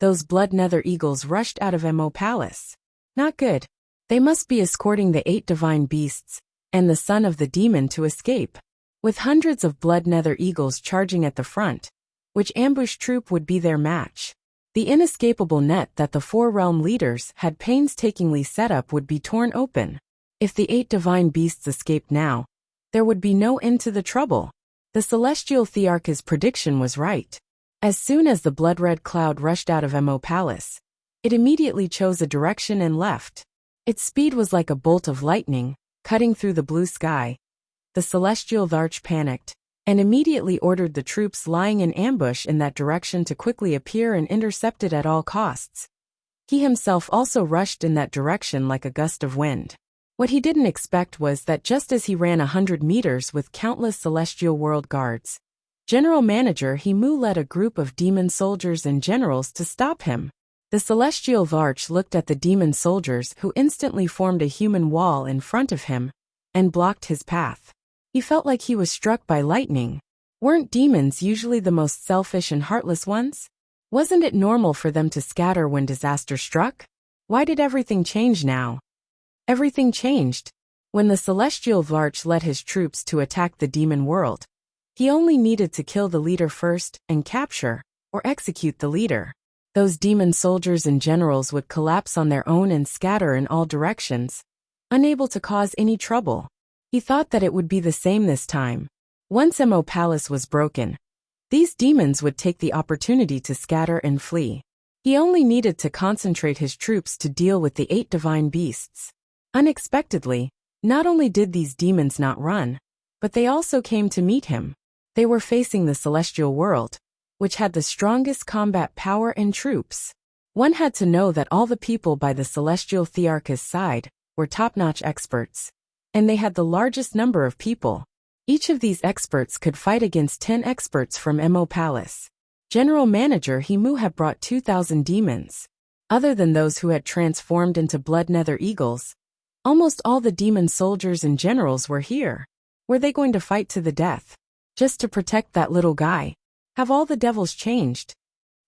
Those blood nether eagles rushed out of Mo Palace. Not good. They must be escorting the 8 divine beasts and the son of the demon to escape. With hundreds of blood nether eagles charging at the front, which ambush troop would be their match. The inescapable net that the 4 realm leaders had painstakingly set up would be torn open. If the 8 divine beasts escaped now, there would be no end to the trouble. The celestial Thearch's prediction was right. As soon as the blood-red cloud rushed out of Mo Palace, it immediately chose a direction and left. Its speed was like a bolt of lightning, cutting through the blue sky. The celestial Thearch panicked, and immediately ordered the troops lying in ambush in that direction to quickly appear and intercept it at all costs. He himself also rushed in that direction like a gust of wind. What he didn't expect was that just as he ran 100 meters with countless celestial world guards, General Manager Himu led a group of demon soldiers and generals to stop him. The celestial Varch looked at the demon soldiers who instantly formed a human wall in front of him and blocked his path. He felt like he was struck by lightning. Weren't demons usually the most selfish and heartless ones? Wasn't it normal for them to scatter when disaster struck? Why did everything change now? Everything changed when the celestial Varch led his troops to attack the demon world. He only needed to kill the leader first and capture or execute the leader. Those demon soldiers and generals would collapse on their own and scatter in all directions, unable to cause any trouble. He thought that it would be the same this time. Once Mo Palace was broken, these demons would take the opportunity to scatter and flee. He only needed to concentrate his troops to deal with the 8 divine beasts. Unexpectedly, not only did these demons not run, but they also came to meet him. They were facing the celestial world, which had the strongest combat power and troops. One had to know that all the people by the celestial Thearchus side were top-notch experts, and they had the largest number of people. Each of these experts could fight against 10 experts from Mo Palace. General Manager Himu had brought 2,000 demons. Other than those who had transformed into blood nether eagles, almost all the demon soldiers and generals were here. Were they going to fight to the death, just to protect that little guy? Have all the devils changed?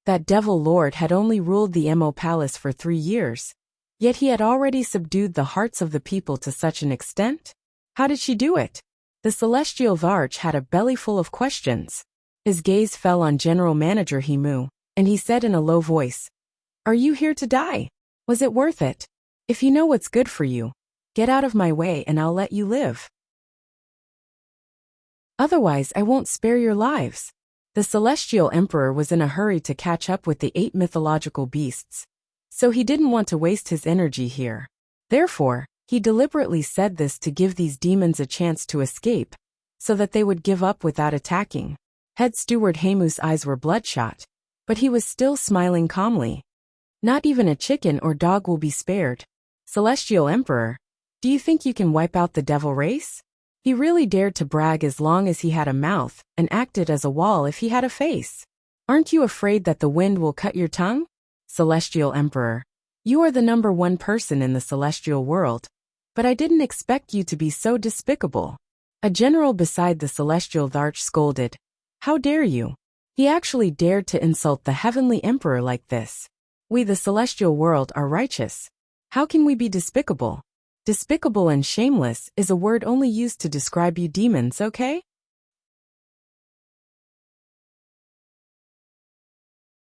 That devil lord had only ruled the Mo Palace for 3 years, yet he had already subdued the hearts of the people to such an extent? How did she do it? The celestial Varch had a belly full of questions. His gaze fell on General Manager Himu, and he said in a low voice, "Are you here to die? Was it worth it? If you know what's good for you, get out of my way and I'll let you live. Otherwise, I won't spare your lives." The celestial emperor was in a hurry to catch up with the 8 mythological beasts, so he didn't want to waste his energy here. Therefore, he deliberately said this to give these demons a chance to escape, so that they would give up without attacking. Head Steward Hamu's eyes were bloodshot, but he was still smiling calmly. Not even a chicken or dog will be spared. Celestial Emperor, do you think you can wipe out the devil race? He really dared to brag as long as he had a mouth, and acted as a wall if he had a face. Aren't you afraid that the wind will cut your tongue? Celestial Emperor, you are the #1 person in the celestial world, but I didn't expect you to be so despicable. A general beside the celestial Varch scolded. How dare you? He actually dared to insult the heavenly emperor like this. We the celestial world are righteous. How can we be despicable? Despicable and shameless is a word only used to describe you demons, okay?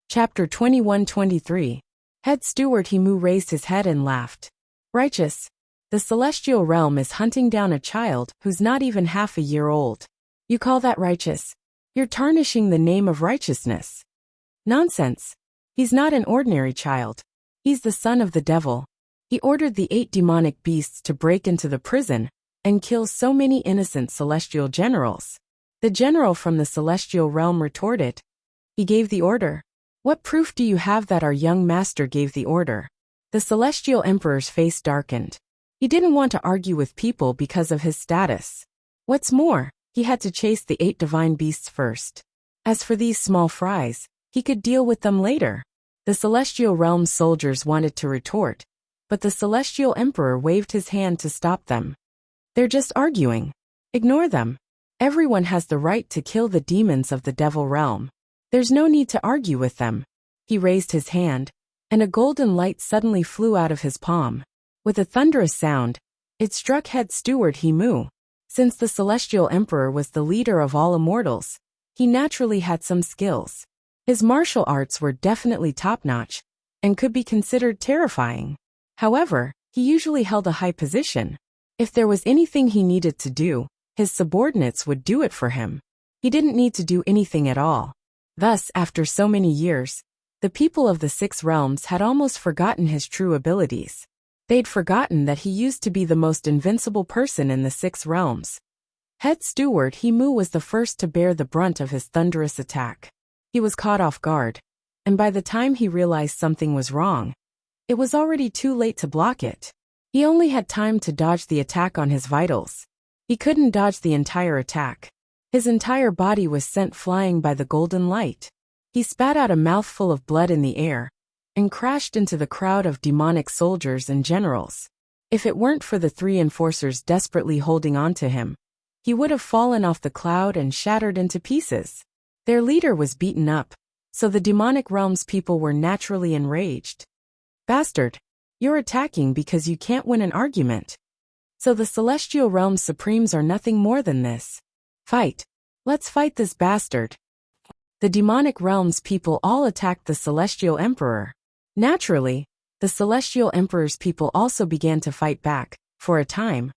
Chapter 21-23. Head Steward Himu raised his head and laughed. Righteous. The celestial realm is hunting down a child who's not even half a year old. You call that righteous? You're tarnishing the name of righteousness. Nonsense. He's not an ordinary child. He's the son of the devil. He ordered the 8 demonic beasts to break into the prison and kill so many innocent celestial generals. The general from the celestial realm retorted. He gave the order. What proof do you have that our young master gave the order? The celestial emperor's face darkened. He didn't want to argue with people because of his status. What's more, he had to chase the 8 divine beasts first. As for these small fries, he could deal with them later. The celestial realm's soldiers wanted to retort, but the celestial emperor waved his hand to stop them. They're just arguing. Ignore them. Everyone has the right to kill the demons of the devil realm. There's no need to argue with them. He raised his hand, and a golden light suddenly flew out of his palm. With a thunderous sound, it struck Head Steward Himu. Since the celestial emperor was the leader of all immortals, he naturally had some skills. His martial arts were definitely top-notch, and could be considered terrifying. However, he usually held a high position. If there was anything he needed to do, his subordinates would do it for him. He didn't need to do anything at all. Thus, after so many years, the people of the 6 realms had almost forgotten his true abilities. They'd forgotten that he used to be the most invincible person in the 6 realms. Head Steward Himu was the first to bear the brunt of his thunderous attack. He was caught off guard, and by the time he realized something was wrong, it was already too late to block it. He only had time to dodge the attack on his vitals. He couldn't dodge the entire attack. His entire body was sent flying by the golden light. He spat out a mouthful of blood in the air and crashed into the crowd of demonic soldiers and generals. If it weren't for the 3 enforcers desperately holding on to him, he would have fallen off the cloud and shattered into pieces. Their leader was beaten up, so the demonic realm's people were naturally enraged. Bastard! You're attacking because you can't win an argument. So the celestial realm's supremes are nothing more than this. Fight! Let's fight this bastard! The demonic realm's people all attacked the celestial emperor. Naturally, the celestial emperor's people also began to fight back. For a time,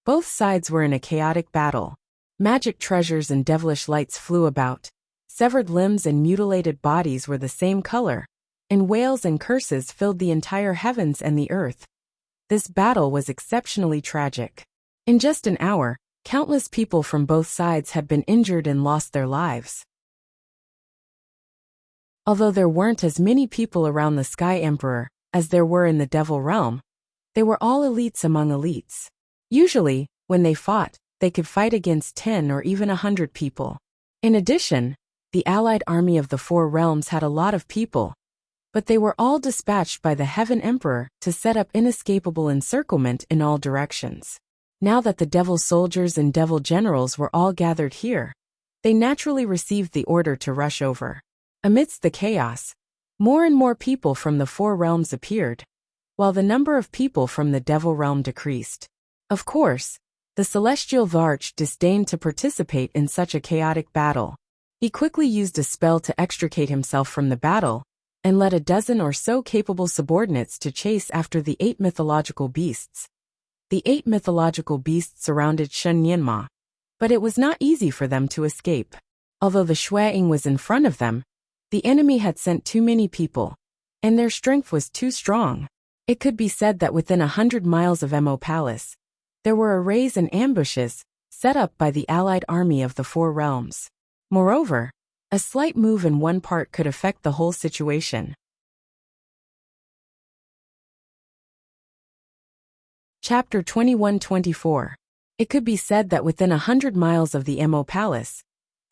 both sides were in a chaotic battle. Magic treasures and devilish lights flew about. Severed limbs and mutilated bodies were the same color, and wails and curses filled the entire heavens and the earth. This battle was exceptionally tragic. In just an hour, countless people from both sides had been injured and lost their lives. Although there weren't as many people around the Sky Emperor as there were in the Devil Realm, they were all elites among elites. Usually, when they fought, they could fight against 10 or even 100 people. In addition, the allied army of the 4 realms had a lot of people, but they were all dispatched by the Heaven Emperor to set up inescapable encirclement in all directions. Now that the devil soldiers and devil generals were all gathered here, they naturally received the order to rush over. Amidst the chaos, more and more people from the 4 realms appeared, while the number of people from the devil realm decreased. Of course, the celestial Varch disdained to participate in such a chaotic battle. He quickly used a spell to extricate himself from the battle, and led a dozen or so capable subordinates to chase after the 8 mythological beasts. The 8 mythological beasts surrounded Shen Nianma, but it was not easy for them to escape. Although the Shuang was in front of them, the enemy had sent too many people, and their strength was too strong. It could be said that within 100 miles of Mo Palace, there were arrays and ambushes set up by the allied army of the 4 realms. Moreover, a slight move in one part could affect the whole situation. Chapter 21-24. It could be said that within 100 miles of the Mo Palace,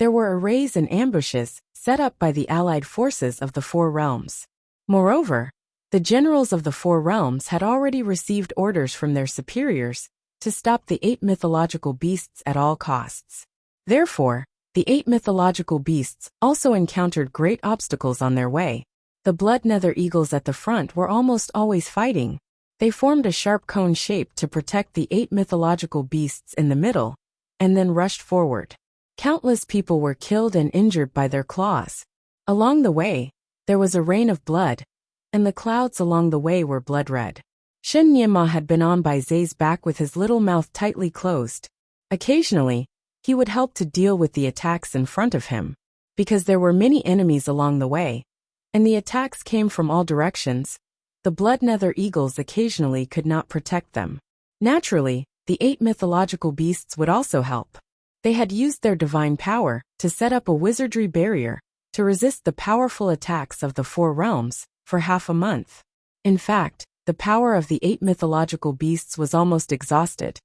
there were arrays and ambushes set up by the allied forces of the 4 realms. Moreover, the generals of the 4 realms had already received orders from their superiors to stop the 8 mythological beasts at all costs. Therefore, the 8 mythological beasts also encountered great obstacles on their way. The blood nether eagles at the front were almost always fighting. They formed a sharp cone shape to protect the 8 mythological beasts in the middle, and then rushed forward. Countless people were killed and injured by their claws. Along the way, there was a rain of blood, and the clouds along the way were blood red. Shen Nianma had been on Bai Zai's back with his little mouth tightly closed. Occasionally, he would help to deal with the attacks in front of him, because there were many enemies along the way, and the attacks came from all directions. The blood nether eagles occasionally could not protect them. Naturally, the 8 mythological beasts would also help. They had used their divine power to set up a wizardry barrier to resist the powerful attacks of the 4 realms for half a month. In fact, the power of the 8 mythological beasts was almost exhausted,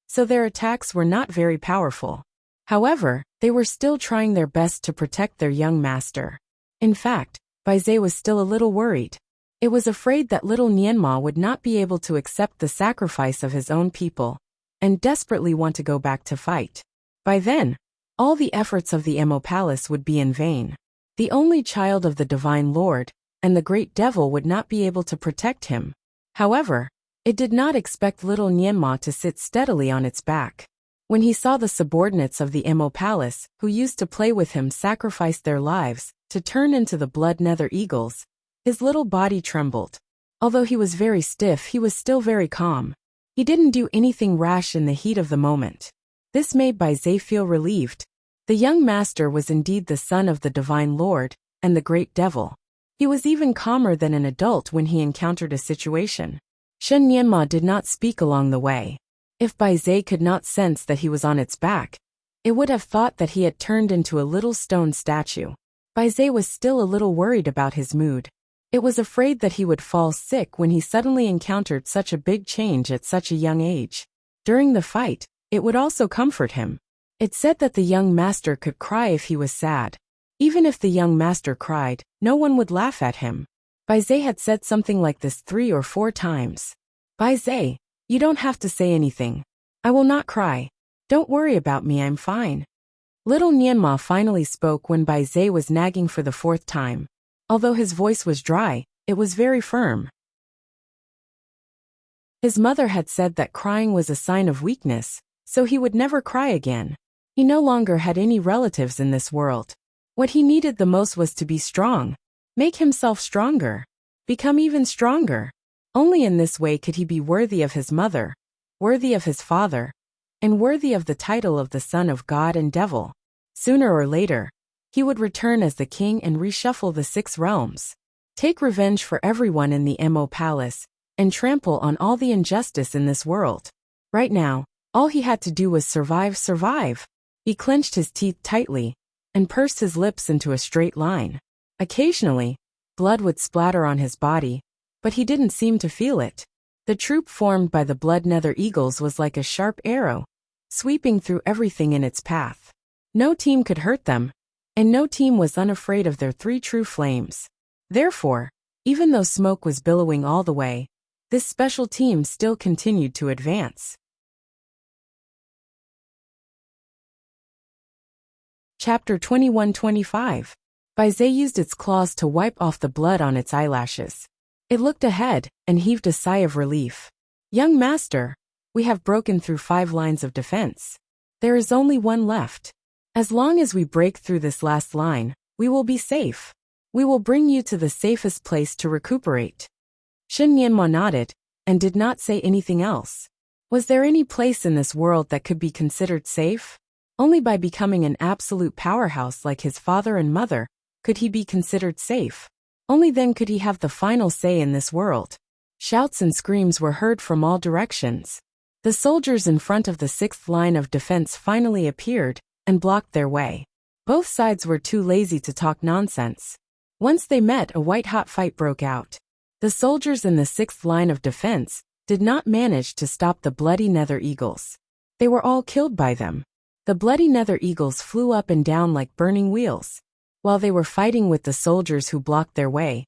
so their attacks were not very powerful. However, they were still trying their best to protect their young master. In fact, Bai Zai was still a little worried. It was afraid that little Nianma would not be able to accept the sacrifice of his own people, and desperately want to go back to fight. By then, all the efforts of the Mo Palace would be in vain. The only child of the Divine Lord and the Great Devil would not be able to protect him. However, it did not expect little Nianma to sit steadily on its back. When he saw the subordinates of the Mo Palace, who used to play with him, sacrifice their lives to turn into the blood nether eagles, his little body trembled. Although he was very stiff, he was still very calm. He didn't do anything rash in the heat of the moment. This made Bai Zai feel relieved. The young master was indeed the son of the Divine Lord and the Great Devil. He was even calmer than an adult when he encountered a situation. Shen Nianma did not speak along the way. If Bai Zai could not sense that he was on its back, it would have thought that he had turned into a little stone statue. Bai Zai was still a little worried about his mood. It was afraid that he would fall sick when he suddenly encountered such a big change at such a young age. During the fight, it would also comfort him. It said that the young master could cry if he was sad. Even if the young master cried, no one would laugh at him. Baizé had said something like this 3 or 4 times. Baizé, you don't have to say anything. I will not cry. Don't worry about me, I'm fine. Little Nianma finally spoke when Baizé was nagging for the 4th time. Although his voice was dry, it was very firm. His mother had said that crying was a sign of weakness, so he would never cry again. He no longer had any relatives in this world. What he needed the most was to be strong. Make himself stronger. Become even stronger. Only in this way could he be worthy of his mother, worthy of his father, and worthy of the title of the son of God and devil. Sooner or later, he would return as the king and reshuffle the 6 realms. Take revenge for everyone in the Mo Palace, and trample on all the injustice in this world. Right now, all he had to do was survive. He clenched his teeth tightly, and pursed his lips into a straight line. Occasionally, blood would splatter on his body, but he didn't seem to feel it. The troop formed by the blood nether eagles was like a sharp arrow, sweeping through everything in its path. No team could hurt them, and no team was unafraid of their 3 true flames. Therefore, even though smoke was billowing all the way, this special team still continued to advance. Chapter 21-25. Baizé used its claws to wipe off the blood on its eyelashes. It looked ahead and heaved a sigh of relief. Young master, we have broken through 5 lines of defense. There is only 1 left. As long as we break through this last line, we will be safe. We will bring you to the safest place to recuperate. Shen Nianma nodded, and did not say anything else. Was there any place in this world that could be considered safe? Only by becoming an absolute powerhouse like his father and mother, could he be considered safe. Only then could he have the final say in this world. Shouts and screams were heard from all directions. The soldiers in front of the 6th line of defense finally appeared, and blocked their way. Both sides were too lazy to talk nonsense. Once they met, a white-hot fight broke out. The soldiers in the 6th line of defense did not manage to stop the bloody nether eagles. They were all killed by them. The bloody nether eagles flew up and down like burning wheels. While they were fighting with the soldiers who blocked their way,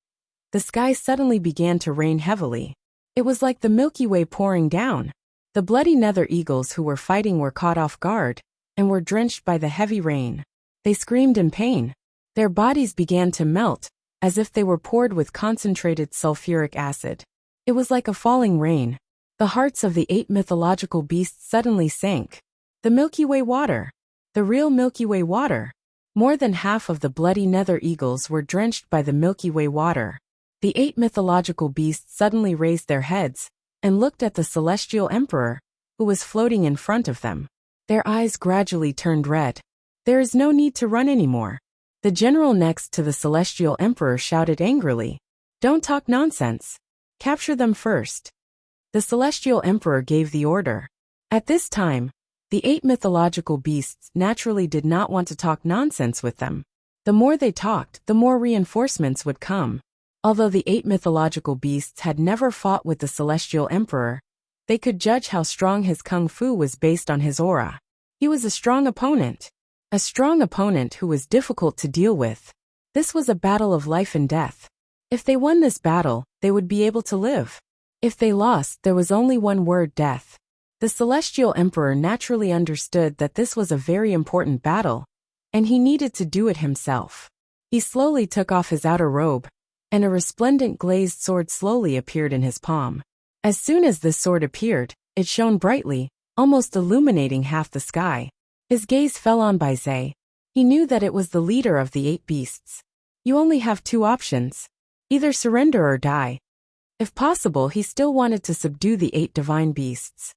the sky suddenly began to rain heavily. It was like the Milky Way pouring down. The bloody nether eagles who were fighting were caught off guard, and were drenched by the heavy rain. They screamed in pain. Their bodies began to melt, as if they were poured with concentrated sulfuric acid. It was like a falling rain. The hearts of the 8 mythological beasts suddenly sank. The Milky Way water. The real Milky Way water. More than half of the bloody nether eagles were drenched by the Milky Way water. The 8 mythological beasts suddenly raised their heads, and looked at the celestial emperor, who was floating in front of them. Their eyes gradually turned red. There is no need to run anymore. The general next to the celestial emperor shouted angrily. Don't talk nonsense. Capture them first. The celestial emperor gave the order. At this time, the 8 mythological beasts naturally did not want to talk nonsense with them. The more they talked, the more reinforcements would come. Although the 8 mythological beasts had never fought with the celestial emperor, they could judge how strong his kung fu was based on his aura. He was a strong opponent. A strong opponent who was difficult to deal with. This was a battle of life and death. If they won this battle, they would be able to live. If they lost, there was only one word: death. The celestial emperor naturally understood that this was a very important battle, and he needed to do it himself. He slowly took off his outer robe, and a resplendent glazed sword slowly appeared in his palm. As soon as this sword appeared, it shone brightly, almost illuminating half the sky. His gaze fell on Baizé. He knew that it was the leader of the 8 beasts. You only have 2 options. Either surrender or die. If possible, he still wanted to subdue the 8 divine beasts.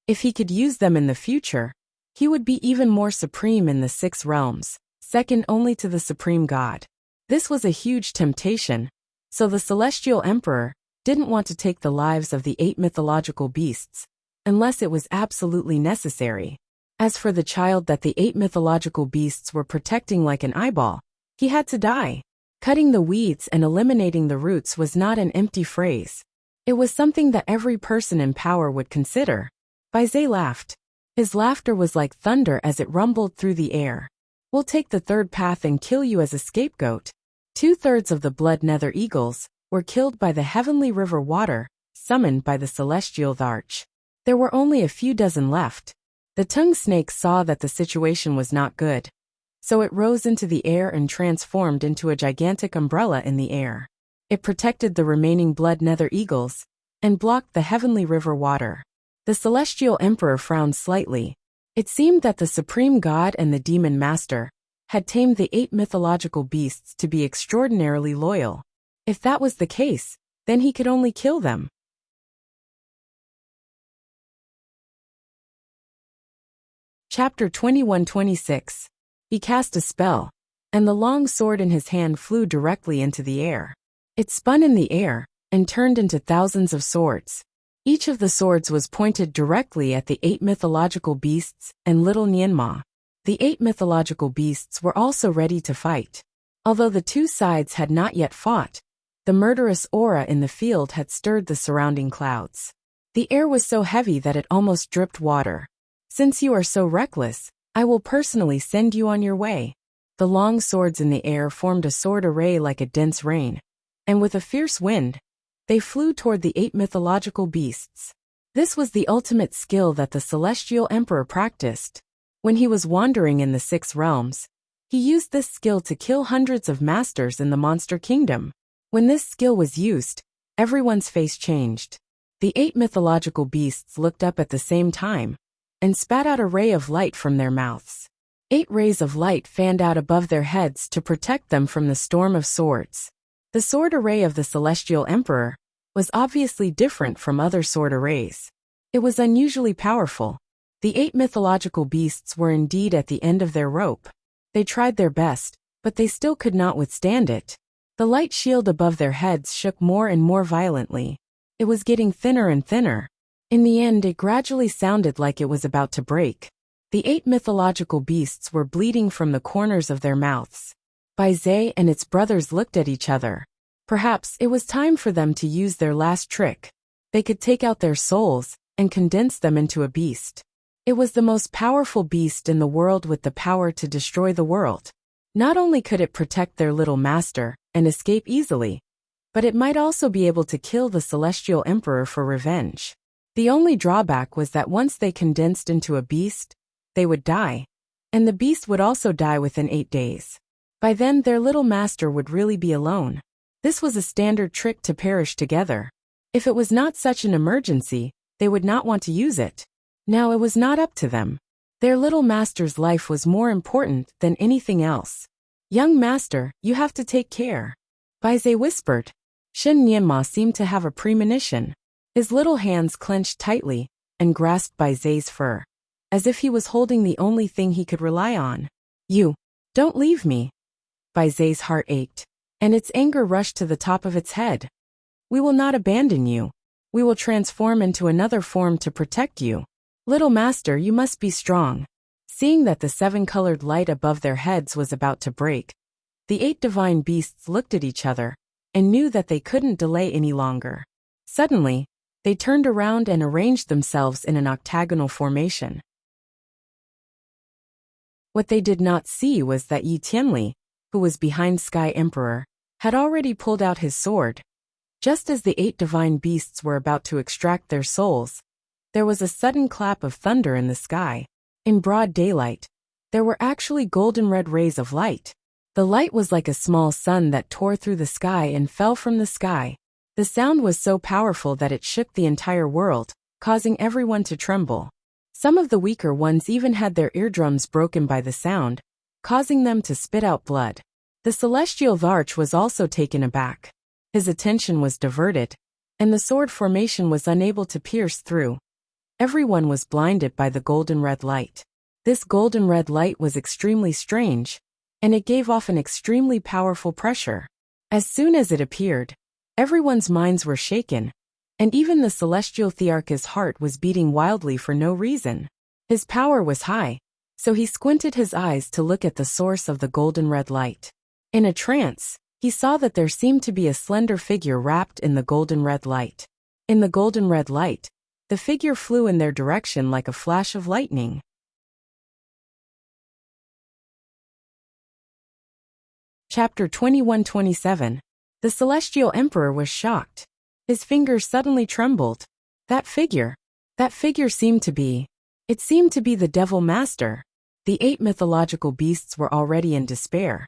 If he could use them in the future, he would be even more supreme in the 6 realms, second only to the supreme god. This was a huge temptation, so the celestial emperor didn't want to take the lives of the 8 mythological beasts, unless it was absolutely necessary. As for the child that the 8 mythological beasts were protecting like an eyeball, he had to die. Cutting the weeds and eliminating the roots was not an empty phrase. It was something that every person in power would consider. Baizé laughed. His laughter was like thunder as it rumbled through the air. We'll take the third path and kill you as a scapegoat. 2/3 of the blood nether eagles were killed by the heavenly river water, summoned by the celestial Tharch. There were only a few dozen left. The tongue snake saw that the situation was not good. So it rose into the air and transformed into a gigantic umbrella in the air. It protected the remaining blood nether eagles and blocked the heavenly river water. The celestial emperor frowned slightly. It seemed that the supreme god and the demon master had tamed the 8 mythological beasts to be extraordinarily loyal. If that was the case, then he could only kill them. Chapter 21-26. He cast a spell, and the long sword in his hand flew directly into the air. It spun in the air and turned into thousands of swords. Each of the swords was pointed directly at the 8 mythological beasts and little Nianma. The 8 mythological beasts were also ready to fight. Although the two sides had not yet fought, the murderous aura in the field had stirred the surrounding clouds. The air was so heavy that it almost dripped water. Since you are so reckless, I will personally send you on your way. The long swords in the air formed a sword array like a dense rain, and with a fierce wind, they flew toward the 8 mythological beasts. This was the ultimate skill that the celestial emperor practiced. When he was wandering in the 6 realms, he used this skill to kill hundreds of masters in the monster kingdom. When this skill was used, everyone's face changed. The 8 mythological beasts looked up at the same time and spat out a ray of light from their mouths. 8 rays of light fanned out above their heads to protect them from the storm of swords. The sword array of the celestial emperor was obviously different from other sword arrays. It was unusually powerful. The 8 mythological beasts were indeed at the end of their rope. They tried their best, but they still could not withstand it. The light shield above their heads shook more and more violently. It was getting thinner and thinner. In the end, it gradually sounded like it was about to break. The 8 mythological beasts were bleeding from the corners of their mouths. Baizé and its brothers looked at each other. Perhaps it was time for them to use their last trick. They could take out their souls and condense them into a beast. It was the most powerful beast in the world with the power to destroy the world. Not only could it protect their little master and escape easily, but it might also be able to kill the celestial emperor for revenge. The only drawback was that once they condensed into a beast, they would die, and the beast would also die within 8 days. By then their little master would really be alone. This was a standard trick to perish together. If it was not such an emergency, they would not want to use it. Now it was not up to them. Their little master's life was more important than anything else. Young master, you have to take care. Baizé whispered. Shen Nianma seemed to have a premonition. His little hands clenched tightly and grasped Baizé's fur, as if he was holding the only thing he could rely on. You, don't leave me. Baizé's heart ached, and its anger rushed to the top of its head. We will not abandon you. We will transform into another form to protect you. Little master, you must be strong. Seeing that the 7-colored light above their heads was about to break, the 8 divine beasts looked at each other and knew that they couldn't delay any longer. Suddenly, they turned around and arranged themselves in an octagonal formation. What they did not see was that Yi Tianli, who was behind Sky Emperor, had already pulled out his sword. Just as the 8 divine beasts were about to extract their souls, there was a sudden clap of thunder in the sky. In broad daylight, there were actually golden red rays of light. The light was like a small sun that tore through the sky and fell from the sky. The sound was so powerful that it shook the entire world, causing everyone to tremble. Some of the weaker ones even had their eardrums broken by the sound, causing them to spit out blood. The celestial Tharch was also taken aback. His attention was diverted, and the sword formation was unable to pierce through. Everyone was blinded by the golden red light. This golden red light was extremely strange, and it gave off an extremely powerful pressure. As soon as it appeared, everyone's minds were shaken, and even the celestial Thearch's heart was beating wildly for no reason. His power was high, so he squinted his eyes to look at the source of the golden red light. In a trance, he saw that there seemed to be a slender figure wrapped in the golden red light. In the golden red light, the figure flew in their direction like a flash of lightning. Chapter 21-27. The Celestial Emperor was shocked. His fingers suddenly trembled. That figure seemed to be the Devil Master. The 8 mythological beasts were already in despair.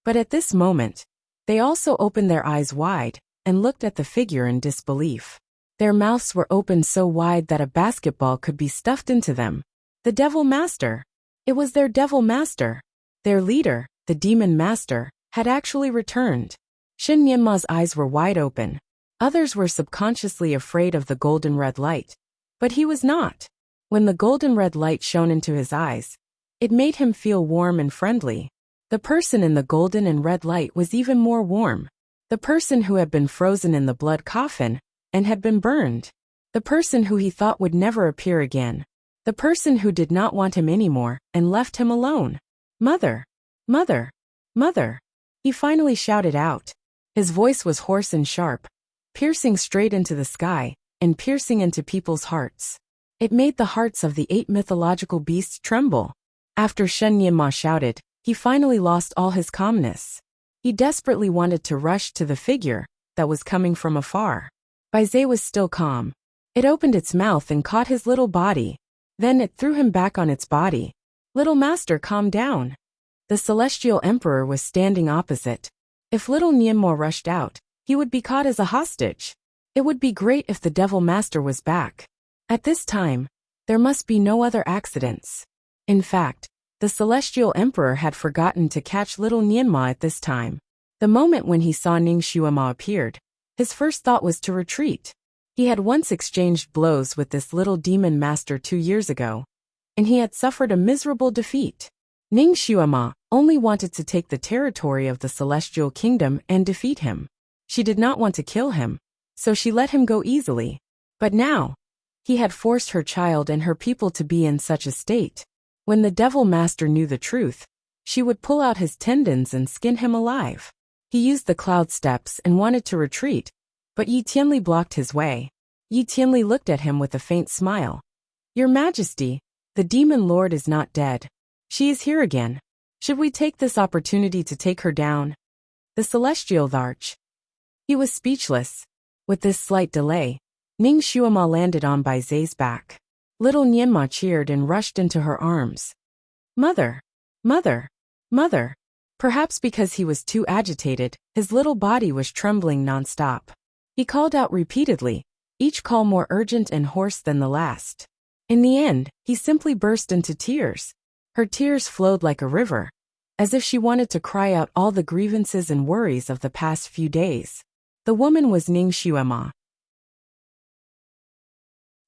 But at this moment, they also opened their eyes wide and looked at the figure in disbelief. Their mouths were opened so wide that a basketball could be stuffed into them. The Devil Master. It was their Devil Master. Their leader, the Demon Master, had actually returned. Shin Nianma's eyes were wide open. Others were subconsciously afraid of the golden red light. But he was not. When the golden red light shone into his eyes, it made him feel warm and friendly. The person in the golden and red light was even more warm. The person who had been frozen in the blood coffin and had been burned. The person who he thought would never appear again. The person who did not want him anymore and left him alone. Mother! Mother! Mother! He finally shouted out. His voice was hoarse and sharp, piercing straight into the sky and piercing into people's hearts. It made the hearts of the 8 mythological beasts tremble. After Shen Nianma shouted, he finally lost all his calmness. He desperately wanted to rush to the figure that was coming from afar. Baizé was still calm. It opened its mouth and caught his little body. Then it threw him back on its body. Little Master, calm down. The Celestial Emperor was standing opposite. If little Nianma rushed out, he would be caught as a hostage. It would be great if the Devil Master was back. At this time, there must be no other accidents. In fact, the Celestial Emperor had forgotten to catch little Nianma at this time. The moment when he saw Ning Xuema appeared, his first thought was to retreat. He had once exchanged blows with this little demon master 2 years ago, and he had suffered a miserable defeat. Ning Xuema only wanted to take the territory of the Celestial Kingdom and defeat him. She did not want to kill him, so she let him go easily. But now, he had forced her child and her people to be in such a state. When the Devil Master knew the truth, she would pull out his tendons and skin him alive. He used the cloud steps and wanted to retreat, but Yi Tianli blocked his way. Yi Tianli looked at him with a faint smile. Your Majesty, the Demon Lord is not dead. She is here again. Should we take this opportunity to take her down? The Celestial Arch. He was speechless. With this slight delay, Ning Xuema landed on Baizé's back. Little Nianma cheered and rushed into her arms. Mother! Mother! Mother! Perhaps because he was too agitated, his little body was trembling nonstop. He called out repeatedly, each call more urgent and hoarse than the last. In the end, he simply burst into tears. Her tears flowed like a river, as if she wanted to cry out all the grievances and worries of the past few days. The woman was Ning Xuema.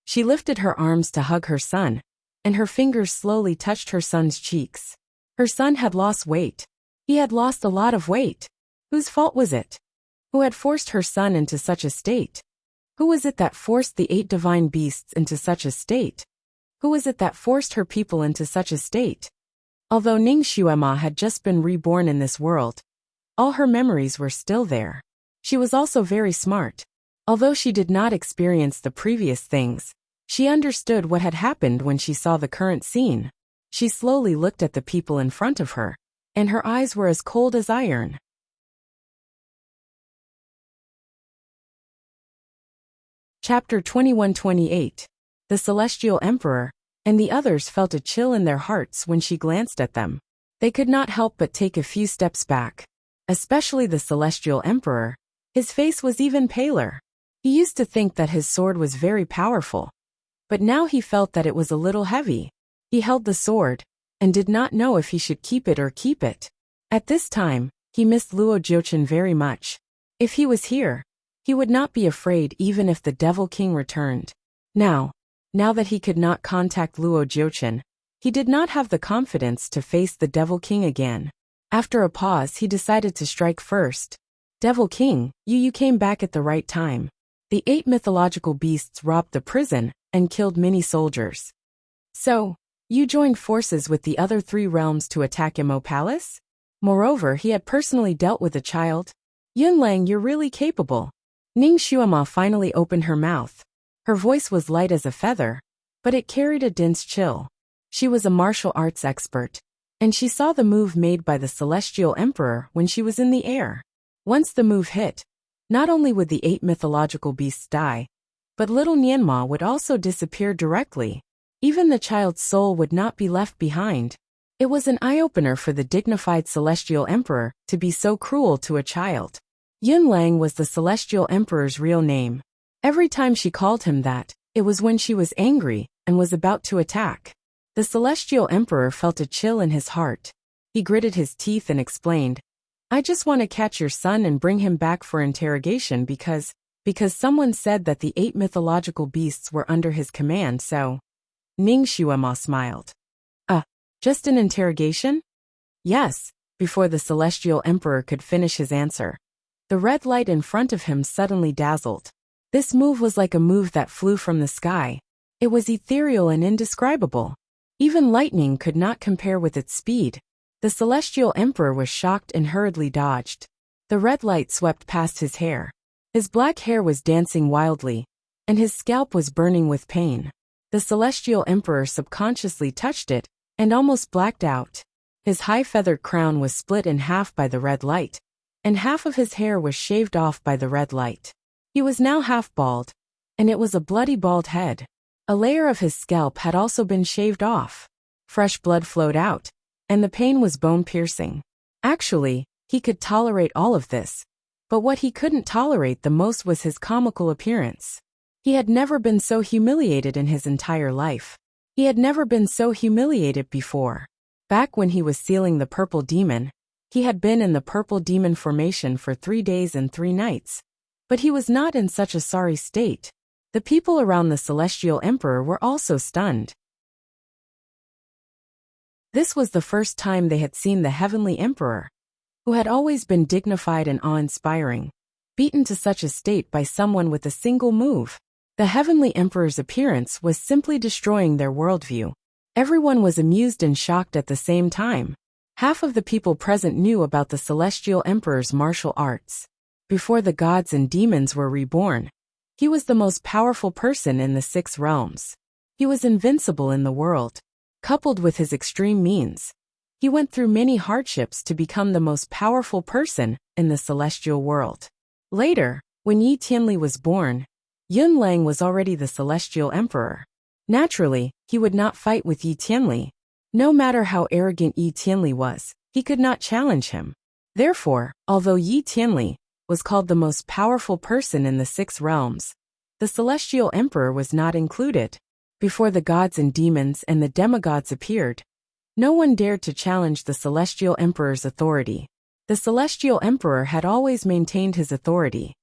She lifted her arms to hug her son, and her fingers slowly touched her son's cheeks. Her son had lost weight. He had lost a lot of weight. Whose fault was it? Who had forced her son into such a state? Who was it that forced the 8 divine beasts into such a state? Who was it that forced her people into such a state? Although Ning Xuema had just been reborn in this world, all her memories were still there. She was also very smart. Although she did not experience the previous things, she understood what had happened when she saw the current scene. She slowly looked at the people in front of her, and her eyes were as cold as iron. Chapter 21-28. The Celestial Emperor and the others felt a chill in their hearts when she glanced at them. They could not help but take a few steps back. Especially the Celestial Emperor. His face was even paler. He used to think that his sword was very powerful, but now he felt that it was a little heavy. He held the sword, and did not know if he should keep it or keep it. At this time, he missed Luo Jiuchen very much. If he was here, he would not be afraid even if the Devil King returned. Now that he could not contact Luo Jiuchen, he did not have the confidence to face the Devil King again. After a pause, he decided to strike first. Devil King, you came back at the right time. The 8 mythological beasts robbed the prison and killed many soldiers. So, you joined forces with the other 3 realms to attack Imo Palace? Moreover, he had personally dealt with the child. Yunlang, you're really capable. Ning Xuema finally opened her mouth. Her voice was light as a feather, but it carried a dense chill. She was a martial arts expert, and she saw the move made by the Celestial Emperor when she was in the air. Once the move hit, not only would the 8 mythological beasts die, but little Nianma would also disappear directly. Even the child's soul would not be left behind. It was an eye-opener for the dignified Celestial Emperor to be so cruel to a child. Yunlang was the Celestial Emperor's real name. Every time she called him that, it was when she was angry and was about to attack. The Celestial Emperor felt a chill in his heart. He gritted his teeth and explained, I just want to catch your son and bring him back for interrogation because someone said that the 8 mythological beasts were under his command, so. Ning Xuema smiled. Just an interrogation? Yes, before the Celestial Emperor could finish his answer. The red light in front of him suddenly dazzled. This move was like a move that flew from the sky. It was ethereal and indescribable. Even lightning could not compare with its speed. The Celestial Emperor was shocked and hurriedly dodged. The red light swept past his hair. His black hair was dancing wildly, and his scalp was burning with pain. The Celestial Emperor subconsciously touched it, and almost blacked out. His high feathered crown was split in half by the red light, and half of his hair was shaved off by the red light. He was now half bald, and it was a bloody bald head. A layer of his scalp had also been shaved off. Fresh blood flowed out, and the pain was bone-piercing. Actually, he could tolerate all of this, but what he couldn't tolerate the most was his comical appearance. He had never been so humiliated in his entire life. He had never been so humiliated before. Back when he was sealing the purple demon, he had been in the purple demon formation for 3 days and 3 nights. But he was not in such a sorry state. The people around the Celestial Emperor were also stunned. This was the first time they had seen the Heavenly Emperor, who had always been dignified and awe-inspiring, beaten to such a state by someone with a single move. The Heavenly Emperor's appearance was simply destroying their worldview. Everyone was amused and shocked at the same time. Half of the people present knew about the Celestial Emperor's martial arts. Before the gods and demons were reborn, he was the most powerful person in the 6 realms. He was invincible in the world. Coupled with his extreme means, he went through many hardships to become the most powerful person in the celestial world. Later, when Yi Tianli was born, Yunlang was already the Celestial Emperor. Naturally, he would not fight with Yi Tianli. No matter how arrogant Yi Tianli was, he could not challenge him. Therefore, although Yi Tianli was called the most powerful person in the 6 realms, the Celestial Emperor was not included. Before the gods and demons and the demigods appeared, no one dared to challenge the Celestial Emperor's authority. The Celestial Emperor had always maintained his authority.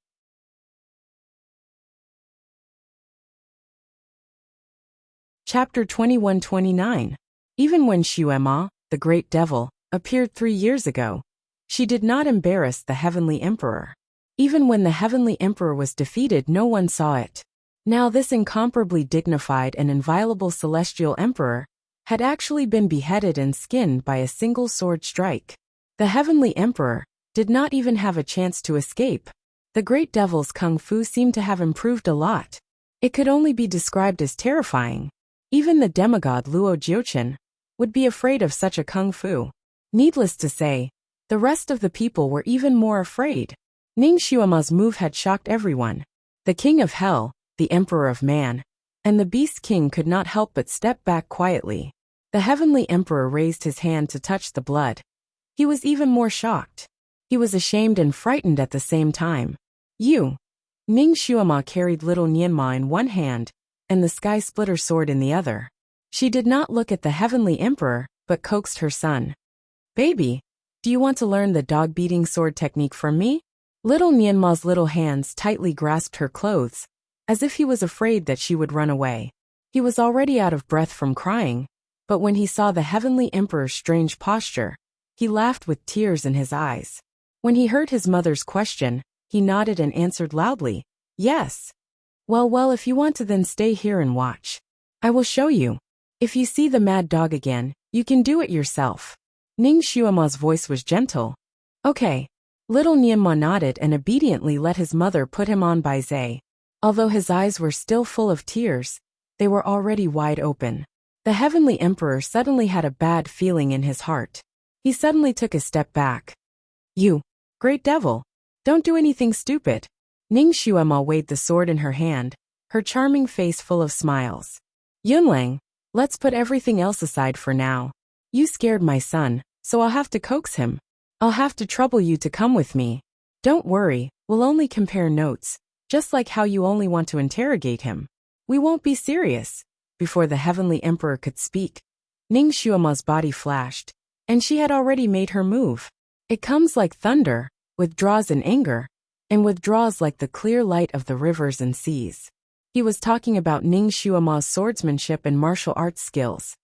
Chapter 21-29. Even when Xuema, the Great Devil, appeared 3 years ago, she did not embarrass the Heavenly Emperor. Even when the Heavenly Emperor was defeated, no one saw it. Now this incomparably dignified and inviolable Celestial Emperor had actually been beheaded and skinned by a single sword strike. The Heavenly Emperor did not even have a chance to escape. The Great Devil's kung fu seemed to have improved a lot. It could only be described as terrifying. Even the demigod Luo Jiuchen would be afraid of such a kung fu. Needless to say, the rest of the people were even more afraid. Ning Xuema's move had shocked everyone. The King of Hell, the Emperor of Man, and the Beast King could not help but step back quietly. The Heavenly Emperor raised his hand to touch the blood. He was even more shocked. He was ashamed and frightened at the same time. Ning Xuema carried little Nianma in one hand, and the Sky Splitter sword in the other. She did not look at the Heavenly Emperor, but coaxed her son. Baby, do you want to learn the dog-beating sword technique from me? Little Nianma's little hands tightly grasped her clothes, as if he was afraid that she would run away. He was already out of breath from crying, but when he saw the Heavenly Emperor's strange posture, he laughed with tears in his eyes. When he heard his mother's question, he nodded and answered loudly, Yes. Well, if you want to, then stay here and watch. I will show you. If you see the mad dog again, you can do it yourself. Ning Xuema's voice was gentle. Okay. Little Nianma nodded and obediently let his mother put him on by Zay. Although his eyes were still full of tears, they were already wide open. The Heavenly Emperor suddenly had a bad feeling in his heart. He suddenly took a step back. You, great devil, don't do anything stupid. Ning Xuema weighed the sword in her hand, her charming face full of smiles. Yunlang, let's put everything else aside for now. You scared my son, so I'll have to coax him. I'll have to trouble you to come with me. Don't worry, we'll only compare notes, just like how you only want to interrogate him. We won't be serious. Before the Heavenly Emperor could speak, Ning Xuema's body flashed, and she had already made her move. It comes like thunder, withdraws in anger, and withdraws like the clear light of the rivers and seas. He was talking about Ning Xuema's swordsmanship and martial arts skills.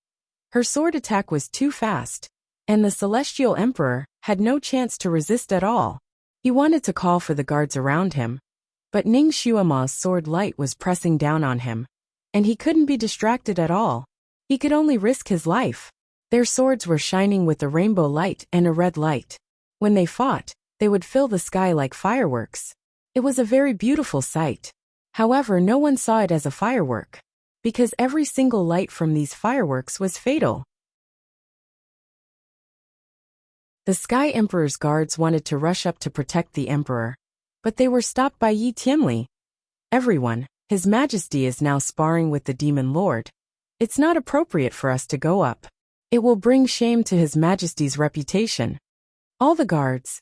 Her sword attack was too fast, and the Celestial Emperor had no chance to resist at all. He wanted to call for the guards around him, but Ning Xuema's sword light was pressing down on him, and he couldn't be distracted at all. He could only risk his life. Their swords were shining with a rainbow light and a red light. When they fought, they would fill the sky like fireworks. It was a very beautiful sight. However, no one saw it as a firework, because every single light from these fireworks was fatal. The Sky Emperor's guards wanted to rush up to protect the Emperor, but they were stopped by Yi Tianli. Everyone, His Majesty is now sparring with the Demon Lord. It's not appropriate for us to go up. It will bring shame to His Majesty's reputation. All the guards,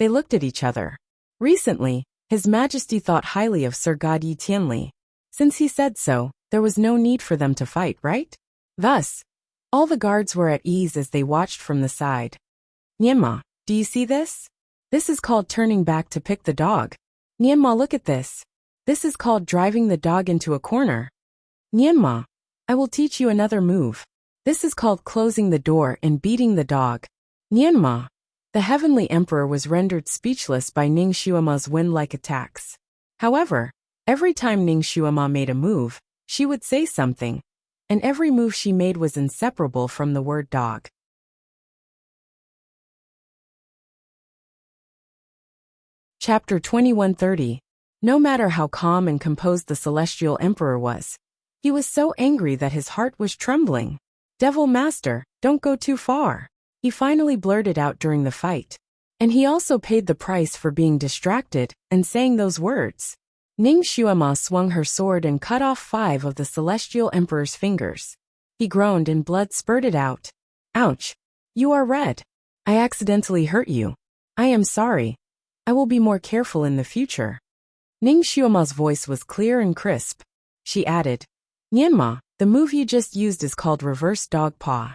they looked at each other. Recently, His Majesty thought highly of Sir God Yi Tianli. Since he said so, there was no need for them to fight, right? Thus, all the guards were at ease as they watched from the side. Nianma, do you see this? This is called turning back to pick the dog. Nianma, look at this. This is called driving the dog into a corner. Nianma, I will teach you another move. This is called closing the door and beating the dog. Nianma. The Heavenly Emperor was rendered speechless by Ning Xuema's wind-like attacks. However, every time Ning Xuema made a move, she would say something, and every move she made was inseparable from the word dog. Chapter 2130. No matter how calm and composed the Celestial Emperor was, he was so angry that his heart was trembling. Devil Master, don't go too far. He finally blurted out during the fight. And he also paid the price for being distracted and saying those words. Ning Xuema swung her sword and cut off 5 of the Celestial Emperor's fingers. He groaned and blood spurted out. Ouch! You are red. I accidentally hurt you. I am sorry. I will be more careful in the future. Ning Xuema's voice was clear and crisp. She added, Nianma, the move you just used is called reverse dog paw.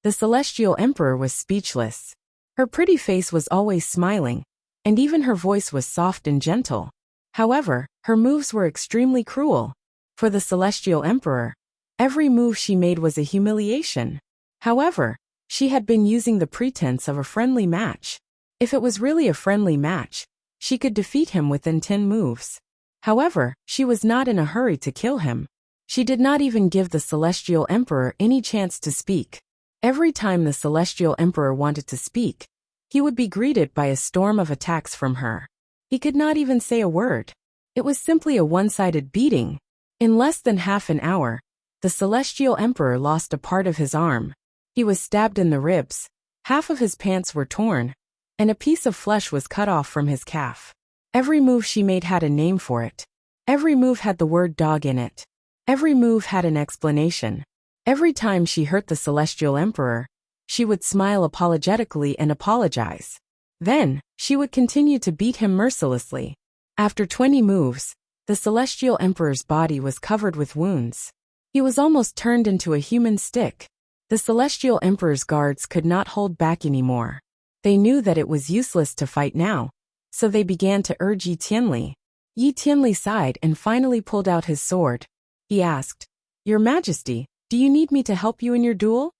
The Celestial Emperor was speechless. Her pretty face was always smiling, and even her voice was soft and gentle. However, her moves were extremely cruel. For the Celestial Emperor, every move she made was a humiliation. However, she had been using the pretense of a friendly match. If it was really a friendly match, she could defeat him within 10 moves. However, she was not in a hurry to kill him. She did not even give the Celestial Emperor any chance to speak. Every time the Celestial Emperor wanted to speak, he would be greeted by a storm of attacks from her. He could not even say a word. It was simply a one-sided beating. In less than half an hour, the Celestial Emperor lost a part of his arm. He was stabbed in the ribs, half of his pants were torn, and a piece of flesh was cut off from his calf. Every move she made had a name for it. Every move had the word dog in it. Every move had an explanation. Every time she hurt the Celestial Emperor, she would smile apologetically and apologize. Then, she would continue to beat him mercilessly. After 20 moves, the Celestial Emperor's body was covered with wounds. He was almost turned into a human stick. The Celestial Emperor's guards could not hold back anymore. They knew that it was useless to fight now, so they began to urge Yi Tianli. Yi Tianli sighed and finally pulled out his sword. He asked, Your Majesty, do you need me to help you in your duel?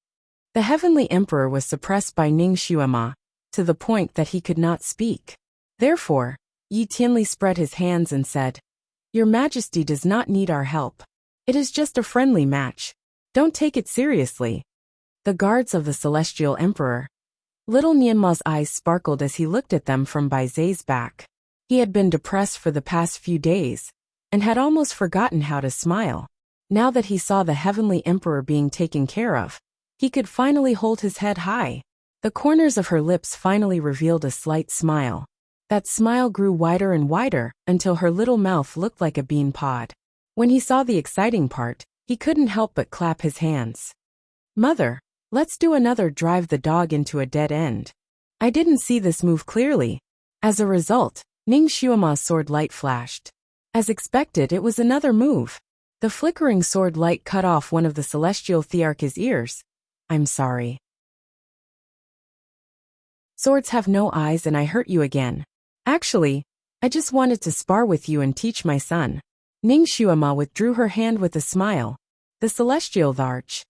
The Heavenly Emperor was suppressed by Ning Xuema, to the point that he could not speak. Therefore, Yi Tianli spread his hands and said, Your Majesty does not need our help. It is just a friendly match. Don't take it seriously. The guards of the Celestial Emperor, Little Nianma's eyes sparkled as he looked at them from Baize's back. He had been depressed for the past few days, and had almost forgotten how to smile. Now that he saw the heavenly emperor being taken care of, he could finally hold his head high. The corners of her lips finally revealed a slight smile. That smile grew wider and wider until her little mouth looked like a bean pod. When he saw the exciting part, he couldn't help but clap his hands. Mother, let's do another drive the dog into a dead end. I didn't see this move clearly. As a result, Ning Xuema's sword light flashed. As expected, it was another move. The flickering sword light cut off one of the celestial Thearch's ears. I'm sorry. Swords have no eyes and I hurt you again. Actually, I just wanted to spar with you and teach my son. Ning Xuema withdrew her hand with a smile. The celestial Thearch.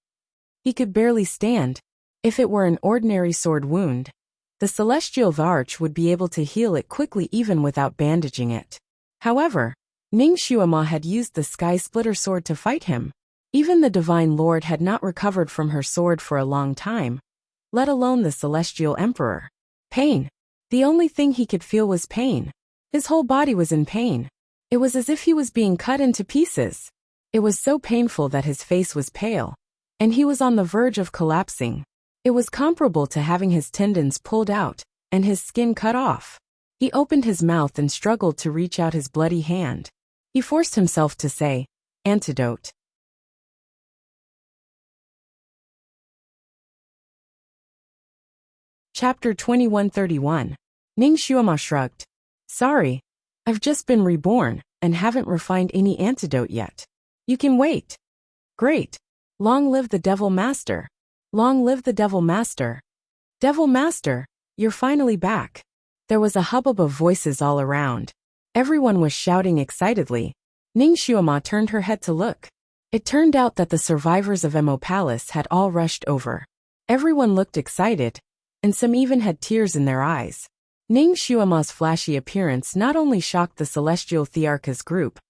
He could barely stand. If it were an ordinary sword wound, the celestial Thearch would be able to heal it quickly even without bandaging it. However, Ning Xuema had used the Sky Splitter sword to fight him. Even the Divine Lord had not recovered from her sword for a long time, let alone the Celestial Emperor. Pain. The only thing he could feel was pain. His whole body was in pain. It was as if he was being cut into pieces. It was so painful that his face was pale, and he was on the verge of collapsing. It was comparable to having his tendons pulled out and his skin cut off. He opened his mouth and struggled to reach out his bloody hand. He forced himself to say, "Antidote." Chapter 2131. Ning Xuema shrugged. Sorry, I've just been reborn and haven't refined any antidote yet. You can wait. Great. Long live the Devil Master. Long live the Devil Master. Devil Master, you're finally back. There was a hubbub of voices all around. Everyone was shouting excitedly. Ning Xuema turned her head to look. It turned out that the survivors of Emo Palace had all rushed over. Everyone looked excited, and some even had tears in their eyes. Ning Xuema's flashy appearance not only shocked the Celestial Thearch's group,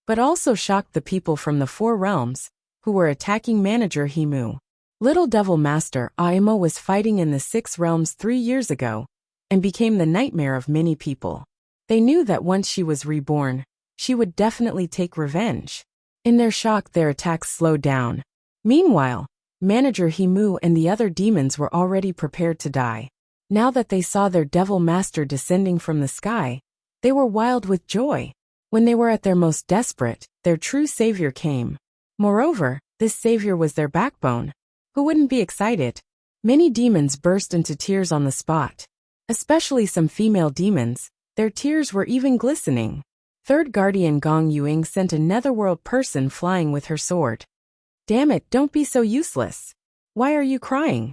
but also shocked the people from the Four Realms, who were attacking Manager Himu. Little Devil Master Aimo was fighting in the Six Realms 3 years ago, and became the nightmare of many people. They knew that once she was reborn, she would definitely take revenge. In their shock, their attacks slowed down. Meanwhile, Manager Himu and the other demons were already prepared to die. Now that they saw their Devil Master descending from the sky, they were wild with joy. When they were at their most desperate, their true savior came. Moreover, this savior was their backbone. Who wouldn't be excited? Many demons burst into tears on the spot. Especially some female demons, their tears were even glistening. Third Guardian Gong Yuing sent a netherworld person flying with her sword. Damn it, don't be so useless. Why are you crying?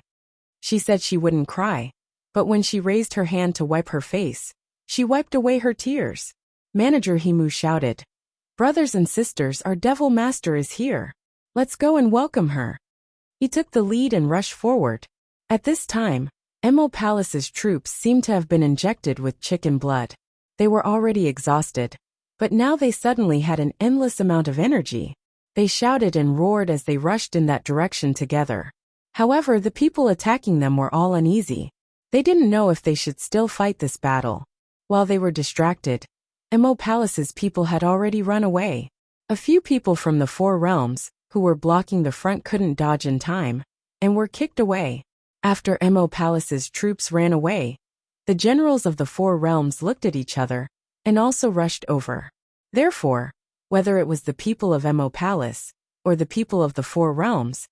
She said she wouldn't cry, but when she raised her hand to wipe her face, she wiped away her tears. Manager Himu shouted, "Brothers and sisters, our Devil Master is here. Let's go and welcome her." He took the lead and rushed forward. At this time, Emo Palace's troops seemed to have been injected with chicken blood. They were already exhausted, but now they suddenly had an endless amount of energy. They shouted and roared as they rushed in that direction together. However, the people attacking them were all uneasy. They didn't know if they should still fight this battle. While they were distracted, Emo Palace's people had already run away. A few people from the Four Realms, who were blocking the front, couldn't dodge in time, and were kicked away. After Emo Palace's troops ran away, the generals of the Four Realms looked at each other, and also rushed over. Therefore, whether it was the people of Emo Palace, or the people of the Four Realms,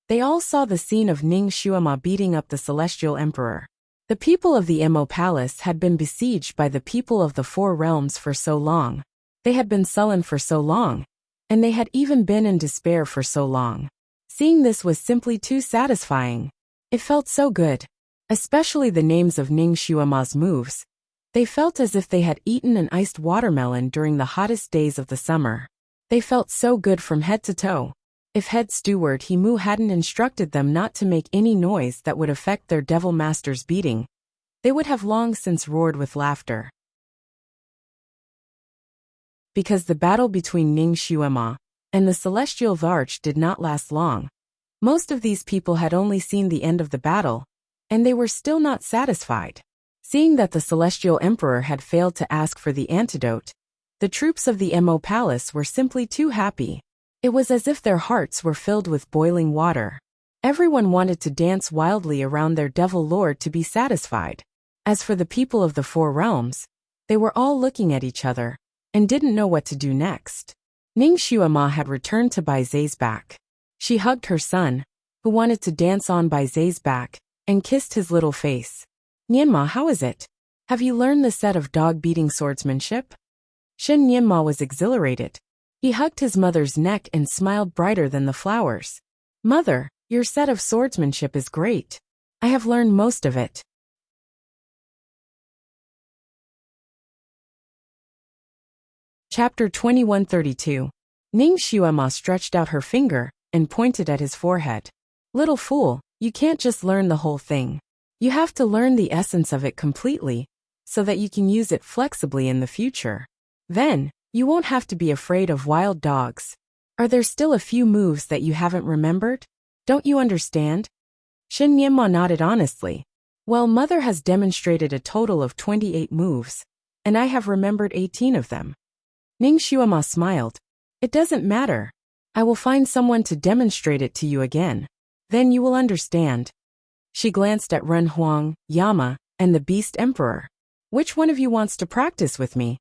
they all saw the scene of Ning Xuema beating up the Celestial Emperor. The people of the Emo Palace had been besieged by the people of the Four Realms for so long. They had been sullen for so long, and they had even been in despair for so long. Seeing this was simply too satisfying. It felt so good. Especially the names of Ning Xuema's moves. They felt as if they had eaten an iced watermelon during the hottest days of the summer. They felt so good from head to toe. If head steward Himu hadn't instructed them not to make any noise that would affect their Devil Master's beating, they would have long since roared with laughter. Because the battle between Ning Xuema and the Celestial Thearch did not last long. Most of these people had only seen the end of the battle, and they were still not satisfied. Seeing that the Celestial Emperor had failed to ask for the antidote, the troops of the Mo Palace were simply too happy. It was as if their hearts were filled with boiling water. Everyone wanted to dance wildly around their devil lord to be satisfied. As for the people of the Four Realms, they were all looking at each other and didn't know what to do next. Ning Xuema had returned to Bai Zai's back. She hugged her son, who wanted to dance on Bai Zai's back, and kissed his little face. Nianma, how is it? Have you learned the set of dog-beating swordsmanship? Shen Nianma was exhilarated. He hugged his mother's neck and smiled brighter than the flowers. Mother, your set of swordsmanship is great. I have learned most of it. Chapter 2132. Ning Xuema stretched out her finger and pointed at his forehead. Little fool, you can't just learn the whole thing. You have to learn the essence of it completely, so that you can use it flexibly in the future. Then, you won't have to be afraid of wild dogs. Are there still a few moves that you haven't remembered? Don't you understand? Shen Nianma nodded honestly. Well, Mother has demonstrated a total of 28 moves, and I have remembered 18 of them. Ning Xuema smiled. It doesn't matter. I will find someone to demonstrate it to you again. Then you will understand. She glanced at Ren Huang, Yama, and the Beast Emperor. Which one of you wants to practice with me?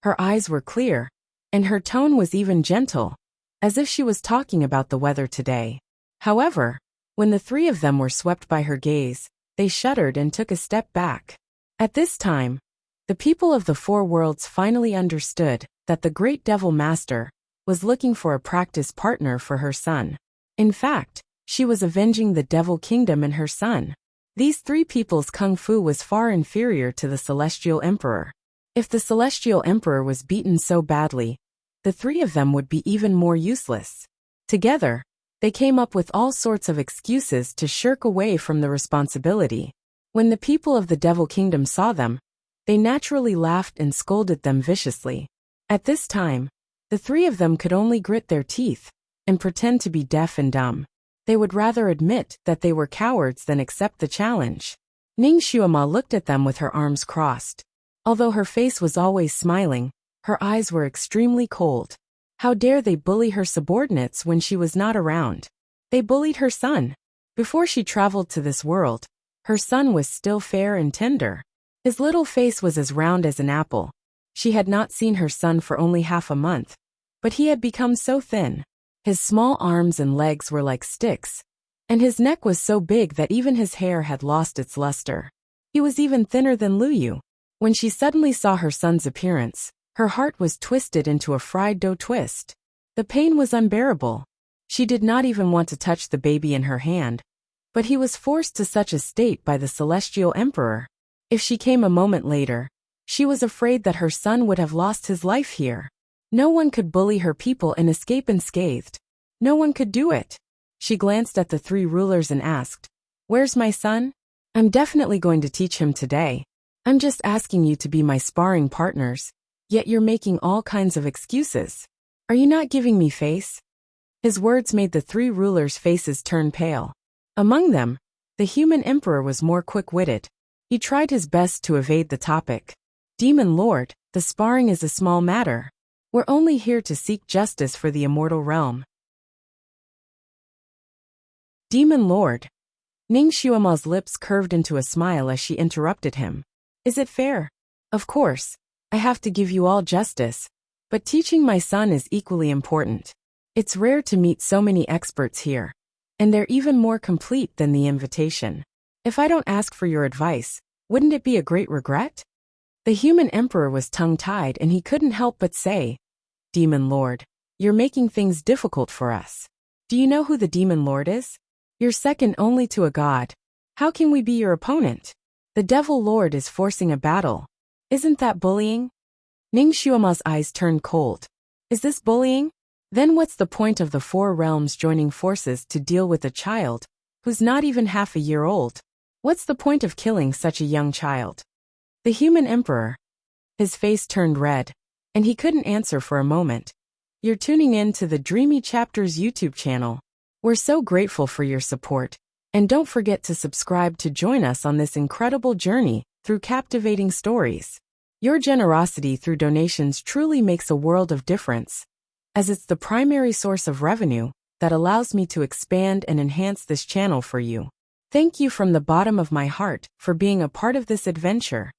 Her eyes were clear, and her tone was even gentle, as if she was talking about the weather today. However, when the three of them were swept by her gaze, they shuddered and took a step back. At this time, the people of the Four Worlds finally understood that the Great Devil Master was looking for a practice partner for her son. In fact, she was avenging the Devil Kingdom and her son. These three people's kung fu was far inferior to the Celestial Emperor. If the Celestial Emperor was beaten so badly, the three of them would be even more useless. Together, they came up with all sorts of excuses to shirk away from the responsibility. When the people of the Devil Kingdom saw them, they naturally laughed and scolded them viciously. At this time, the three of them could only grit their teeth and pretend to be deaf and dumb. They would rather admit that they were cowards than accept the challenge. Ning Xuema looked at them with her arms crossed. Although her face was always smiling, her eyes were extremely cold. How dare they bully her subordinates when she was not around? They bullied her son. Before she traveled to this world, her son was still fair and tender. His little face was as round as an apple. She had not seen her son for only half a month, but he had become so thin. His small arms and legs were like sticks, and his neck was so big that even his hair had lost its luster. He was even thinner than Luyu. When she suddenly saw her son's appearance, her heart was twisted into a fried dough twist. The pain was unbearable. She did not even want to touch the baby in her hand, but he was forced to such a state by the Celestial Emperor. If she came a moment later, she was afraid that her son would have lost his life here. No one could bully her people and escape unscathed. No one could do it. She glanced at the three rulers and asked, "Where's my son? I'm definitely going to teach him today. I'm just asking you to be my sparring partners, yet you're making all kinds of excuses. Are you not giving me face?" His words made the three rulers' faces turn pale. Among them, the human emperor was more quick-witted. He tried his best to evade the topic. "Demon Lord, the sparring is a small matter. We're only here to seek justice for the immortal realm." Demon Lord. Ning Xuema's lips curved into a smile as she interrupted him. "Is it fair? Of course, I have to give you all justice, but teaching my son is equally important. It's rare to meet so many experts here, and they're even more complete than the invitation. If I don't ask for your advice, wouldn't it be a great regret?" The human emperor was tongue-tied and he couldn't help but say, "Demon Lord, you're making things difficult for us. Do you know who the Demon Lord is? You're second only to a god. How can we be your opponent? The Devil Lord is forcing a battle. Isn't that bullying?" Ning Xuema's eyes turned cold. "Is this bullying? Then what's the point of the Four Realms joining forces to deal with a child who's not even half a year old? What's the point of killing such a young child?" The human emperor. His face turned red, and he couldn't answer for a moment. "You're tuning in to the Dreamy Chapters YouTube channel. We're so grateful for your support. And don't forget to subscribe to join us on this incredible journey through captivating stories. Your generosity through donations truly makes a world of difference, as it's the primary source of revenue that allows me to expand and enhance this channel for you. Thank you from the bottom of my heart for being a part of this adventure.